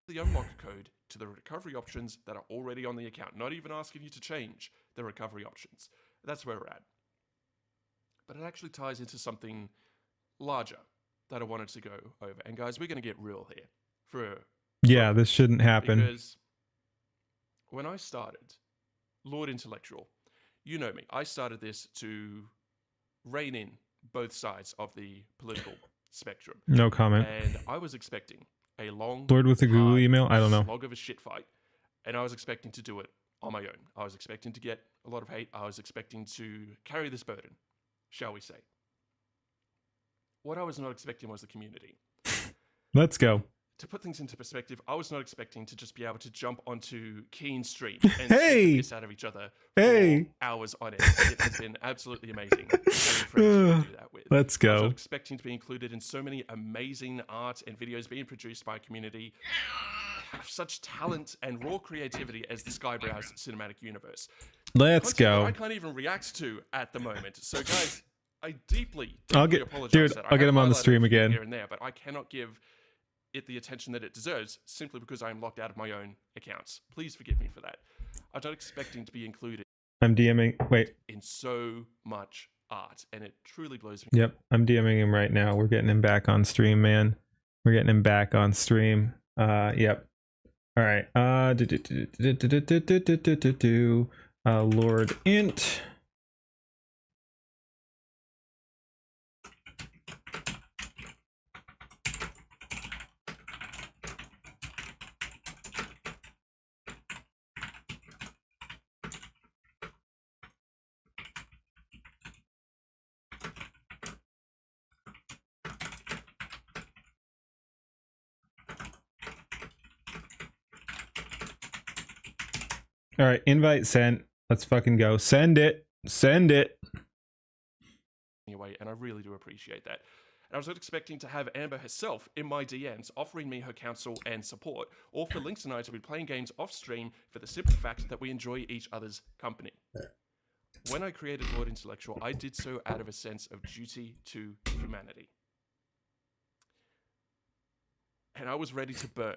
The unlock code to the recovery options that are already on the account, not even asking you to change the recovery options. That's where we're at. But it actually ties into something larger that I wanted to go over. And guys, we're going to get real here. Yeah, this shouldn't happen. Because when I started, Lord Intellectual, you know me, I started this to rein in both sides of the political spectrum. No comment. And I was expecting a long, Lord with a Google email? I don't know. Slog of a shit fight. And I was expecting to do it on my own. I was expecting to get a lot of hate. I was expecting to carry this burden, shall we say. What I was not expecting was the community. Let's go. To put things into perspective, I was not expecting to just be able to jump onto Keen Stream and hey! piss out of each other for hours on end. It has been absolutely amazing having friends to do that with. Let's go. I was not expecting to be included in so many amazing art and videos being produced by a community of such talent and raw creativity as the Skybrow's cinematic universe. Let's go. I can't even react to at the moment. So guys, I deeply apologize. Dude, I'll get him on the stream again. Here and there, but I cannot give it the attention that it deserves simply because I am locked out of my own accounts. Please forgive me for that. I'm not expecting to be included. I'm DMing. Wait. In so much art, and it truly blows me. Yep, I'm DMing him right now. We're getting him back on stream, man. We're getting him back on stream. Yep. All right. Lord Int. All right, invite sent. Let's fucking go. Send it. Send it. Anyway, and I really do appreciate that. And I was not expecting to have Amber herself in my DMs offering me her counsel and support, or for Lynx and I to be playing games off stream for the simple fact that we enjoy each other's company. When I created Lord Intellectual, I did so out of a sense of duty to humanity. And I was ready to burn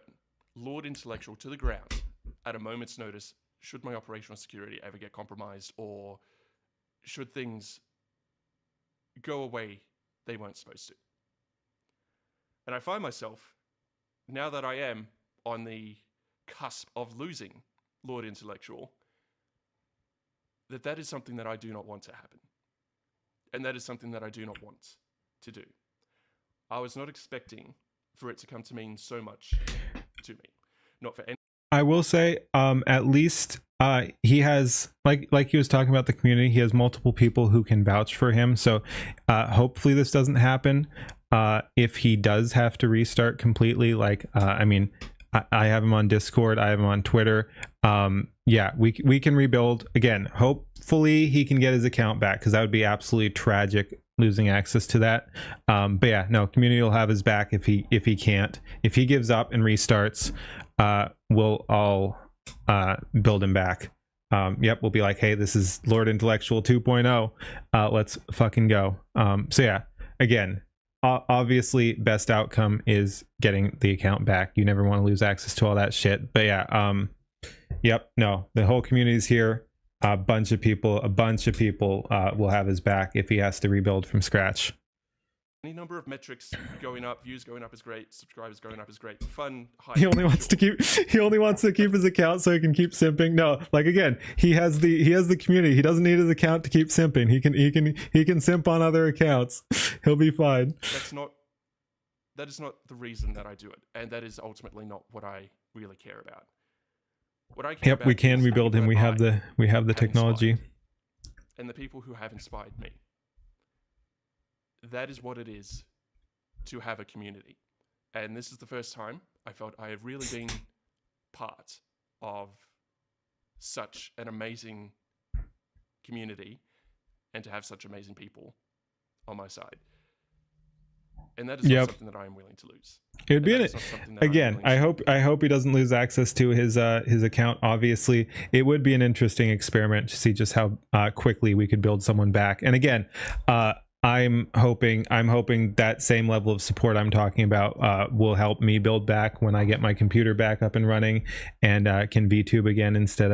Lord Intellectual to the ground at a moment's notice should my operational security ever get compromised, or should things go away they weren't supposed to. And I find myself, now that I am on the cusp of losing Lord Intellectual, that is something that I do not want to happen. And that is something that I do not want to do. I was not expecting for it to come to mean so much to me. Not for any. I will say, at least he has, like he was talking about the community, he has multiple people who can vouch for him. So hopefully this doesn't happen. If he does have to restart completely, I mean, I have him on Discord, I have him on Twitter. Yeah, we can rebuild again. Hopefully he can get his account back, because that would be absolutely tragic losing access to that. But yeah, no, community will have his back if he can't. If he gives up and restarts, we'll all build him back. Yep, we'll be like, hey, this is Lord Intellectual 2.0. Let's fucking go. So yeah, again, obviously best outcome is getting the account back. You never want to lose access to all that shit. But yeah, yep, no, the whole community's here. A bunch of people will have his back if he has to rebuild from scratch. Any number of metrics going up, views going up is great, subscribers going up is great, fun, high. He only wants to keep his account so he can keep simping. No, like again, he has the community. He doesn't need his account to keep simping. He can simp on other accounts. He'll be fine. That is not the reason that I do it, and that is ultimately not what I really care about. What I care about, we can rebuild him. We have the technology. And the people who have inspired me. That is what it is to have a community. And this is the first time I felt I have really been part of such an amazing community and to have such amazing people on my side. And that is not something that I am willing to lose. It would be again. I hope he doesn't lose access to his account. Obviously, it would be an interesting experiment to see just how quickly we could build someone back. And again, I'm hoping that same level of support I'm talking about will help me build back when I get my computer back up and running and can VTube again instead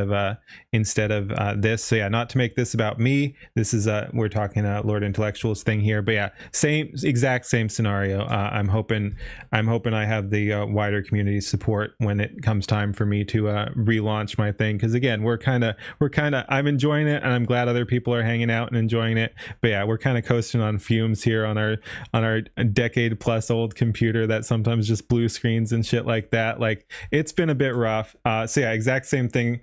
of this. So yeah, not to make this about me. This is we're talking Lord Intellectual's thing here, but yeah, exact same scenario. I'm hoping I have the wider community support when it comes time for me to relaunch my thing. Because again, we're kind of I'm enjoying it, and I'm glad other people are hanging out and enjoying it. But yeah, we're kind of coasting on fumes here on our decade plus old computer that sometimes just blue screens and shit like that. Like, it's been a bit rough. So yeah, exact same thing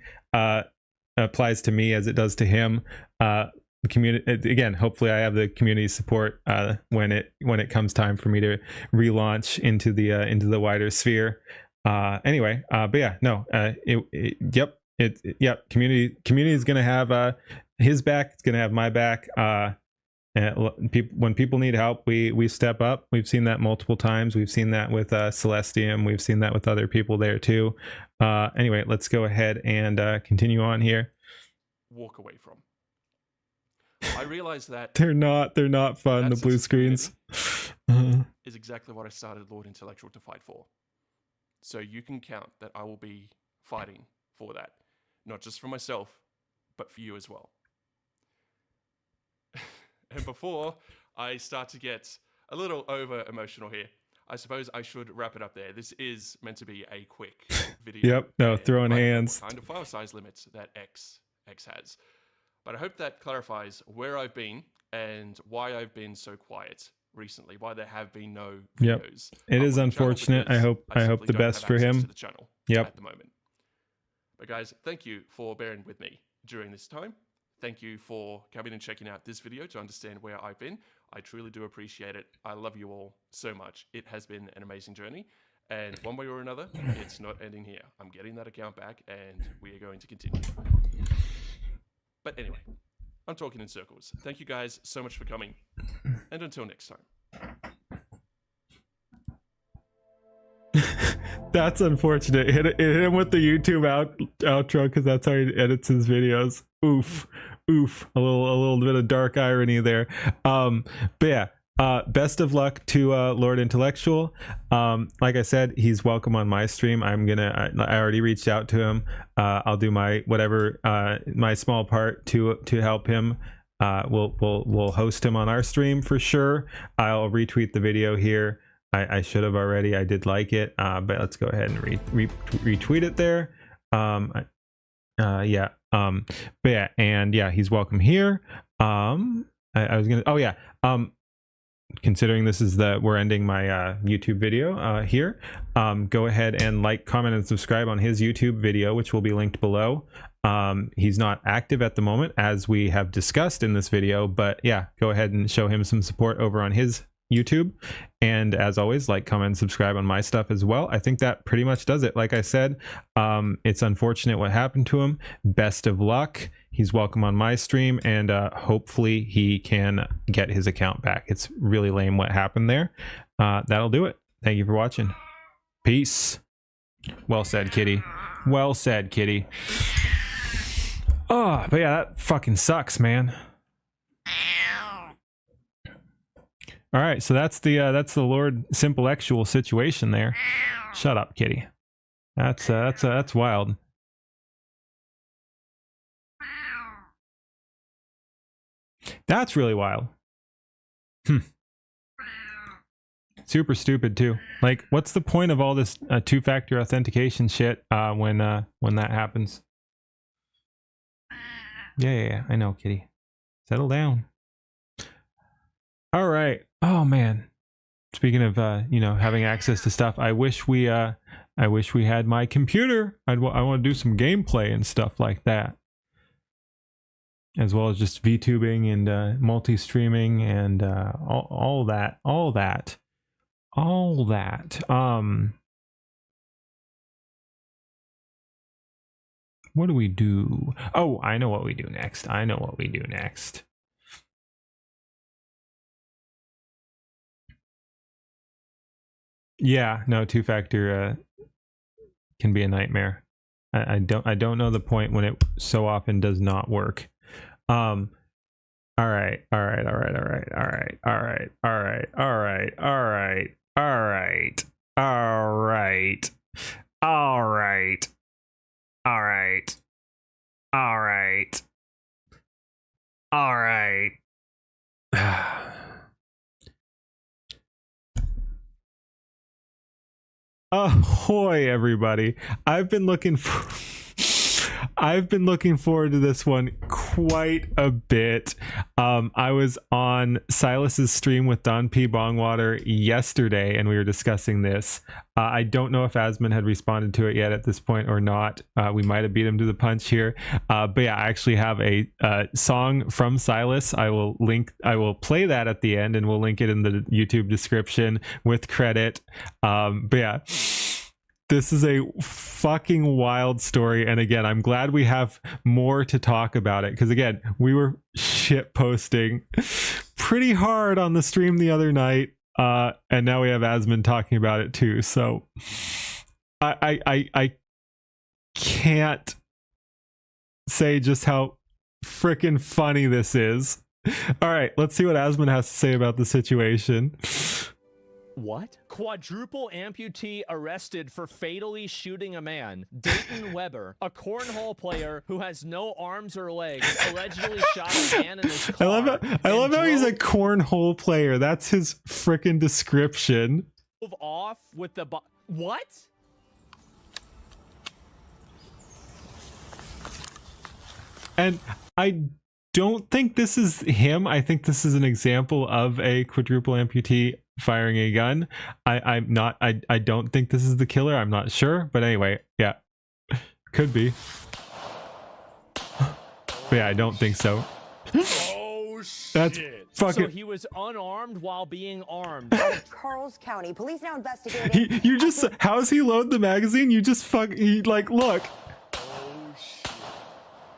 applies to me as it does to him. Community again, hopefully I have the community support when it comes time for me to relaunch into the wider sphere. Anyway, but yeah, no, community is gonna have his back. It's gonna have my back. When people need help, we step up. We've seen that multiple times. We've seen that with Celestium. We've seen that with other people there too. Anyway, let's go ahead and continue on here. Walk away from. I realize that they're not fun. The blue screens is exactly what I started Lord Intellectual to fight for. So you can count that I will be fighting for that, not just for myself, but for you as well. And before I start to get a little over emotional here, I suppose I should wrap it up there. This is meant to be a quick video. Yep, no, throwing hands. Kind of file size limits that X has. But I hope that clarifies where I've been and why I've been so quiet recently, why there have been no videos. Yep. It is unfortunate. I hope the best for him. To the channel at the moment. But guys, thank you for bearing with me during this time. Thank you for coming and checking out this video to understand where I've been. I truly do appreciate it. I love you all so much. It has been an amazing journey. And one way or another, it's not ending here. I'm getting that account back, and we are going to continue. But anyway, I'm talking in circles. Thank you guys so much for coming, and until next time. That's unfortunate. Hit him with the YouTube outro because that's how he edits his videos. Oof. A little bit of dark irony there. But yeah, best of luck to Lord Intellectual. Like I said, he's welcome on my stream. I already reached out to him. I'll do my whatever my small part to help him. We'll host him on our stream for sure. I'll retweet the video here. I should have already. I did like it, but let's go ahead and retweet it there. Yeah. But yeah, and yeah, he's welcome here. I was gonna. Oh yeah. Considering this is we're ending my YouTube video here. Go ahead and like, comment, and subscribe on his YouTube video, which will be linked below. He's not active at the moment, as we have discussed in this video, but yeah, go ahead and show him some support over on his YouTube. And as always, like, comment, and subscribe on my stuff as well. I think that pretty much does it. Like I said, it's unfortunate what happened to him. Best of luck. He's welcome on my stream, and hopefully he can get his account back. It's really lame what happened there. That'll do it. Thank you for watching. Peace. Well said, kitty. Well said, kitty. Oh, but yeah, that fucking sucks, man. All right, so that's the Lord Simplectual situation there. Shut up, kitty. That's wild. That's really wild. Super stupid too. Like, what's the point of all this two-factor authentication shit when that happens? Yeah, I know, kitty. Settle down. All right. Oh man. Speaking of having access to stuff, I wish we had my computer. I want to do some gameplay and stuff like that, as well as just VTubing and multi-streaming and all that. What do we do? Oh, I know what we do next. Yeah, no, two-factor can be a nightmare. I don't know the point when it so often does not work. All right. Ahoy, everybody. I've been looking forward to this one quite a bit. I was on Silas's stream with Don P. Bongwater yesterday, and we were discussing this. I don't know if Asmund had responded to it yet at this point or not. We might have beat him to the punch here. But yeah, I actually have a song from Silas. I will play that at the end, and we'll link it in the YouTube description with credit. But yeah, this is a fucking wild story. And again, I'm glad we have more to talk about it, because again, we were shit posting pretty hard on the stream the other night. And now we have Asmund talking about it too. So I can't say just how freaking funny this is. All right, let's see what Asmund has to say about the situation. What? Quadruple amputee arrested for fatally shooting a man. Dayton Weber, a cornhole player who has no arms or legs, allegedly shot a man in his car. I love how he's a cornhole player. That's his frickin' description. Drove off with the what? And I don't think this is him. I think this is an example of a quadruple amputee firing a gun. I don't think this is the killer. I'm not sure, but anyway, yeah, could be. But yeah, I don't think so. Oh shit! So he was unarmed while being armed. Charles County police now investigating. You just, how does he load the magazine? You just like, look.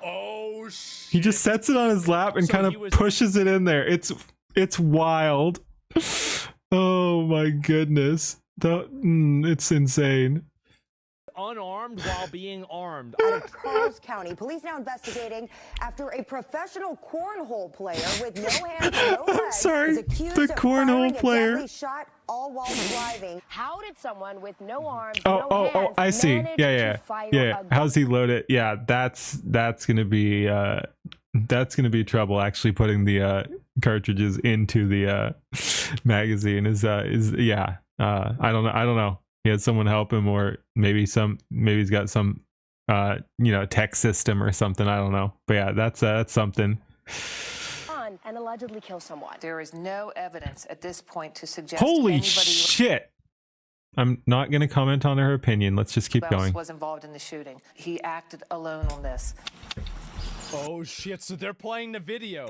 Oh shit. He just sets it on his lap and kind of pushes it in there. It's wild. Oh my goodness. It's insane. Unarmed while being armed. Out of Charles County, police now investigating after a professional cornhole player with no hands, no legs Sorry, is accused the of cornhole firing player. a deadly shot all while driving. How did someone with no arms, Oh, I see. Yeah. How's he load it? Yeah, that's gonna be trouble. Actually, putting the cartridges into the magazine is yeah. I don't know. He had someone help him, or maybe he's got some tech system or something. I don't know. But yeah, that's something. And allegedly kill someone. There is no evidence at this point to suggest Holy anybody shit! I'm not going to comment on her opinion. Let's just keep going. was involved in the shooting. He acted alone on this. Oh shit, so they're playing the video.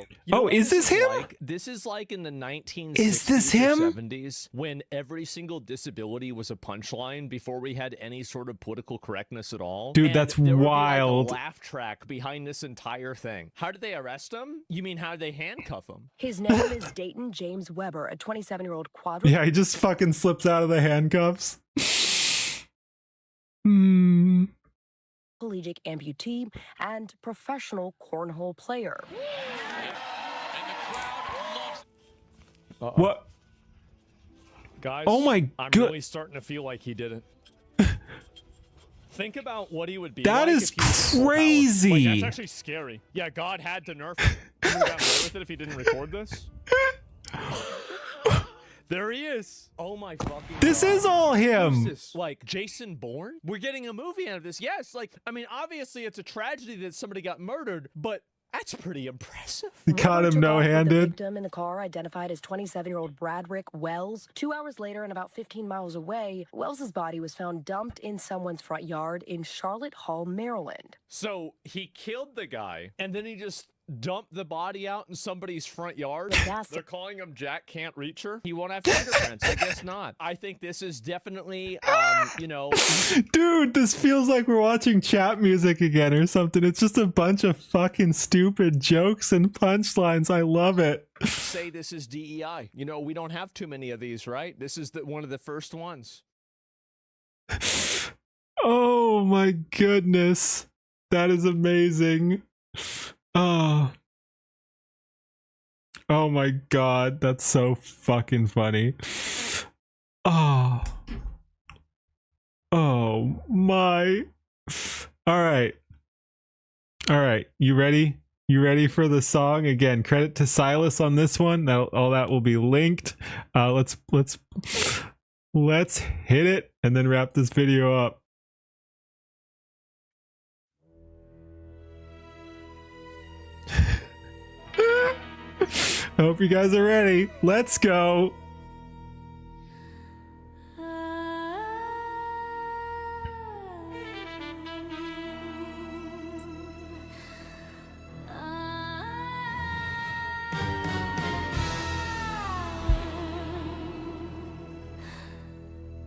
Is this him? This is like in the 1960s Is this him? or 70s when every single disability was a punchline before we had any sort of political correctness at all. Dude, And that's there would be, wild. like, a laugh track behind this entire thing. How did they arrest him? You mean how did they handcuff him? His name is Dayton James Weber, a 27-year-old quadriplegic. Yeah, he just fucking slips out of the handcuffs. Collegiate amputee and professional cornhole player. What? Guys, Oh my I'm god. really starting to feel like he did it. Think about what he would be That like is if he had full powers. crazy. Like, that's actually scary. Yeah, God had to nerf him. He would have gotten away with it if he didn't record this. There he is. Oh my fucking This God. is all him. Who's this? Like Jason Bourne? We're getting a movie out of this. Yes, like, I mean, obviously it's a tragedy that somebody got murdered, but that's pretty impressive. He caught him The no-handed. victim in the car identified as 27-year-old Bradrick Wells. 2 hours later and about 15 miles away, Wells's body was found dumped in someone's front yard in Charlotte Hall, Maryland. So he killed the guy, and then he just dumped the body out in somebody's front yard. They're calling him Jack Can't Reach Her. He won't have fingerprints. I guess not. I think this is definitely, Dude, this feels like we're watching chat music again or something. It's just a bunch of fucking stupid jokes and punchlines. I love it. say this is DEI. You know, we don't have too many of these, right? This is one of the first ones. Oh my goodness. That is amazing. Oh my god, that's so fucking funny. Oh my. All right, you ready for the song? Again, credit to Silas on this one. All that will be linked. Let's hit it and then wrap this video up. I hope you guys are ready. Let's go.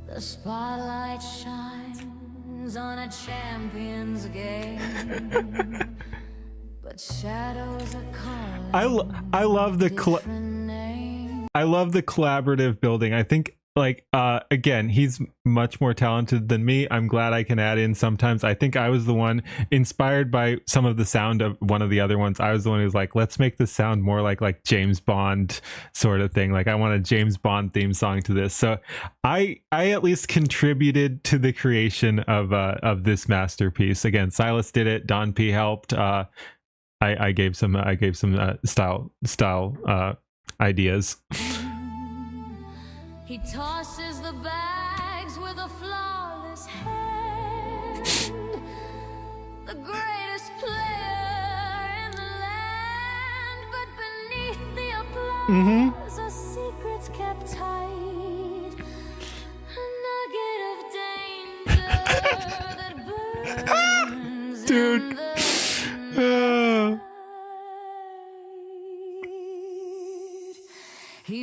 The spotlight shines on a champion's game, but shadows are calling. I love the collaborative building. I think, like, again, he's much more talented than me. I'm glad I can add in sometimes. I think I was the one inspired by some of the sound of one of the other ones. I was the one who's like, let's make this sound more like James Bond sort of thing. Like, I want a James Bond theme song to this. So I at least contributed to the creation of this masterpiece. Again, Silas did it. Don P helped. I gave some style ideas. He tosses the bags with a flawless hand. The greatest player in the land, but beneath the applause are secrets kept tight. A nugget of danger that burns. Dude.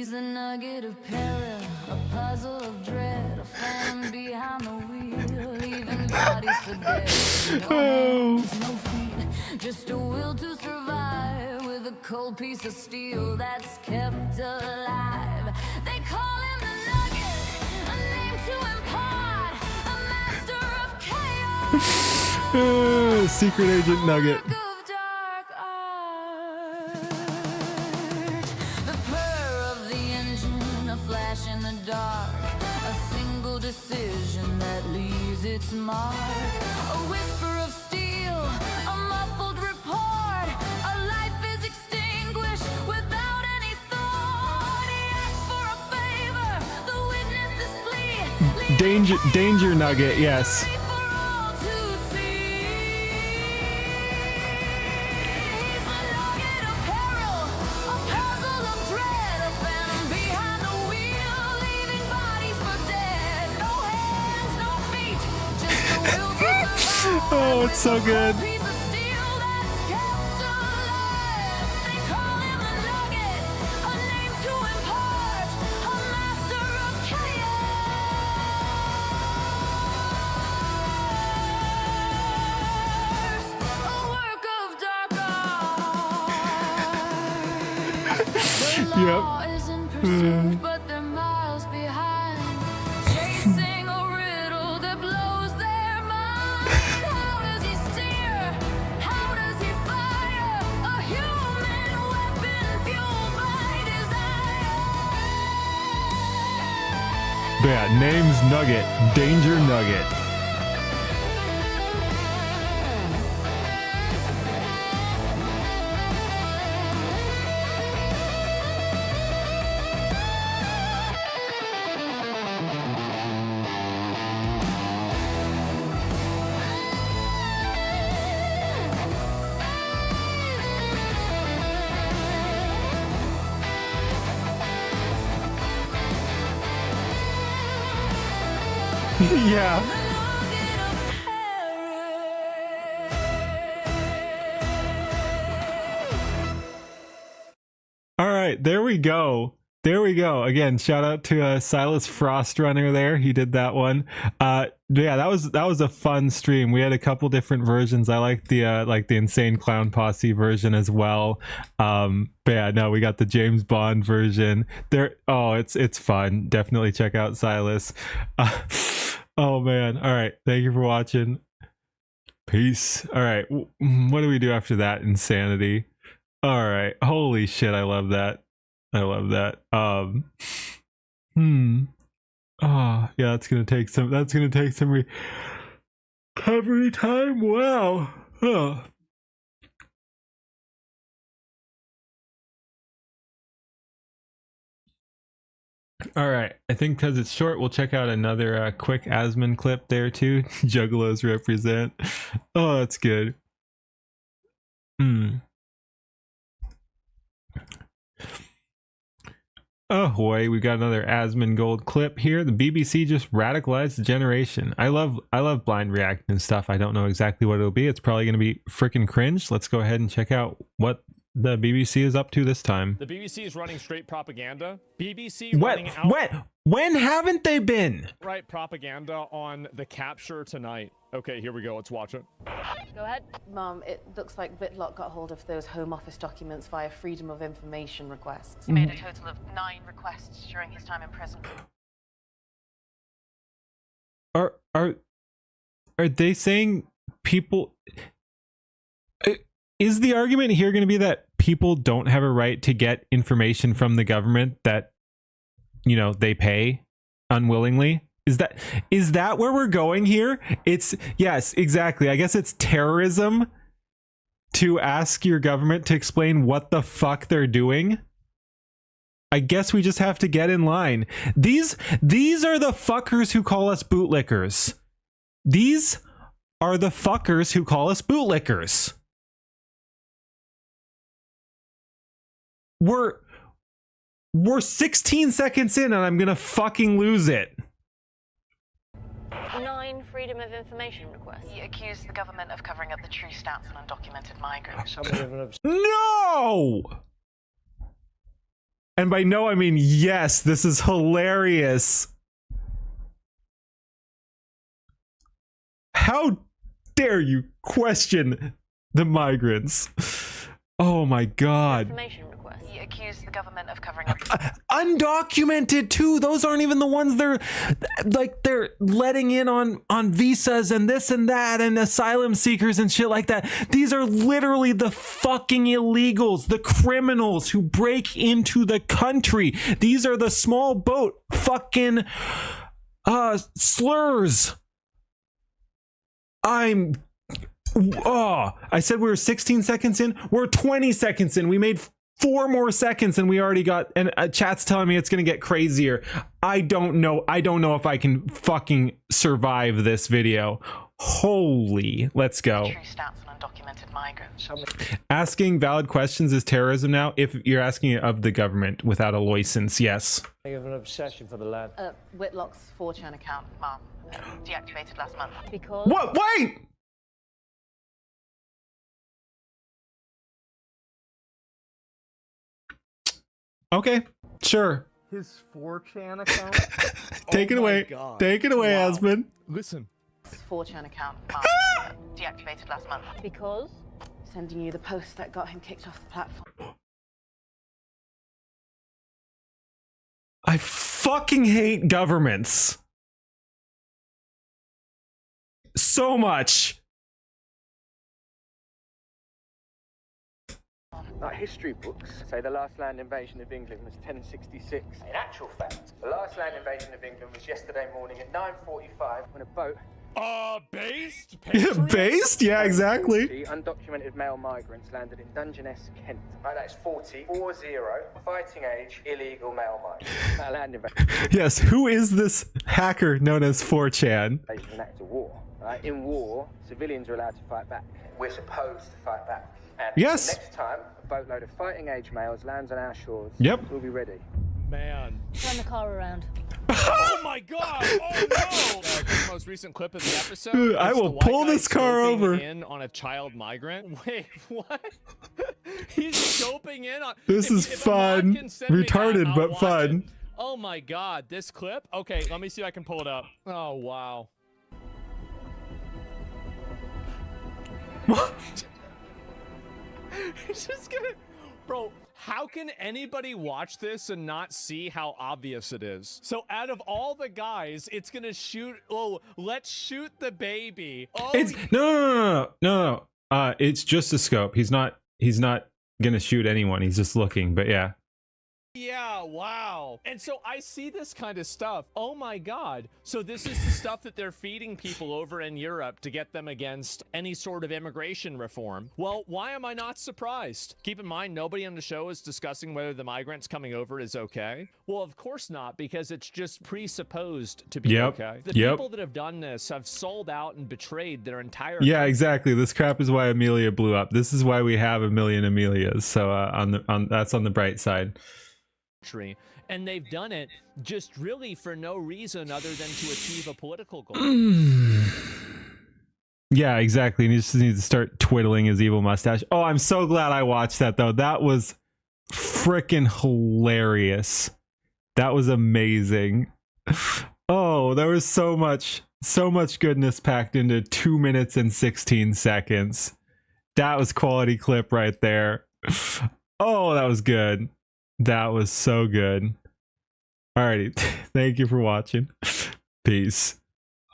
He's a nugget of peril, a puzzle of dread, a phantom behind the wheel, leaving bodies for dead. No hands, no feet, just a will to survive with a cold piece of steel that's kept alive. They call him the nugget, a name to impart, a master of chaos. Secret Agent Nugget. In the dark, a single decision that leaves its mark. A whisper of steel, a muffled report. A life is extinguished without any thought. He asks for a favor, the witnesses flee. Danger Nugget, yes. Oh, it's so good. Yep. But they're miles behind, chasing a riddle that blows their mind. How does he steer? How does he fire? A human weapon fueled by desire. Yeah, name's Nugget. Danger Nugget. Yeah. All right, there we go. There we go. Again, shout out to Silas Frostrunner there. He did that one. Yeah, that was a fun stream. We had a couple different versions. I like the Insane Clown Posse version as well. But yeah, no, we got the James Bond version. There. Oh, it's fun. Definitely check out Silas. Oh man. All right. Thank you for watching. Peace. All right. What do we do after that? Insanity. All right. Holy shit. I love that. I love that. Oh, yeah, that's gonna take some recovery time. Wow. Oh. All right, I think because it's short, we'll check out another quick Asmon clip there too. Juggalos represent. Oh, that's good. Oh boy, we got another Asmon Gold clip here. The BBC just radicalized the generation. I love blind reaction and stuff. I don't know exactly what it'll be. It's probably going to be freaking cringe. Let's go ahead and check out what the BBC is up to this time. The BBC is running straight propaganda. BBC running out. When haven't they been? Right, propaganda on the capture tonight. Okay, here we go. Let's watch it. Go ahead. Mum, it looks like Whitlock got hold of those Home Office documents via Freedom of Information requests. He made a total of 9 requests during his time in prison. Are they saying people... Is the argument here going to be that people don't have a right to get information from the government that, you know, they pay unwillingly? Is that where we're going here? It's, yes, exactly. I guess it's terrorism to ask your government to explain what the fuck they're doing. I guess we just have to get in line. These are the fuckers who call us bootlickers. These are the fuckers who call us bootlickers. We're 16 seconds in and I'm gonna fucking lose it. 9 Freedom of Information requests. He accused the government of covering up the true stats on undocumented migrants. No! And by no, I mean yes, this is hilarious. How dare you question the migrants? Oh my God. Information request. He accused the government of covering up. Undocumented too. Those aren't even the ones they're letting in on visas and this and that and asylum seekers and shit like that. These are literally the fucking illegals, the criminals who break into the country. These are the small boat fucking slurs. I said we were 16 seconds in. We're 20 seconds in. We made 4 more seconds and we already got, and chat's telling me it's going to get crazier. I don't know if I can fucking survive this video. Holy, let's go. True stats on undocumented migrants. Asking valid questions is terrorism now if you're asking it of the government without a license. Yes. I have an obsession for the lad. Whitlock's 4chan account, Mom, deactivated last month. Because What? Wait! Okay, sure. His 4chan account? Take it away. God. Take it away, Wow. husband. Listen. 4chan account, Mom, deactivated last month. Because? Sending you the post that got him kicked off the platform. I fucking hate governments so much. Like history books say the last land invasion of England was 1066. In actual fact, the last land invasion of England was yesterday morning at 9:45 when a boat... based? Based? Yeah, exactly. The undocumented male migrants landed in Dungeness, Kent. Right, that's 40, fighting age, illegal male migrants. That land invasion Yes, who is this hacker known as 4chan? is an act of war. Right? In war, civilians are allowed to fight back. We're supposed to fight back. And Yes. the next time a boatload of fighting age males lands on our shores, Yep. we'll be ready. Man. Turn the car around. Oh my God! Oh no! The most recent clip of the episode. I it's will the white pull guy this car scoping over. In on a child migrant. Wait, what? He's scoping in on. This is if fun. Ahmad can send me that, Retarded, I'll but watch fun. it. Oh my God! This clip. Okay, let me see if I can pull it up. Oh wow. What? He's just gonna, bro. How can anybody watch this and not see how obvious it is? So out of all the guys, it's gonna shoot. Oh, let's shoot the baby. Oh, It's no. It's just a scope. He's not gonna shoot anyone. He's just looking. But yeah. yeah, wow. And so I see this kind of stuff. Oh my God. So this is the stuff that they're feeding people over in Europe to get them against any sort of immigration reform. Well, why am I not surprised? Keep in mind, nobody on the show is discussing whether the migrants coming over is okay. Well, of course not, because it's just presupposed to be Yep. okay. The Yep. people that have done this have sold out and betrayed their entire Yeah, country. exactly. This crap is why Amelia blew up. This is why we have a million Amelias. So that's on the bright side. And they've done it just really for no reason other than to achieve a political goal. Yeah, exactly. And he just needs to start twiddling his evil mustache. Oh, I'm so glad I watched that though. That was freaking hilarious. That was amazing. Oh, there was so much goodness packed into 2 minutes and 16 seconds. That was quality clip right there. Oh, that was good. That was so good. Alrighty. Thank you for watching. Peace.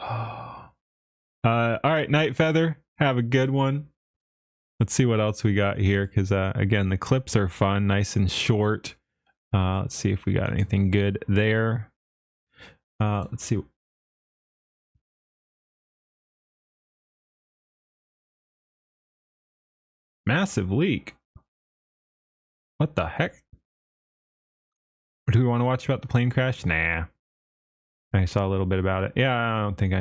Alright, Night Feather. Have a good one. Let's see what else we got here. Because, again, the clips are fun. Nice and short. Let's see if we got anything good there. Let's see. Massive leak. What the heck? Do we want to watch about the plane crash? Nah. I saw a little bit about it. Yeah, I don't think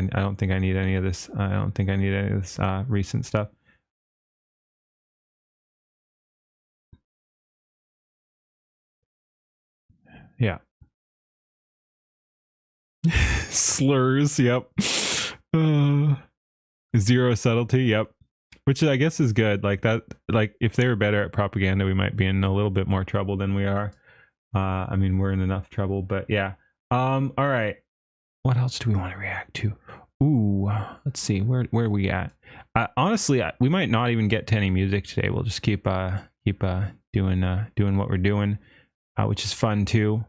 I need any of this. I don't think I need any of this recent stuff. Yeah. Slurs, yep. Zero subtlety, yep. Which I guess is good. Like that, like if they were better at propaganda, we might be in a little bit more trouble than we are. I mean, we're in enough trouble, but yeah. All right. What else do we want to react to? Ooh, let's see. Where are we at? Honestly, we might not even get to any music today. We'll just keep doing what we're doing, which is fun too.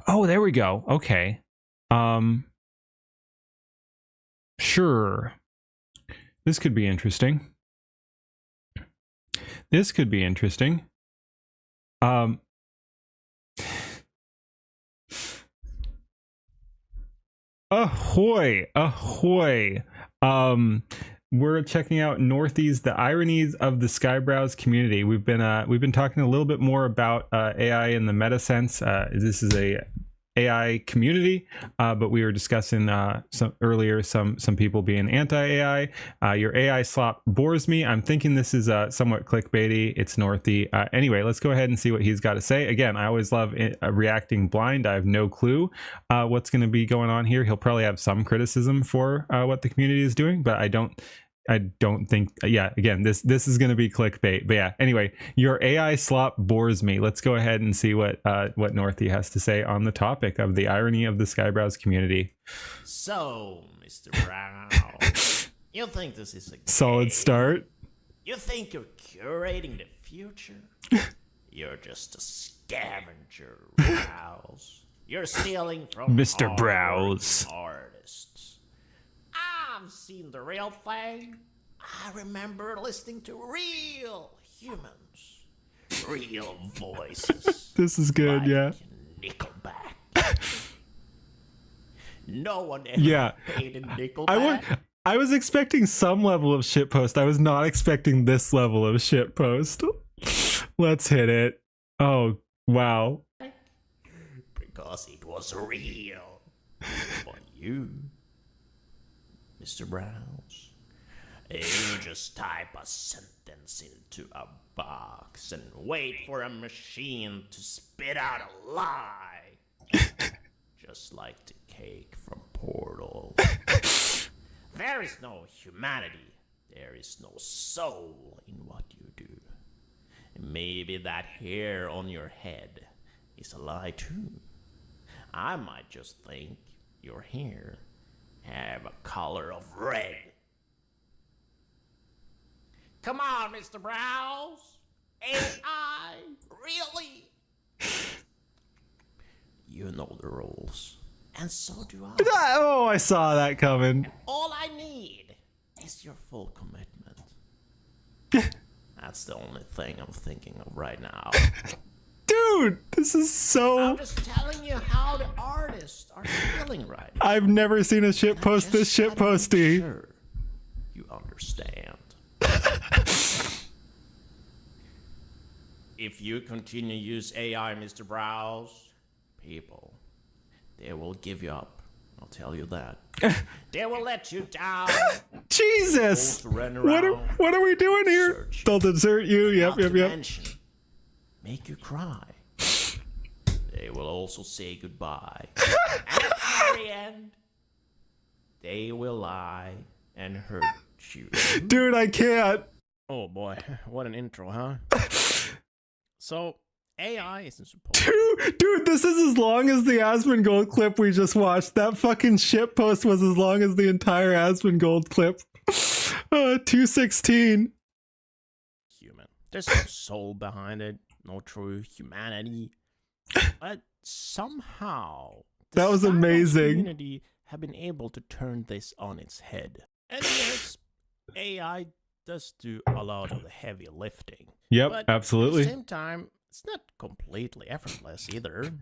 Oh, there we go. Okay. Sure. This could be interesting. This could be interesting. Ahoy, ahoy. We're checking out Northies, the ironies of the Skybrowse community. We've been talking a little bit more about AI in the meta sense. This is a AI community, but we were discussing some people being anti-AI. Your AI slop bores me. I'm thinking this is somewhat clickbaity. It's Northy. Anyway, let's go ahead and see what he's got to say. Again, I always love reacting blind. I have no clue what's going to be going on here. He'll probably have some criticism for what the community is doing, but I don't think, yeah, again, this is going to be clickbait. But yeah, anyway, your AI slop bores me. Let's go ahead and see what Northy has to say on the topic of the irony of the Skybrowse community. So, Mr. Brown, you think this is a solid start? You think you're curating the future? You're just a scavenger, Browse. You're stealing from Mr. Browse. Artists. I've seen the real thing. I remember listening to real humans, real voices. This is good, like yeah. Nickelback. No one ever hated Nickelback. I was expecting some level of shitpost. I was not expecting this level of shitpost. Let's hit it. Oh, wow. Because it was real. For you, Mr. Browse, you just type a sentence into a box and wait for a machine to spit out a lie. Just like the cake from Portal. There is no humanity. There is no soul in what you do. Maybe that hair on your head is a lie too. I might just think your hair have a color of red. Come on, Mr. Browse. AI, really? You know the rules, and so do I. Oh, I saw that coming. And all I need is your full commitment. That's the only thing I'm thinking of right now. Dude, this is so... I'm just telling you how the artists are feeling right now. I've never seen a shitpost this shitposty. Sure, you understand. If you continue to use AI, Mr. Browse, people, they will give you up. I'll tell you that. They will let you down. Jesus! What are we doing here? They'll desert you. Yep. Make you cry. They will also say goodbye. And at the very end, they will lie and hurt you. Dude, I can't. Oh boy, what an intro, huh? So, AI isn't supposed Dude, this is as long as the Asmongold clip we just watched. That fucking shitpost was as long as the entire Asmongold clip. 216. Human. There's no soul behind it. No true humanity. But somehow that was amazing. Community have been able to turn this on its head. And yes, AI does do a lot of the heavy lifting. Yep, but absolutely. At the same time, it's not completely effortless either.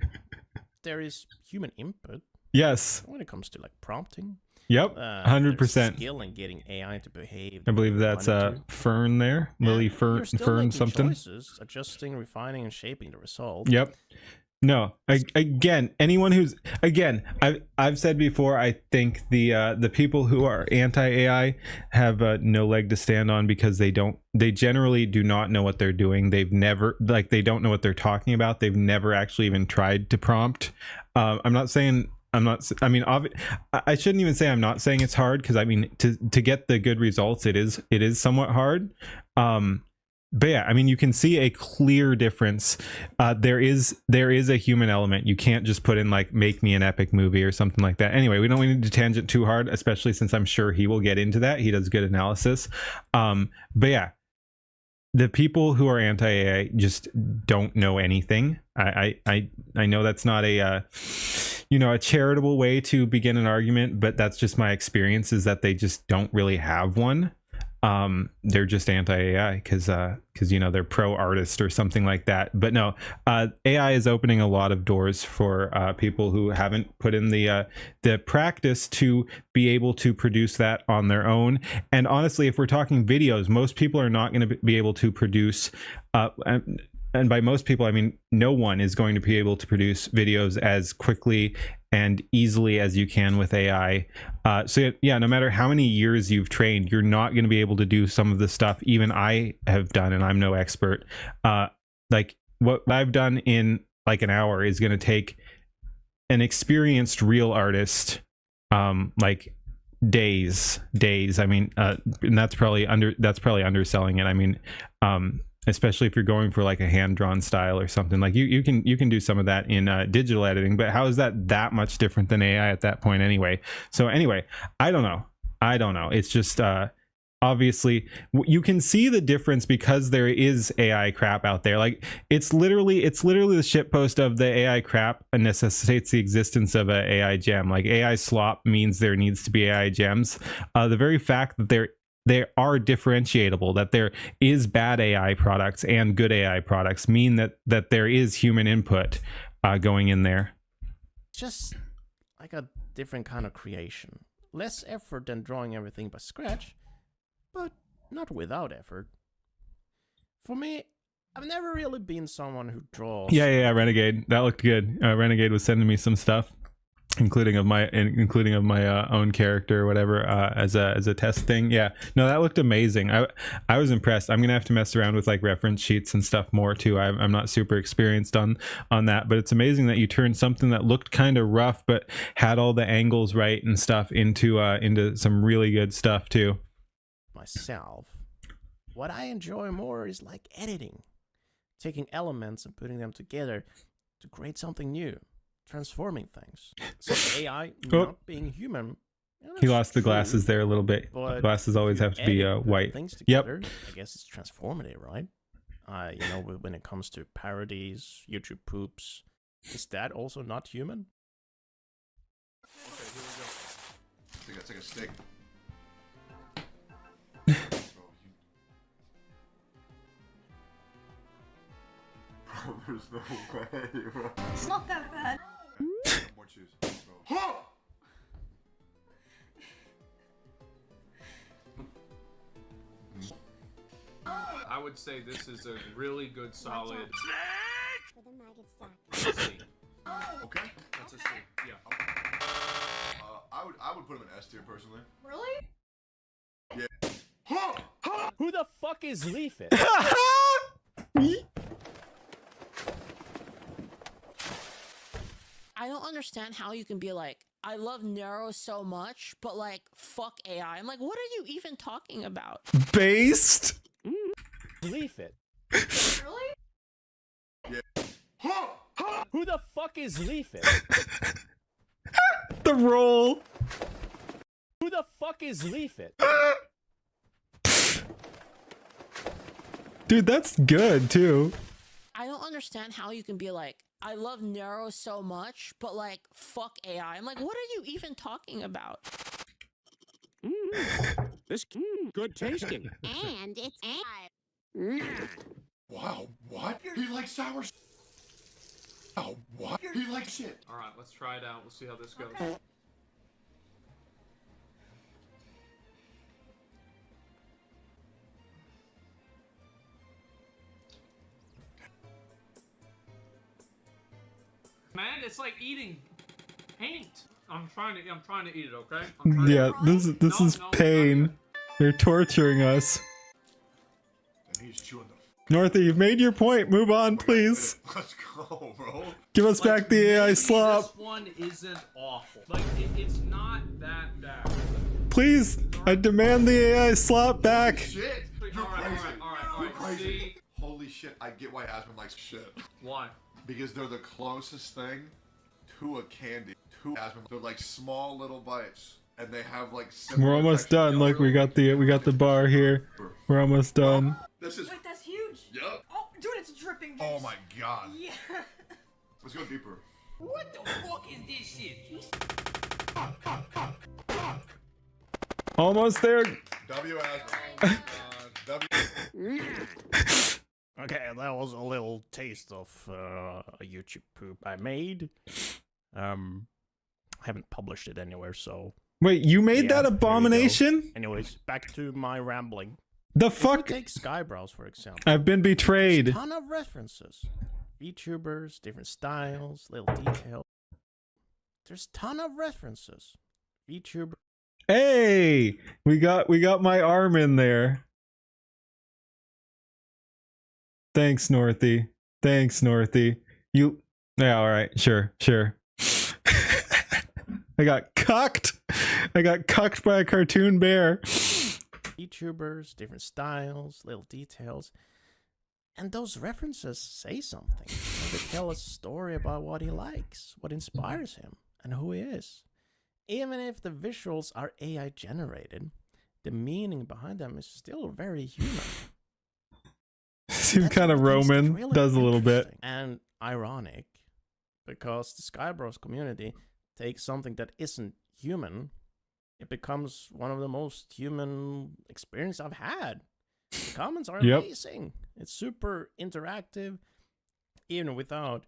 There is human input. Yes. When it comes to like prompting. Yep, 100%. Skill in getting AI to behave. I believe that's Fern there, Lily Fern something. Choices, adjusting, refining, and shaping the result. Yep. No, again, anyone who's I've said before, I think the people who are anti-AI have no leg to stand on because they generally do not know what they're doing. They don't know what they're talking about. They've never actually even tried to prompt. I shouldn't even say I'm not saying it's hard, because I mean to get the good results, it is somewhat hard. yeah, I mean, you can see a clear difference. There is a human element. You can't just put in like make me an epic movie or something like that. Anyway, we don't need to tangent too hard, especially since I'm sure he will get into that. He does good analysis. But yeah, the people who are anti-AI just don't know anything. I know that's not a a charitable way to begin an argument, but that's just my experience, is that they just don't really have one. They're just anti-AI because they're pro-artist or something like that. But no, AI is opening a lot of doors for people who haven't put in the practice to be able to produce that on their own. And honestly, if we're talking videos, most people are not going to be able to produce and by most people, I mean, no one is going to be able to produce videos as quickly and easily as you can with AI. So yeah, no matter how many years you've trained, you're not going to be able to do some of the stuff even I have done, and I'm no expert. Like what I've done in like an hour is going to take an experienced real artist like days. I mean, and that's probably underselling it. I mean, especially if you're going for like a hand-drawn style or something, like you can do some of that in digital editing, but how is that much different than AI at that point anyway? So anyway, I don't know. It's just obviously you can see the difference because there is AI crap out there. Like it's literally the shitpost of the AI crap necessitates the existence of a AI gem. Like AI slop means there needs to be AI gems. The very fact that they are differentiatable, that there is bad AI products and good AI products, mean that there is human input going in there. Just like a different kind of creation. Less effort than drawing everything by scratch, but not without effort. For me, I've never really been someone who draws. Yeah, Renegade. That looked good. Renegade was sending me some stuff, including of my own character or whatever, as a test thing. Yeah, no, that looked amazing. I was impressed. I'm gonna have to mess around with like reference sheets and stuff more too. I'm not super experienced on that, but it's amazing that you turned something that looked kind of rough but had all the angles right and stuff into some really good stuff too. Myself, what I enjoy more is like editing, taking elements and putting them together to create something new. Transforming things. So AI not being human. He lost the glasses there a little bit. Glasses always have to be white. Things together, I guess it's transformative, right? When it comes to parodies, YouTube poops, is that also not human? Okay, here we go. Take a stick. There's no way, bro. It's not that bad. More cheese. I would say this is a really good solid. Okay. That's a C. Yeah. I would put him in S tier personally. Really? Yeah. Who the fuck is Leaf It? I don't understand how you can be like, I love Nero so much, but like, fuck AI. I'm like, what are you even talking about? Based? Leaf It. Really? Yeah. Who the fuck is Leaf It? The roll. Who the fuck is Leaf It? Dude, that's good too. I don't understand how you can be like, I love Nero so much, but like, fuck AI. I'm like, what are you even talking about? This good tasting. And it's AI. Wow, what? He likes sour. Oh, what? He likes shit. All right, let's try it out. We'll see how this goes. Okay. Man, it's like eating paint. I'm trying to eat it, okay? Yeah, this is pain. They're torturing us. And he's chewing the. Northy, you've made your point. Move on, please. Let's go, bro. Give us back the AI slop. This one isn't awful. Like, it's not that bad. Please, I demand the AI slop back. Shit. All right. crazy. Holy shit, I get why Aspen likes shit. Why? Because they're the closest thing to a candy. To Aspen, they're like small little bites, and they have like similar We're almost texture. done. Look, we got the bar here. We're almost done. This is. Wait, that's huge. Yup. Oh, dude, it's dripping. Oh my god. Yeah. Let's go deeper. What the fuck is this shit? Almost there. W Aspen. W. Okay, that was a little taste of a YouTube poop I made. I haven't published it anywhere, so. Wait, you made yeah, that abomination? Anyways, back to my rambling. The fuck? Take Skybrows, for example. I've been betrayed. There's a ton of references. VTubers, different styles, little details. There's a ton of references. VTuber. Hey, we got my arm in there. Thanks, Northy. Thanks, Northy. Yeah, all right, sure. I got cucked. I got cucked by a cartoon bear. VTubers, different styles, little details. And those references say something. They tell a story about what he likes, what inspires him, and who he is. Even if the visuals are AI generated, the meaning behind them is still very human. Seems kind of Roman, really does a little bit. And ironic, because the Skybros community takes something that isn't human, it becomes one of the most human experiences I've had. The comments are amazing. It's super interactive. Even without,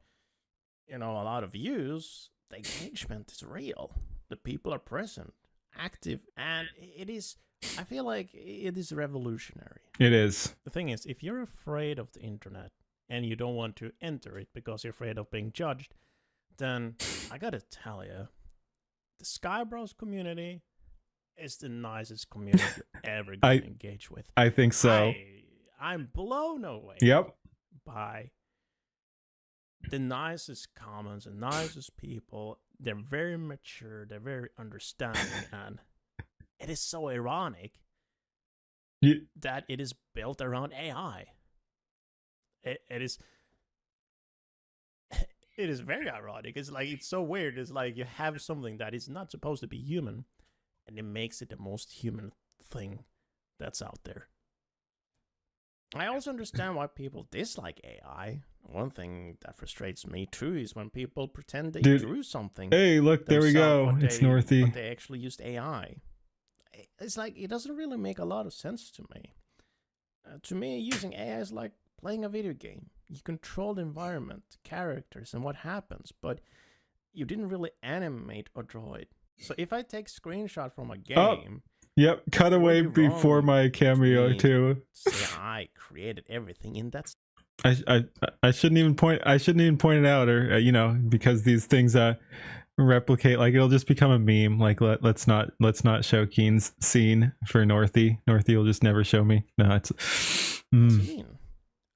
a lot of views, the engagement is real. The people are present, active, and I feel like it is revolutionary. It is. The thing is, if you're afraid of the internet and you don't want to enter it because you're afraid of being judged, then I gotta tell you, the Skybros community is the nicest community you're ever going to engage with. I think so. I'm blown away by the nicest comments and nicest people. They're very mature, they're very understanding, and it is so ironic that it is built around AI. It is very ironic. It's so weird. It's like you have something that is not supposed to be human, and it makes it the most human thing that's out there. I also understand why people dislike AI. One thing that frustrates me too is when people pretend they drew something. Hey, look, there we go. It's Northy. But they actually used AI. It's like, it doesn't really make a lot of sense to me. To me, using AI is like playing a video game. You control the environment, characters, and what happens, but you didn't really animate or draw it. So if I take screenshot from a game... Yep, cut away before my cameo too. Say I created everything in that. I shouldn't even point it out, or because these things replicate. Like, it'll just become a meme. Like, let's not show Keen's scene for Northy. Northy will just never show me. No, it's scene.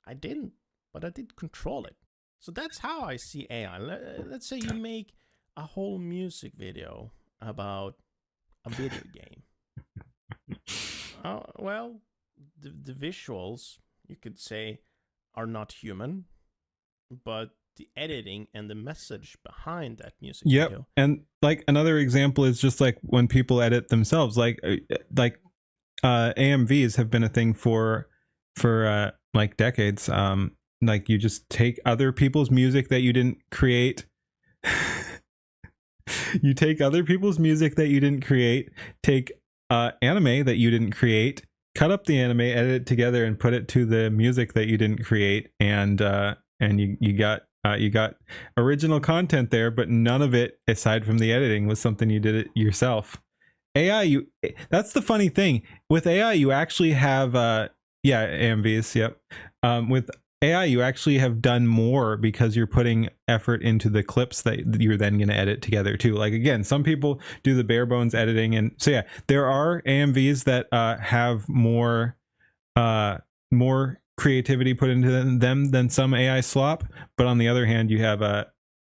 I didn't, but I did control it. So that's how I see AI. Let's say you make a whole music video about a video game. Well, the visuals, you could say, are not human, but the editing and the message behind that music video. And like another example is just like when people edit themselves, like AMVs have been a thing for like decades. Like, you just take other people's music that you didn't create. You take other people's music that you didn't create, take anime that you didn't create, cut up the anime, edit it together, and put it to the music that you didn't create, and you got original content there, but none of it, aside from the editing, was something you did it yourself. AI, that's the funny thing with AI. You actually have AMVs. Yep. With AI, you actually have done more because you're putting effort into the clips that you're then going to edit together too. Like, again, some people do the bare bones editing, and so yeah, there are AMVs that have more creativity put into them than some AI slop. But on the other hand, you have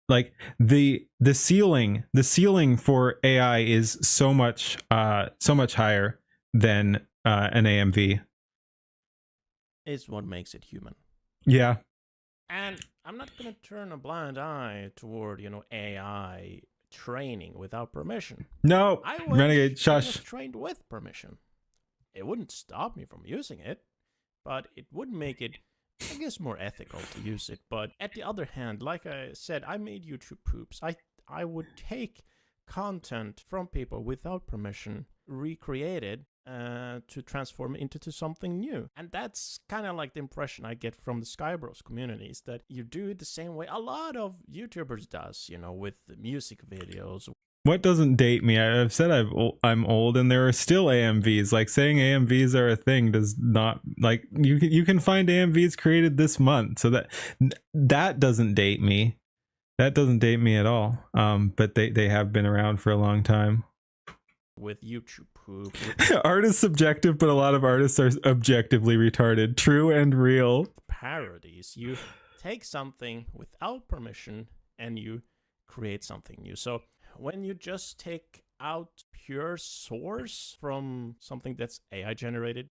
like the ceiling for AI is so much higher than an AMV. is what makes it human. Yeah. And I'm not going to turn a blind eye toward, AI training without permission. No, I wish Renegade, it shush. was trained with permission. It wouldn't stop me from using it, but it would make it, I guess, more ethical to use it. But at the other hand, like I said, I made YouTube poops. I would take content from people without permission, recreate it, to transform it into something new. And that's kind of like the impression I get from the Skybros communities, that you do it the same way a lot of YouTubers does, with the music videos. What doesn't date me? I've said I'm old, and there are still AMVs. Like, saying AMVs are a thing does not, like, you can find AMVs created this month, so that doesn't date me. That doesn't date me at all. But they have been around for a long time. With YouTube poop. Art is subjective, but a lot of artists are objectively retarded. True and real. Parodies. You take something without permission and you create something new. So when you just take out pure source from something that's AI generated,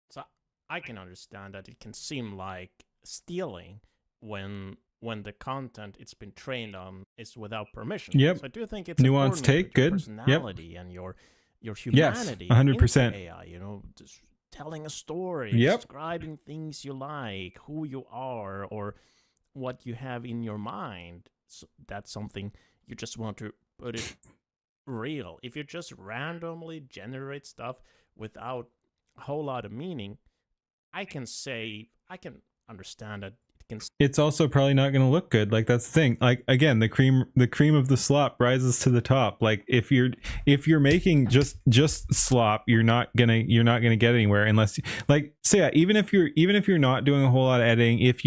so I can understand that it can seem like stealing when the content it's been trained on is without permission. Yep. So I do think it's nuanced take. Good. Personality and your humanity. Yes, 100%. Into AI, just telling a story, Yep. describing things you like, who you are, or what you have in your mind. So that's something you just want to put it real. If you just randomly generate stuff without a whole lot of meaning, I can understand that it can. It's also probably not going to look good. Like, that's the thing. Like, again, the cream of the slop rises to the top. Like, if you're making just slop, you're not gonna get anywhere unless, like, so yeah, even if you're not doing a whole lot of editing, if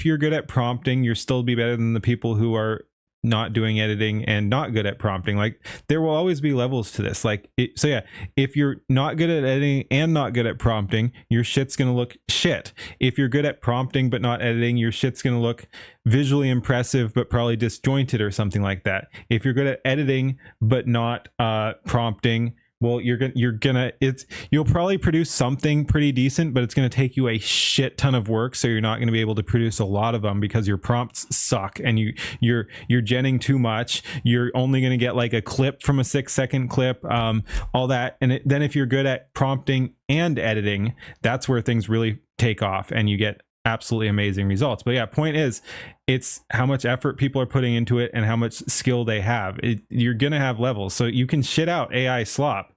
you're good at prompting, you'll still be better than the people who are not doing editing and not good at prompting. Like, there will always be levels to this. Like, so yeah, if you're not good at editing and not good at prompting, your shit's gonna look shit. If you're good at prompting but not editing, your shit's gonna look visually impressive but probably disjointed or something like that. If you're good at editing but not prompting, well, you'll probably produce something pretty decent, but it's going to take you a shit ton of work, so you're not going to be able to produce a lot of them because your prompts suck and you're genning too much. You're only going to get like a clip from a 6-second clip, all that. And then if you're good at prompting and editing, that's where things really take off and you get absolutely amazing results. But yeah, point is, it's how much effort people are putting into it and how much skill they have. You're gonna have levels, so you can shit out AI slop.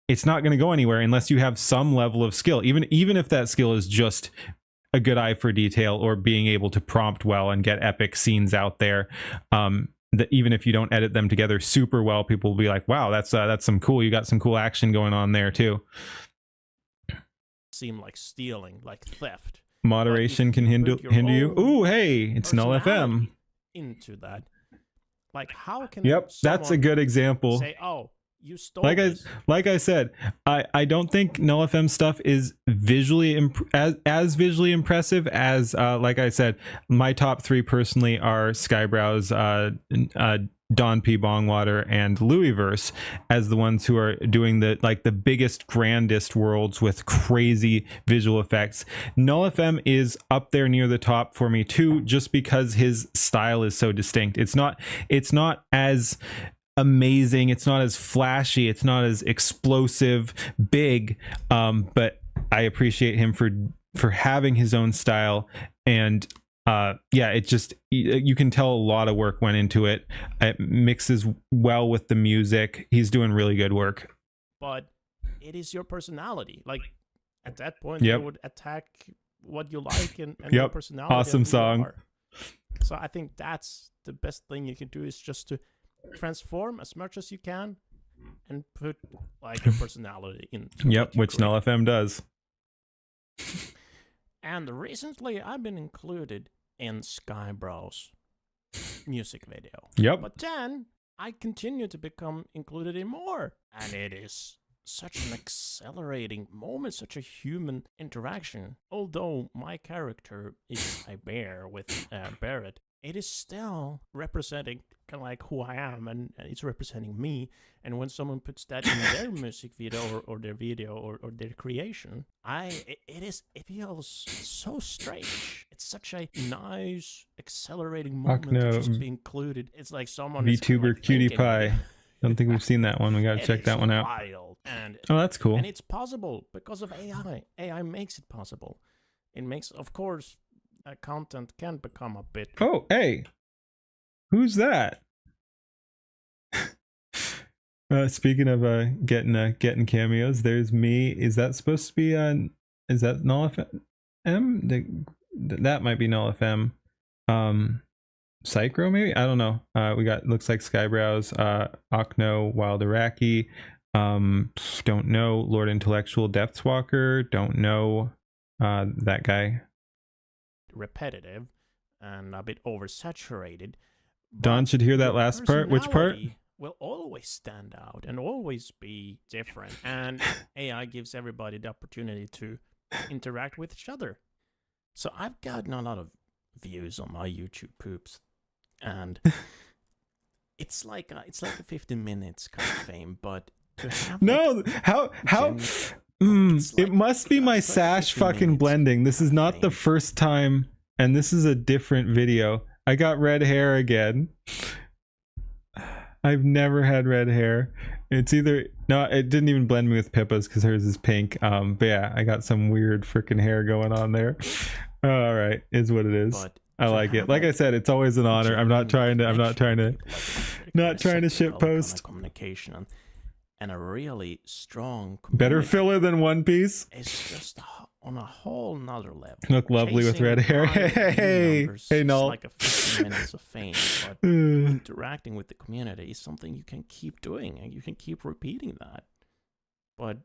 It's not gonna go anywhere unless you have some level of skill, even if that skill is just a good eye for detail or being able to prompt well and get epic scenes out there. That even if you don't edit them together super well, people will be like, wow, that's some cool, you got some cool action going on there too. Seem like stealing, like theft. Moderation can hinder you. Ooh, hey, it's Null FM. Into that, like, how can? Yep, that's a good example. Say, oh, you stole. Like I said, I don't think Null FM stuff is visually as visually impressive as like I said, my top 3 personally are Skybrow's, Don P. Bongwater, and Louisverse as the ones who are doing the biggest, grandest worlds with crazy visual effects. Null FM is up there near the top for me too, just because his style is so distinct. It's not as amazing, it's not as flashy, it's not as explosive, big, but I appreciate him for having his own style. And yeah, it just, you can tell a lot of work went into it. It mixes well with the music. He's doing really good work. But it is your personality. Like, at that point, Yep. you would attack what you like and your Yep. personality. Awesome and who you song. are. So I think that's the best thing you can do, is just to transform as much as you can and put like your personality in. Yep, which Null FM does. And recently, I've been included in Skybrow's music video. Yep. But then I continue to become included in more, and it is such an accelerating moment, such a human interaction. Although my character is a bear with Barrett, it is still representing kind of like who I am, and it's representing me. And when someone puts that in their music video or their video or their creation, it feels so strange. It's such a nice accelerating moment to just be included. It's like someone VTuber Cutie Pie. Don't think we've seen that one. We gotta check that one out. Wild. And, oh, that's cool. And it's possible because of AI. AI makes it possible. It makes, of course, content can become a bit. Oh, hey, who's that? Speaking of getting cameos, there's me. Is that supposed to be is that Null FM? That might be Null FM. Psychro maybe? I don't know. We got, looks like Skybrows, Okno, Wild Iraqi, don't know, Lord Intellectual, Depthwalker, don't know that guy. Repetitive and a bit oversaturated. Don should hear that last part. Which part? Will always stand out and always be different, and AI gives everybody the opportunity to interact with each other. So I've gotten a lot of views on my YouTube poops, and it's like a 15 minutes kind of fame, but to have it must be my Sash fucking blending. This is not the first time, and this is a different video. I got red hair again. I've never had red hair. It's either, no, it didn't even blend me with Pippa's because hers is pink. But yeah, I got some weird freaking hair going on there. All right, is what it is. But I like it. Like I said, it's always an honor. I'm not trying to shit post. Communication and a really strong better filler than One Piece. It's just on a whole nother level. Look lovely with red hair. Hey, Null. Like a 15 minutes of fame, but interacting with the community is something you can keep doing, and you can keep repeating that. But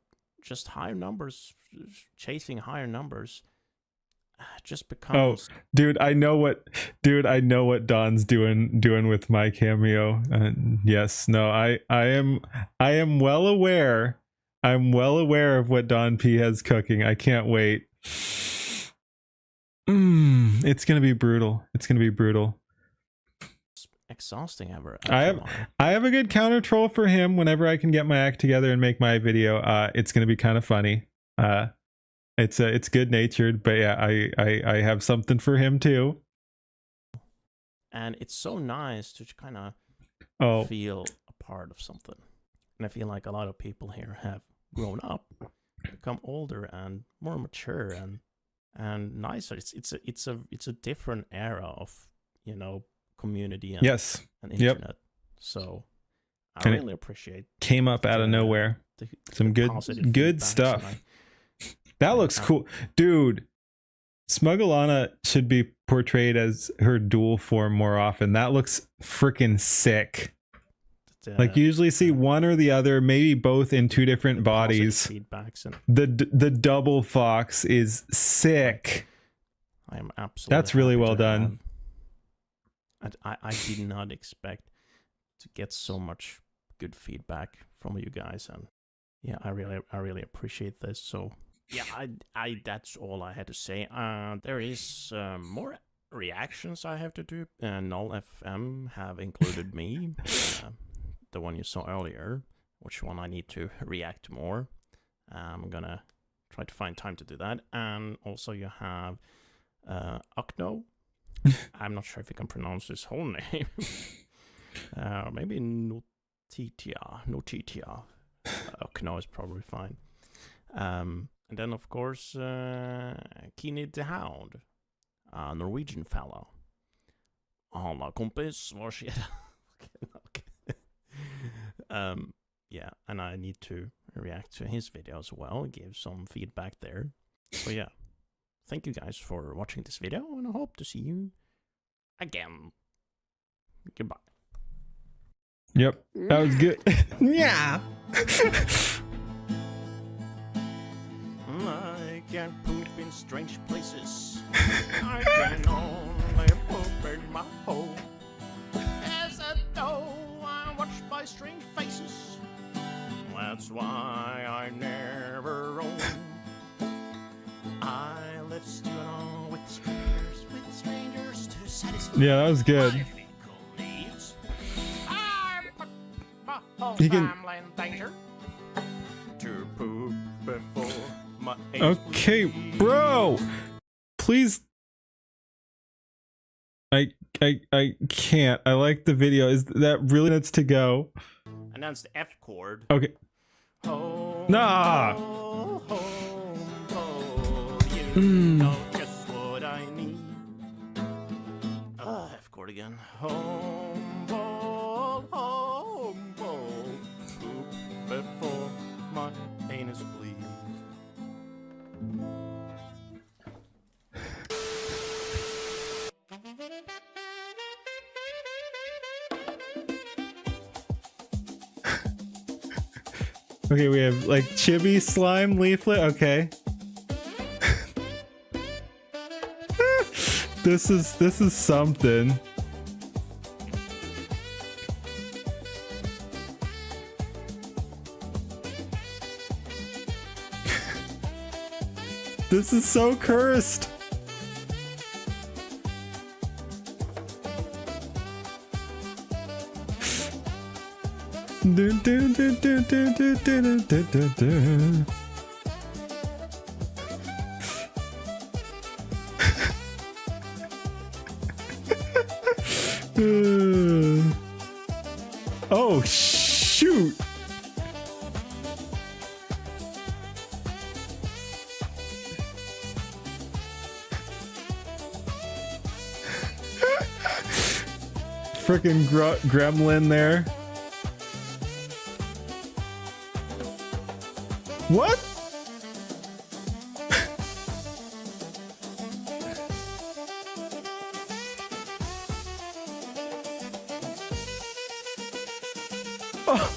just higher numbers, chasing higher numbers, just becomes. Oh, dude, I know what Don's doing with my cameo. Yes, no, I am well aware. I'm well aware of what Don P has cooking. I can't wait. It's gonna be brutal. It's gonna be brutal. Exhausting ever. I have a good counter troll for him whenever I can get my act together and make my video. It's gonna be kind of funny. It's good natured, but yeah, I have something for him too. And it's so nice to kind of feel a part of something. And I feel like a lot of people here have grown up, become older and more mature and nicer. It's a different era of, you know, community and, and internet. So I really appreciate. Came up out of nowhere. Some good stuff. That looks cool, dude. Smugglana should be portrayed as her dual form more often. That looks freaking sick. Like you usually see one or the other, maybe both in two different bodies. The double fox is sick. I am absolutely. That's really well done. I did not expect to get so much good feedback from you guys, and yeah, I really appreciate this. So yeah, I that's all I had to say. There is more reactions I have to do, and Null FM have included me. The one you saw earlier, which one I need to react more. I'm gonna try to find time to do that. And also you have Okno. I'm not sure if you can pronounce his whole name. Maybe Notitia. Okno is probably fine. And then of course Kini the Hound, a Norwegian fellow. Alla kompis, var skjer? Yeah, and I need to react to his video as well, give some feedback there. So yeah, thank you guys for watching this video, and I hope to see you again. Goodbye. Yep, that was good. Yeah. I can't poop in strange places. I can only poop in my hole. As a doe, I watch by strange faces. That's why I never roam. I live still with strangers to Yeah, that was good. He can. Okay, bro. Please. I can't. I like the video. Is that really needs to go? Announce the F chord. Okay. Nah. You know just what I need. F chord again. Home ball, poop before my anus bleeds. Okay, we have like chibi slime leaflet. Okay. This is something. This is so cursed. Do, do, do, do, do, do, do, do, do, do. Oh shoot. Frickin' gremlin there. What? Oh.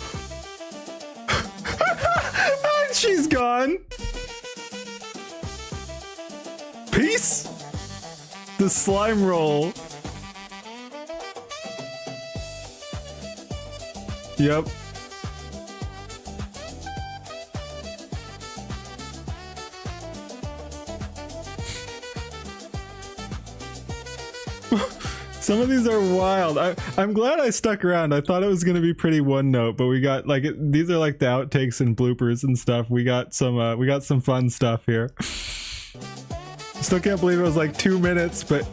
She's gone. Peace. The slime roll. Yep. Some of these are wild. I'm glad I stuck around. I thought it was gonna be pretty one note, but we got like these are like the outtakes and bloopers and stuff. We got some fun stuff here. Still can't believe it was like 2 minutes, but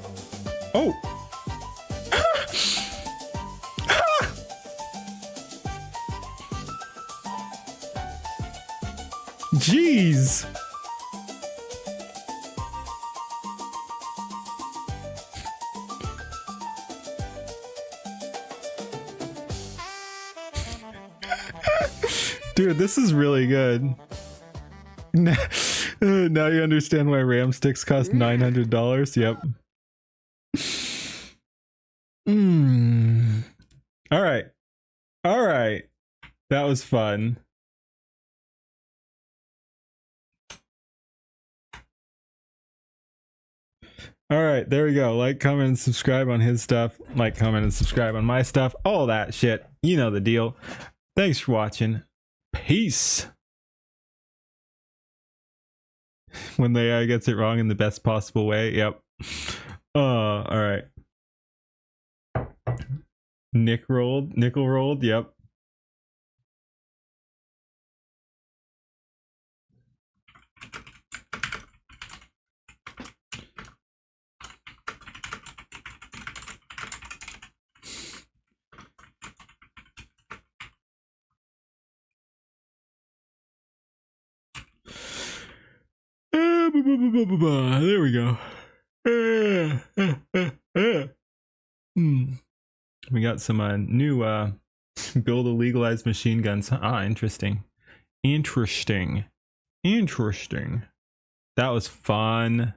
oh. Jeez. Dude, this is really good. Now you understand why RAM sticks cost $900. Yep. All right. All right. That was fun. All right, there we go. Like, comment, and subscribe on his stuff. Like, comment, and subscribe on my stuff. All that shit. You know the deal. Thanks for watching. Peace. When the AI gets it wrong in the best possible way. Yep. All right. Nickel rolled. Yep. There we go. We got some new build a legalized machine guns. Ah, interesting. Interesting. That was fun.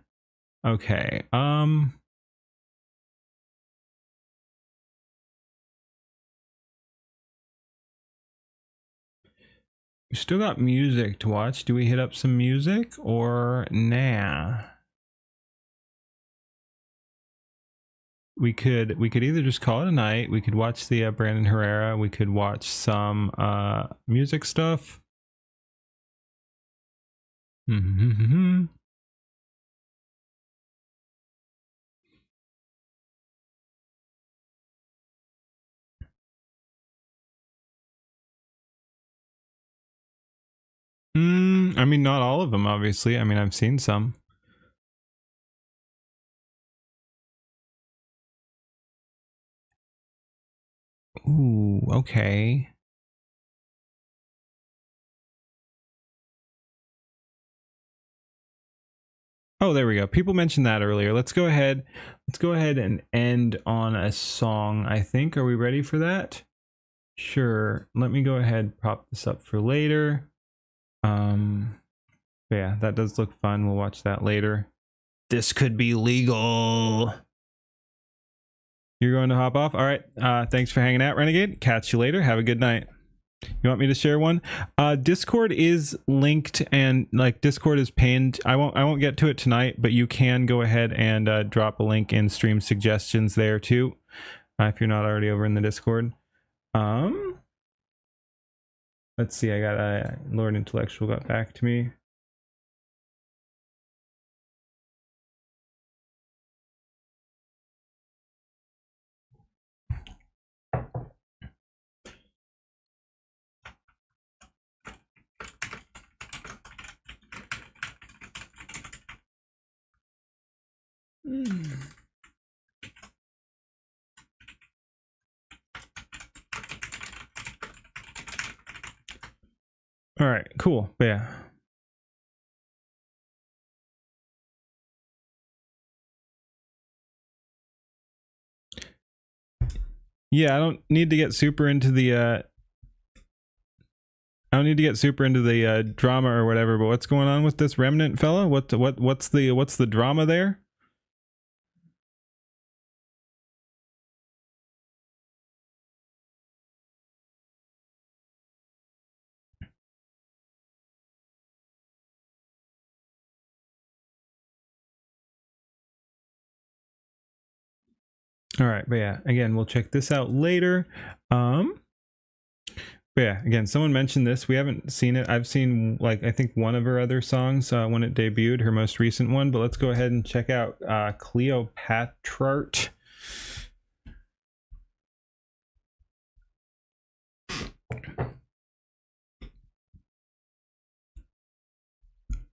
Okay. We still got music to watch. Do we hit up some music or nah? We could either just call it a night. We could watch the Brandon Herrera. We could watch some music stuff. I mean, not all of them, obviously. I mean, I've seen some. Ooh, okay. Oh, there we go. People mentioned that earlier. Let's go ahead and end on a song, I think. Are we ready for that? Sure. Let me go ahead and prop this up for later. Yeah, that does look fun. We'll watch that later. This could be legal. You're going to hop off? All right. Thanks for hanging out, Renegade. Catch you later. Have a good night. You want me to share one? Discord is linked, and like Discord is pinned. I won't get to it tonight, but you can go ahead and drop a link in stream suggestions there too, if you're not already over in the Discord. Let's see. I got Lord Intellectual got back to me. All right, cool. But yeah. Yeah, I don't need to get super into the drama or whatever, but what's going on with this Remnant fella? What's the drama there? All right, but yeah, again, we'll check this out later. But yeah, again, someone mentioned this. We haven't seen it. I've seen, like, I think one of her other songs when it debuted, her most recent one. But let's go ahead and check out Cleopatra.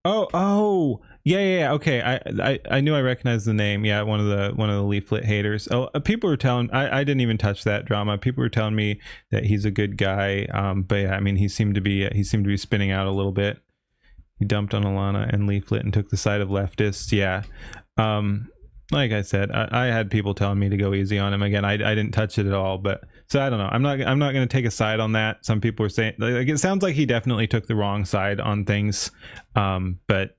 Oh, yeah. Okay, I knew I recognized the name. Yeah, one of the leaflet haters. Oh, people were telling. I didn't even touch that drama. People were telling me that he's a good guy. But yeah, I mean, he seemed to be spinning out a little bit. He dumped on Alana and Leaflet and took the side of leftists. Yeah. Like I said, I had people telling me to go easy on him. Again, I didn't touch it at all. But so I don't know. I'm not going to take a side on that. Some people are saying, like, it sounds like he definitely took the wrong side on things. But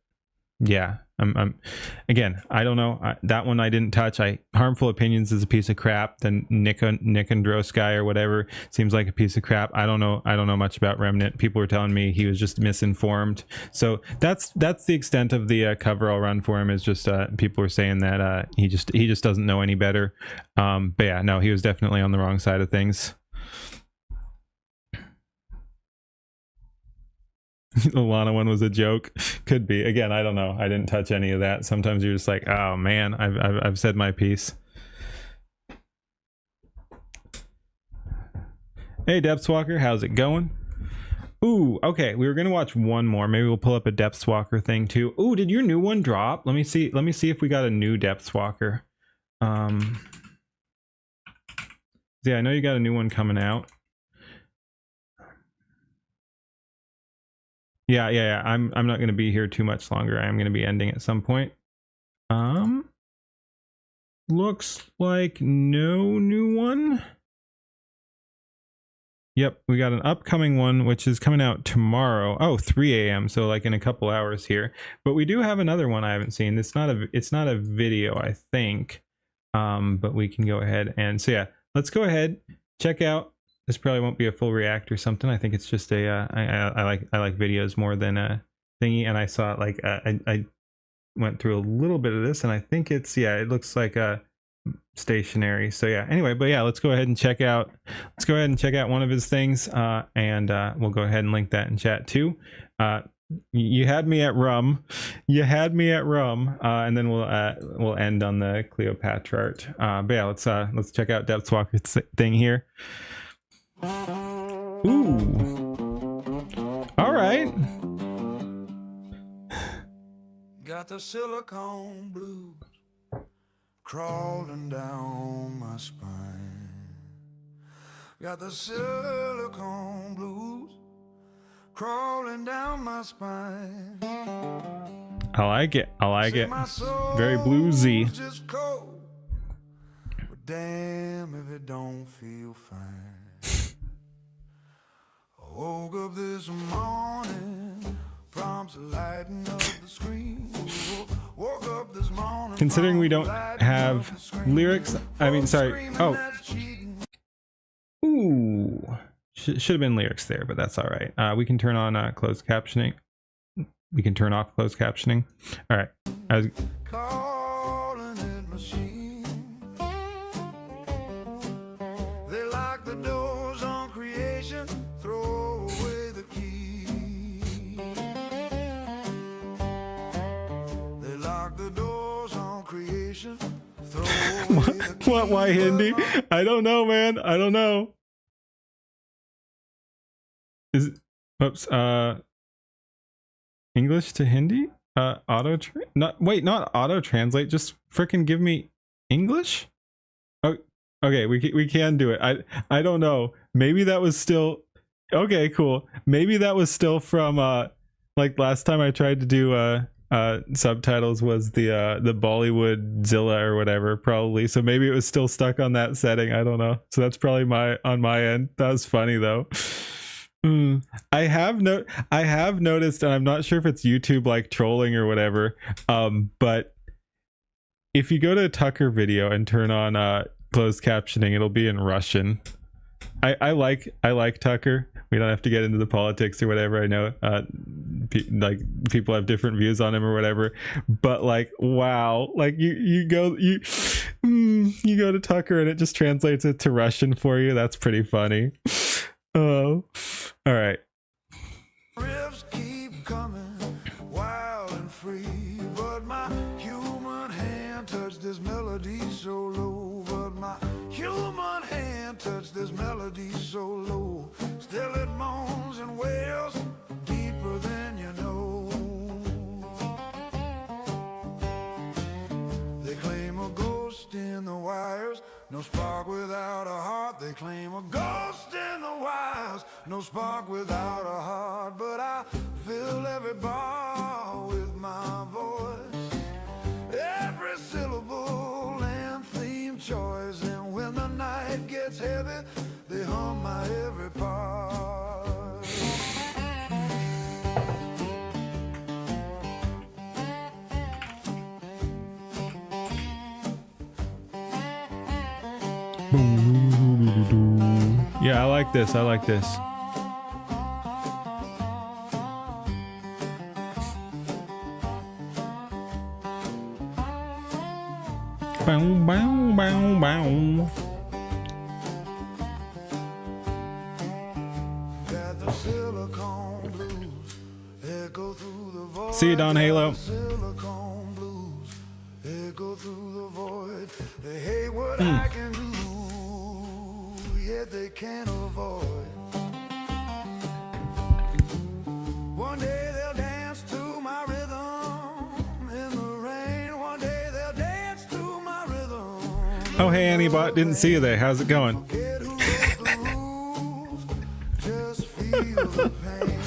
yeah, I'm again, I don't know. That one I didn't touch. Harmful Opinions is a piece of crap. Then Nick Androsky or whatever seems like a piece of crap. I don't know much about Remnant. People were telling me he was just misinformed. So that's the extent of the cover I'll run for him. Is just people were saying that he just doesn't know any better. But yeah, no, he was definitely on the wrong side of things. The Lana one was a joke. Could be. Again, I don't know. I didn't touch any of that. Sometimes you're just like, oh man, I've said my piece. Hey Depthswalker, how's it going? Ooh, okay. We were gonna watch one more. Maybe we'll pull up a Depthswalker thing too. Ooh, did your new one drop? Let me see if we got a new Depthswalker. Yeah, I know you got a new one coming out. Yeah. I'm not going to be here too much longer. I am going to be ending at some point. Looks like no new one. Yep, we got an upcoming one which is coming out tomorrow. Oh, 3 a.m. so like in a couple hours here. But we do have another one I haven't seen. It's not a video, I think. But we can go ahead and so yeah, let's go ahead, check out. This probably won't be a full react or something. I think it's just a I like videos more than a thingy, and I saw it like I went through a little bit of this, and I think it's it looks like a stationary. So yeah. Anyway, but yeah, let's go ahead and check out one of his things, and we'll go ahead and link that in chat too. You had me at rum. And then we'll end on the Cleopatra art. But yeah, let's check out Depthswalker's thing here. Ooh. All right. Got the silicone blues crawling down my spine. Got the silicone blues crawling down my spine. I like it. I like it. Very bluesy. Just cold, but damn if it don't feel fine. I woke up this morning, prompts lighting up the screen. Woke up this morning. Considering we don't have lyrics, I mean, sorry. Oh. Ooh. Should have been lyrics there, but that's all right. We can turn on closed captioning. We can turn off closed captioning. All right. Calling it machine. They lock the doors on creation, throw away the key. They lock the doors on creation, throw away the key. What? Why Hindi? I don't know, man. I don't know. Is it, oops, English to Hindi? Not auto translate, just freaking give me English? Oh, okay, we can do it. I don't know. Maybe that was still okay, cool. Maybe that was still from like last time I tried to do subtitles was the Bollywood Zilla or whatever, probably. So maybe it was still stuck on that setting. I don't know. So that's probably on my end. That was funny though. I have noticed, and I'm not sure if it's YouTube like trolling or whatever, but if you go to a Tucker video and turn on closed captioning, it'll be in Russian. I like Tucker. We don't have to get into the politics or whatever. I know like people have different views on him or whatever, but like, wow, like you go to Tucker and it just translates it to Russian for you. That's pretty funny. Oh, all right. Riffs keep coming wild and free, but my human hand touched this melody so low. But my human hand touched this melody so low. Still it moans and wails deeper than you know. They claim a ghost in the wires, no spark without a heart. They claim a ghost in the wires, no spark without a heart. But I fill every bar with my voice, every syllable and theme choice. And when the night gets heavy, they hum my every part. Yeah, I like this. I like this. Bow, bow, bow, bow. See you, Don Halo. They hate what I can do, yet they can't avoid. One day they'll dance to my rhythm in the rain. One day they'll dance to my rhythm. Oh, hey, Annie-Bot. Didn't see you there. How's it going? Just feel the pain.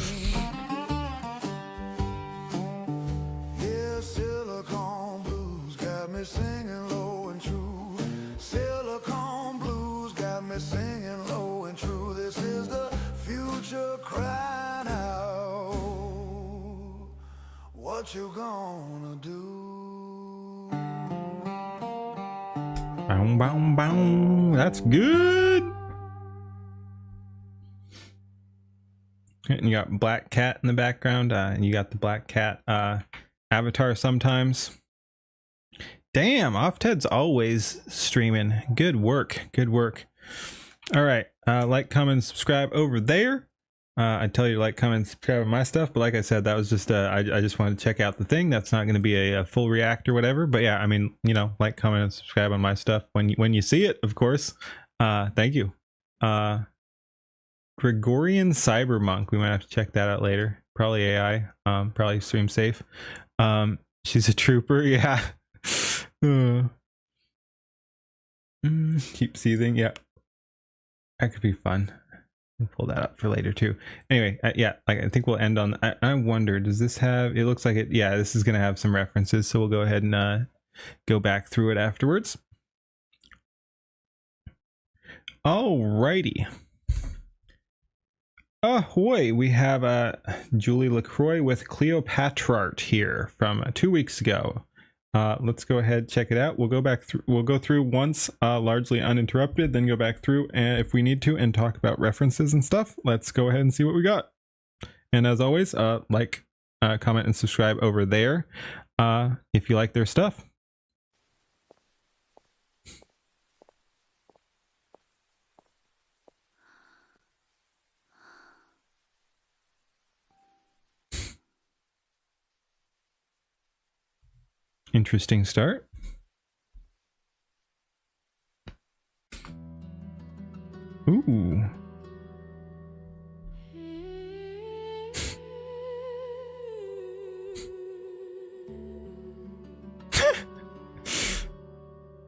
Yeah, silicone blues got me singing low and true. Silicone blues got me singing low and true. This is the future crying out. What you gonna do? Bow, bow, bow. That's good. And you got Black Cat in the background, and you got the Black Cat avatar sometimes. Damn, Off-Ted's always streaming. Good work. Good work. All right. Like, comment, subscribe over there. I tell you to like, comment, subscribe on my stuff. But like I said, that was just I just wanted to check out the thing. That's not going to be a full react or whatever. But yeah, I mean, you know, like, comment, and subscribe on my stuff when you see it, of course. Thank you. Gregorian Cybermonk. We might have to check that out later. Probably AI. Probably stream safe. She's a trooper, yeah. Keep seething, yeah. That could be fun. We'll pull that up for later too. Anyway, yeah, like I think we'll end on. I wonder, does this have? It looks like it. Yeah, this is gonna have some references, so we'll go ahead and go back through it afterwards. Alrighty. Ahoy! We have Julie LaCroix with Cleopatra here from 2 weeks ago. Let's go ahead, check it out. We'll go back through. We'll go through once, largely uninterrupted, then go back through, and if we need to, and talk about references and stuff. Let's go ahead and see what we got. And as always, like, comment, and subscribe over there if you like their stuff. Interesting start. Ooh.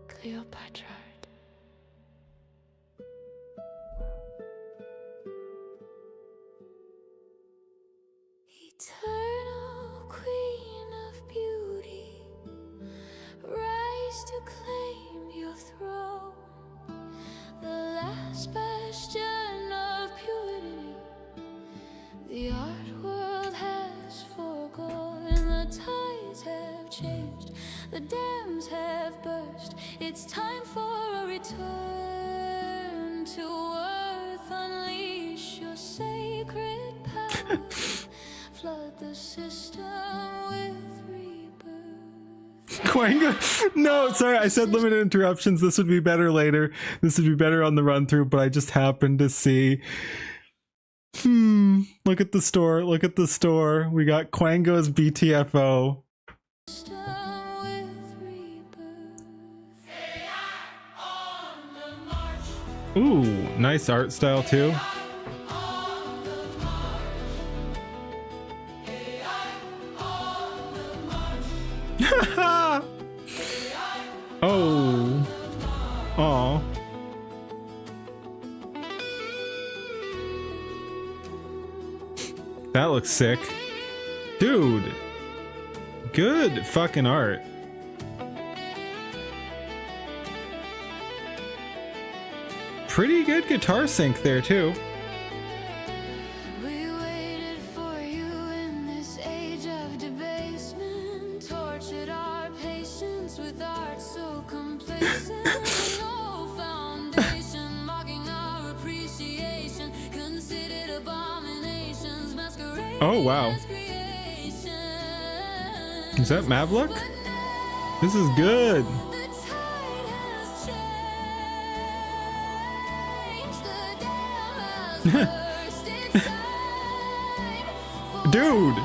Cleopatra. Eternal queen of beauty, rise to claim your throne. The last bastion of purity, the art world has forgone. The tides have changed, the dams have burst. It's time for a return to earth. Unleash your sacred power. Flood the system with rebirth. Quanga? No, sorry, I said limited interruptions. This would be better later. This would be better on the run through, but I just happened to see. Look at the store. Look at the store. We got Quango's BTFO. Ooh, nice art style too. Oh. Aw. That looks sick. Dude. Good fucking art. Pretty good guitar sync there too. We waited for you in this age of debasement, tortured our patience with art so complacent. No foundation, mocking our appreciation, considered abominations, masquerade. Oh wow. Is that Mavlook? This is good. Dude.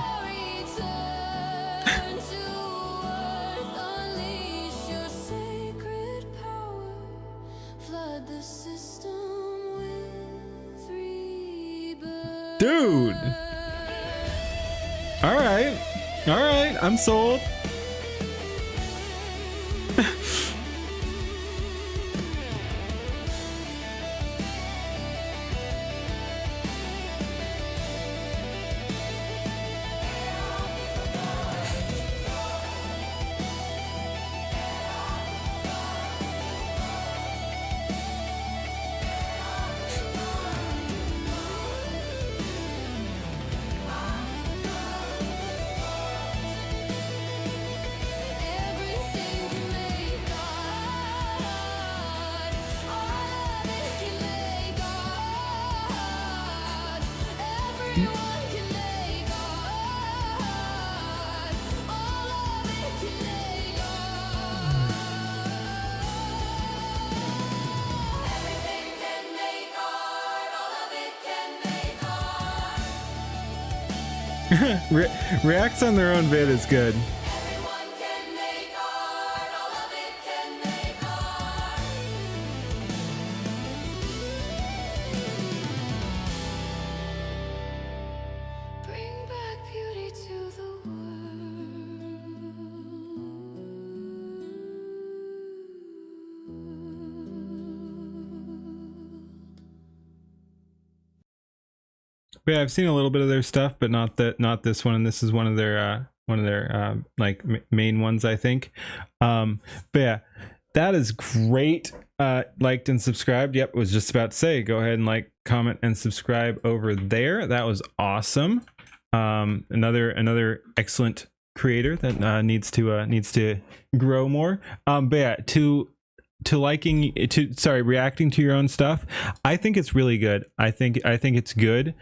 Dude. All right. All right. I'm sold. Reacts on their own vid is good. Bring back beauty to the world. But yeah, I've seen a little bit of their stuff, but not this one. And this is one of their like main ones, I think. But yeah, that is great. Liked and subscribed. Yep, was just about to say, go ahead and like, comment, and subscribe over there. That was awesome. Another excellent creator that needs to grow more. But yeah, reacting to your own stuff, I think it's really good. I think it's good.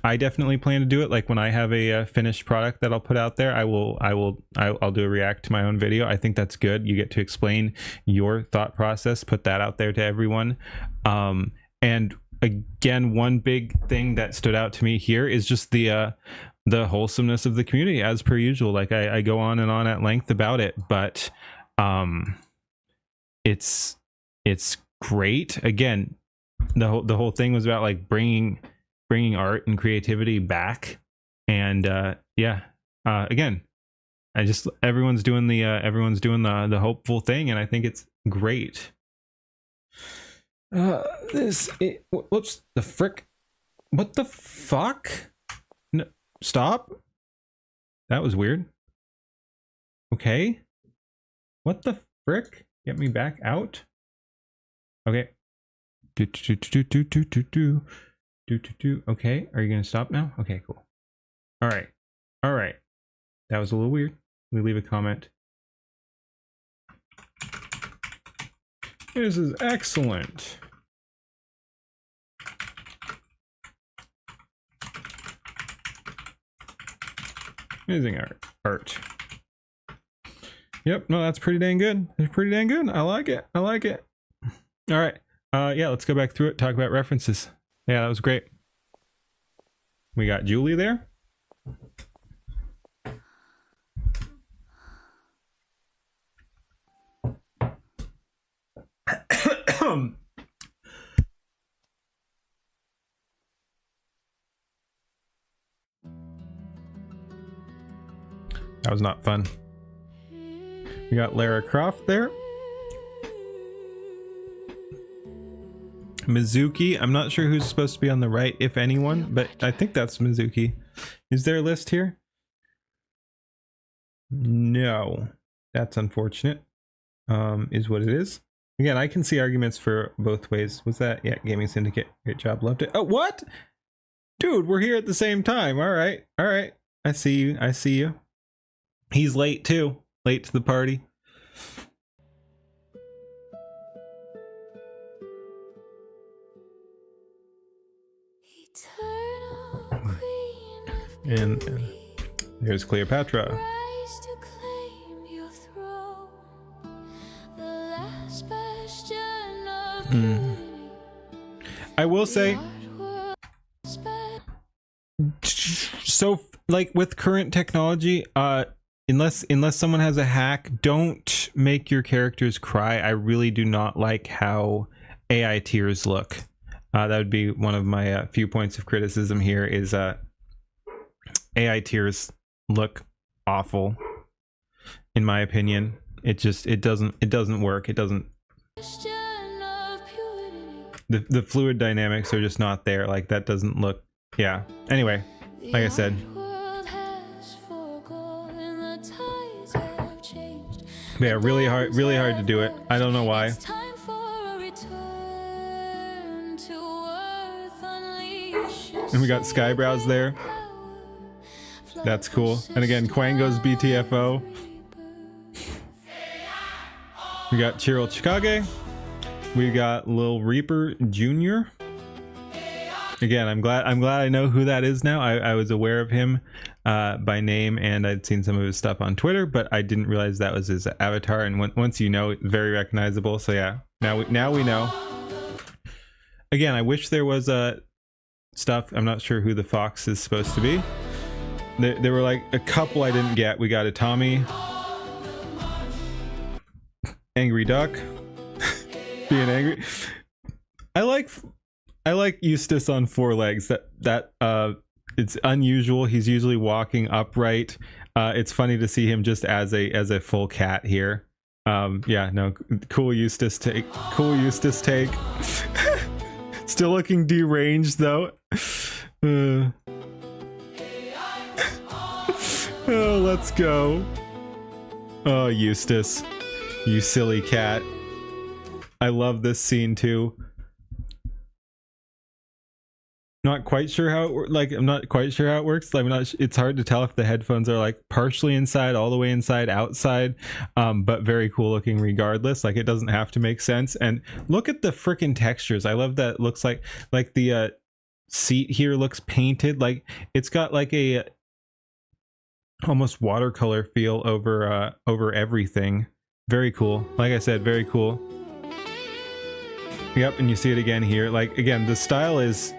I definitely plan to do it. Like when I have a finished product that I'll put out there, I'll do a react to my own video. I think that's good. You get to explain your thought process, put that out there to everyone. And again, one big thing that stood out to me here is just the wholesomeness of the community, as per usual. Like I go on and on at length about it, but it's great. Again, the whole thing was about like bringing art and creativity back, and again, everyone's doing the hopeful thing, and I think it's great. Whoops, the frick, what the fuck? No, stop. That was weird. Okay, what the frick? Get me back out. Okay. Okay, are you gonna stop now? Okay, cool. All right. That was a little weird. We leave a comment. This is excellent. Amazing art. Yep, no, that's pretty dang good. It's pretty dang good. I like it. All right. Yeah, let's go back through it, talk about references. Yeah, that was great. We got Julie there. That was not fun. We got Lara Croft there. Mizuki, I'm not sure who's supposed to be on the right, if anyone, but I think that's Mizuki. Is there a list here? No. That's unfortunate. Is what it is. Again, I can see arguments for both ways. Was that? Yeah, Gaming Syndicate. Great job. Loved it. Oh, what? Dude, we're here at the same time. All right. I see you. He's late too. Late to the party. And there's Cleopatra. I will say, so like with current technology, unless someone has a hack, don't make your characters cry. I really do not like how AI tears look. That would be one of my few points of criticism here is AI tears look awful, in my opinion. It doesn't work. It doesn't. The fluid dynamics are just not there. Like that doesn't look. Yeah. Anyway, like I said. Yeah, really hard to do it. I don't know why. And we got Skybrows there. That's cool. And again, Quango's BTFO. We got Chiril Chikage. We got Lil Reaper Jr. Again, I'm glad I know who that is now. I was aware of him by name, and I'd seen some of his stuff on Twitter, but I didn't realize that was his avatar. And once you know, very recognizable. So yeah, now we know. Again, I wish there was stuff. I'm not sure who the fox is supposed to be. There were like a couple I didn't get. We got a Tommy, Angry Duck, being angry. I like Eustace on four legs. That it's unusual. He's usually walking upright. It's funny to see him just as a full cat here. Yeah, no, cool Eustace take. Cool Eustace take. Still looking deranged though. Oh, let's go. Oh, Eustace, you silly cat. I love this scene too. Not quite sure how it I'm not quite sure how it works. I'm not. It's hard to tell if the headphones are like partially inside, all the way inside, outside. But very cool looking regardless. Like it doesn't have to make sense. And look at the freaking textures. I love that. It looks like the seat here looks painted. Like it's got like a almost watercolor feel over everything. Very cool. Like I said, very cool. Yep, and you see it again here. Like again, the style is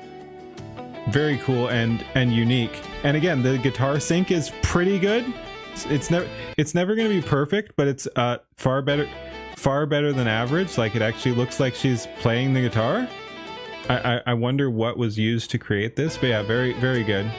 very cool and unique. And again, the guitar sync is pretty good. It's never going to be perfect, but it's far better than average. Like it actually looks like she's playing the guitar. I wonder what was used to create this, but yeah, very, very good.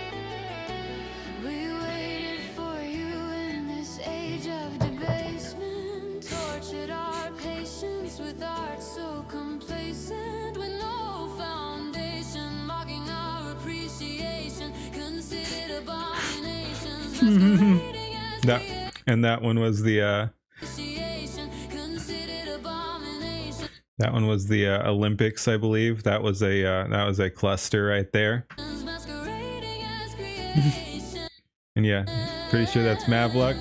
That one was the Olympics, I believe. That was a cluster right there. And yeah, pretty sure that's Mavluck.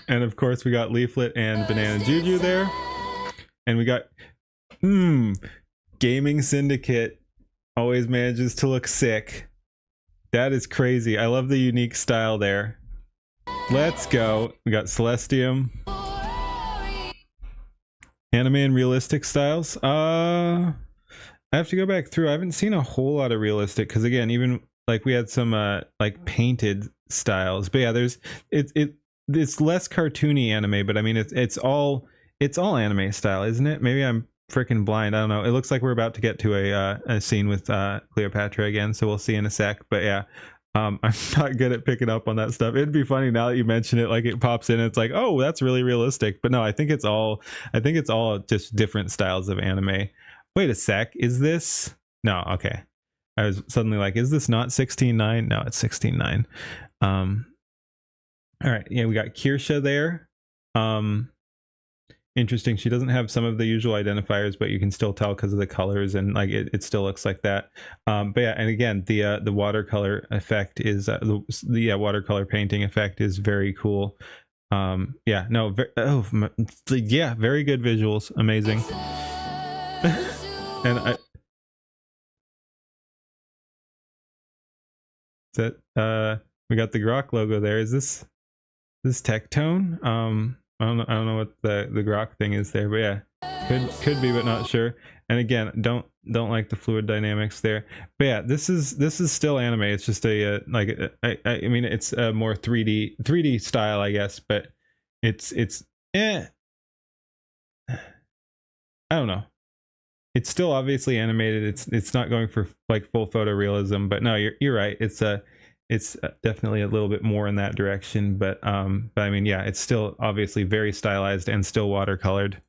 And of course we got Leaflet and Banana Juju there. And we got Gaming Syndicate always manages to look sick. That is crazy. I love the unique style there. Let's go. We got Celestium. Anime and realistic styles. I have to go back through. I haven't seen a whole lot of realistic because again, even like we had some like painted styles. But yeah, it's less cartoony anime, but I mean it's all anime style, isn't it? Maybe I'm freaking blind. I don't know. It looks like we're about to get to a scene with Cleopatra again, so we'll see in a sec. But yeah, I'm not good at picking up on that stuff. It'd be funny now that you mention it, like it pops in, it's like, oh, that's really realistic. But no, I think it's all just different styles of anime. Wait a sec, is this? No, okay. I was suddenly like, is this not 16:9? No, it's 16:9. All right, yeah, we got Kirsha there. Interesting. She doesn't have some of the usual identifiers, but you can still tell because of the colors, and like it still looks like that. But yeah, and again, the watercolor effect is the watercolor painting effect is very cool. Yeah, no, yeah, very good visuals, amazing. And we got the Grok logo there. Is this Tectone? I don't know what the Grok thing is there, but yeah, could be, but not sure. And again, don't like the fluid dynamics there. But yeah, this is still anime. It's just a I mean it's a more 3D style, I guess, but it's I don't know. It's still obviously animated. It's not going for like full photorealism, but no, you're right. It's definitely a little bit more in that direction, but I mean, yeah, it's still obviously very stylized and still watercolored.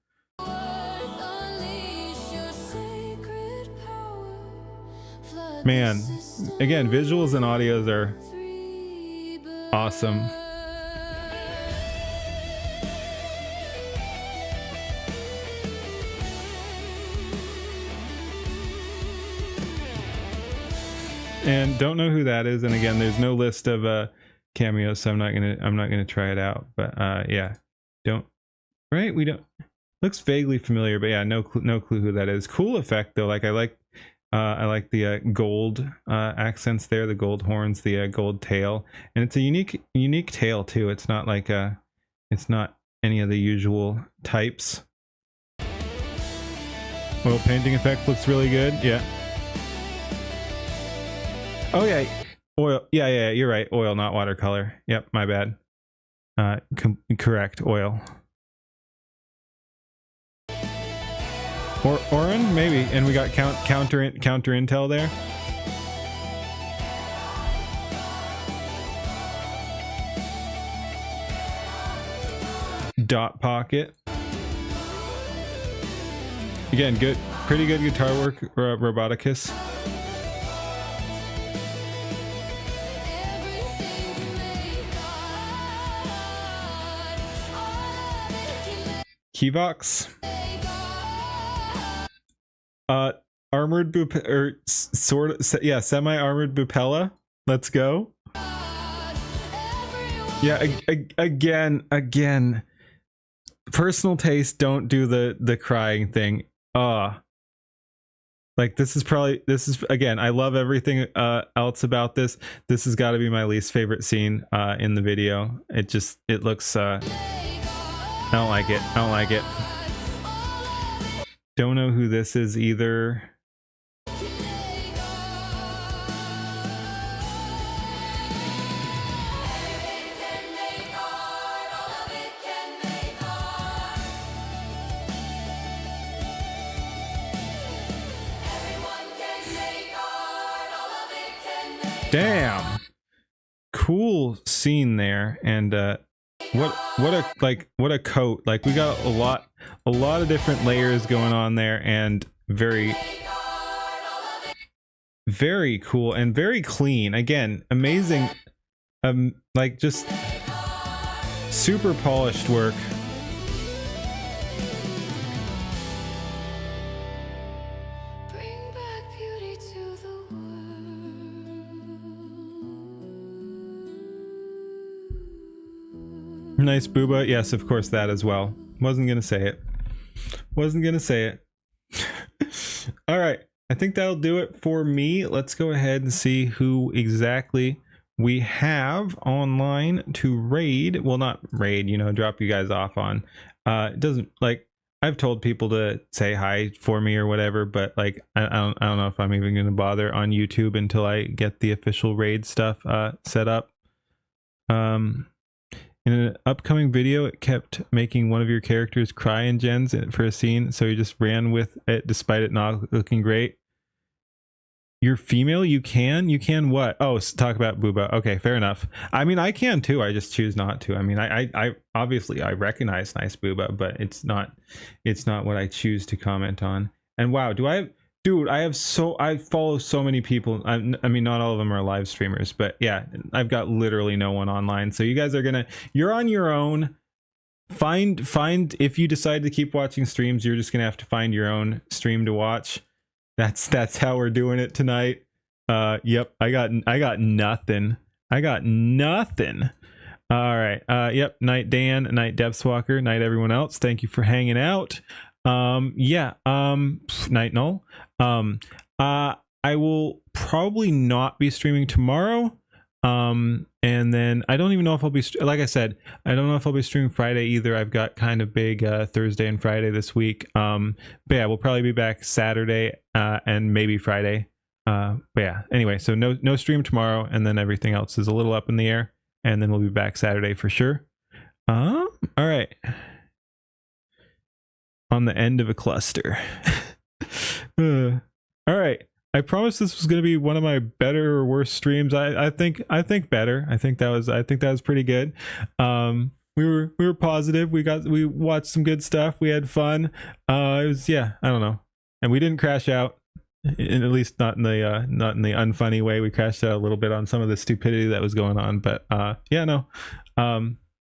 Man, again, visuals and audios are awesome. And don't know who that is, and again, there's no list of cameos, so I'm not gonna try it out. But yeah, we don't. Looks vaguely familiar, but yeah, no clue who that is. Cool effect though. Like I like the gold accents there, the gold horns, the gold tail, and it's a unique tail too. It's not like it's not any of the usual types. Oil painting effect looks really good. Yeah. Oh yeah, oil. Yeah, you're right. Oil, not watercolor. Yep, my bad. Correct, oil. Or Orin, maybe. And we got counter intel there. Dot Pocket. Again, good, pretty good guitar work, Roboticus. Keyvox. Armored or sort of, yeah, semi-armored Bupella. Let's go. Yeah, again. Personal taste, don't do the crying thing. Like this is again, I love everything else about this. This has got to be my least favorite scene in the video. It looks I don't like it. Don't know who this is either. Damn, cool scene there. And what a coat. Like, we got a lot of different layers going on there, and very cool and very clean. Again, amazing, like just super polished work. Nice booba. Yes, of course, that as well. Wasn't gonna say it. All right, I think that'll do it for me. Let's go ahead and see who exactly we have online to raid. Well, not raid, drop you guys off on. It doesn't, like, I've told people to say hi for me or whatever, but like I don't know if I'm even gonna bother on YouTube until I get the official raid stuff set up. In an upcoming video, it kept making one of your characters cry in gens for a scene, so you just ran with it despite it not looking great. You're female? You can what? Oh, talk about booba. Okay, fair enough. I mean, I can too. I just choose not to. I mean, I obviously I recognize nice booba, but it's not what I choose to comment on. And wow, dude, I follow so many people. I mean, not all of them are live streamers, but yeah, I've got literally no one online. So you guys you're on your own. Find, if you decide to keep watching streams, you're just gonna have to find your own stream to watch. That's how we're doing it tonight. Yep, I got nothing. All right. Yep. Night Dan, night Depthswalker, night everyone else. Thank you for hanging out. Night Null. I will probably not be streaming tomorrow. And then I don't even know if I'll be, like I said, I don't know if I'll be streaming Friday either. I've got kind of big Thursday and Friday this week. But yeah, we'll probably be back Saturday and maybe Friday. But yeah, anyway, so no stream tomorrow, and then everything else is a little up in the air, and then we'll be back Saturday for sure. All right. On the end of a cluster. All right. I promised this was going to be one of my better or worse streams. I think better. I think that was pretty good. We were positive. We watched some good stuff. We had fun. It was, yeah, I don't know. And we didn't crash out. At least not in the unfunny way. We crashed out a little bit on some of the stupidity that was going on, but yeah, no.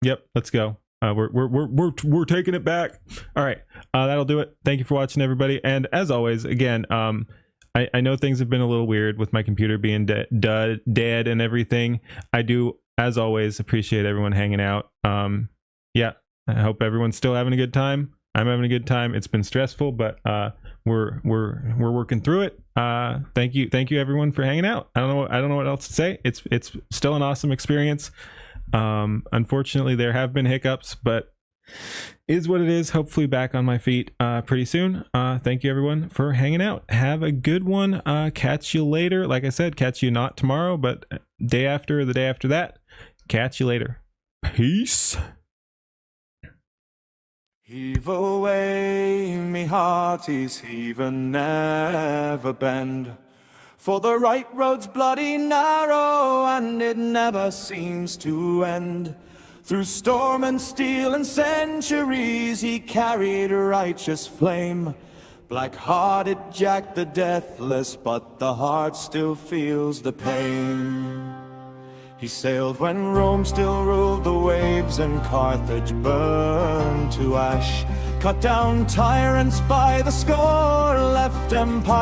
Yep, let's go. We're taking it back. All right, that'll do it. Thank you for watching, everybody. And as always, again, I know things have been a little weird with my computer being dead and everything. I do, as always, appreciate everyone hanging out. Yeah, I hope everyone's still having a good time. I'm having a good time. It's been stressful, but we're working through it. Thank you everyone for hanging out. I don't know what else to say. It's still an awesome experience. Unfortunately, there have been hiccups, but is what it is. Hopefully back on my feet pretty soon. Thank you everyone for hanging out. Have a good one. Catch you later. Like I said, catch you not tomorrow, but day after, the day after that. Catch you later. Peace. Heave away, me hearties, heave and never bend. For the right road's bloody narrow, and it never seems to end. Through storm and steel and centuries, he carried a righteous flame. Black-hearted Jack the Deathless, but the heart still feels the pain. He sailed when Rome still ruled the waves and Carthage burned to ash. Cut down tyrants by the score, left empire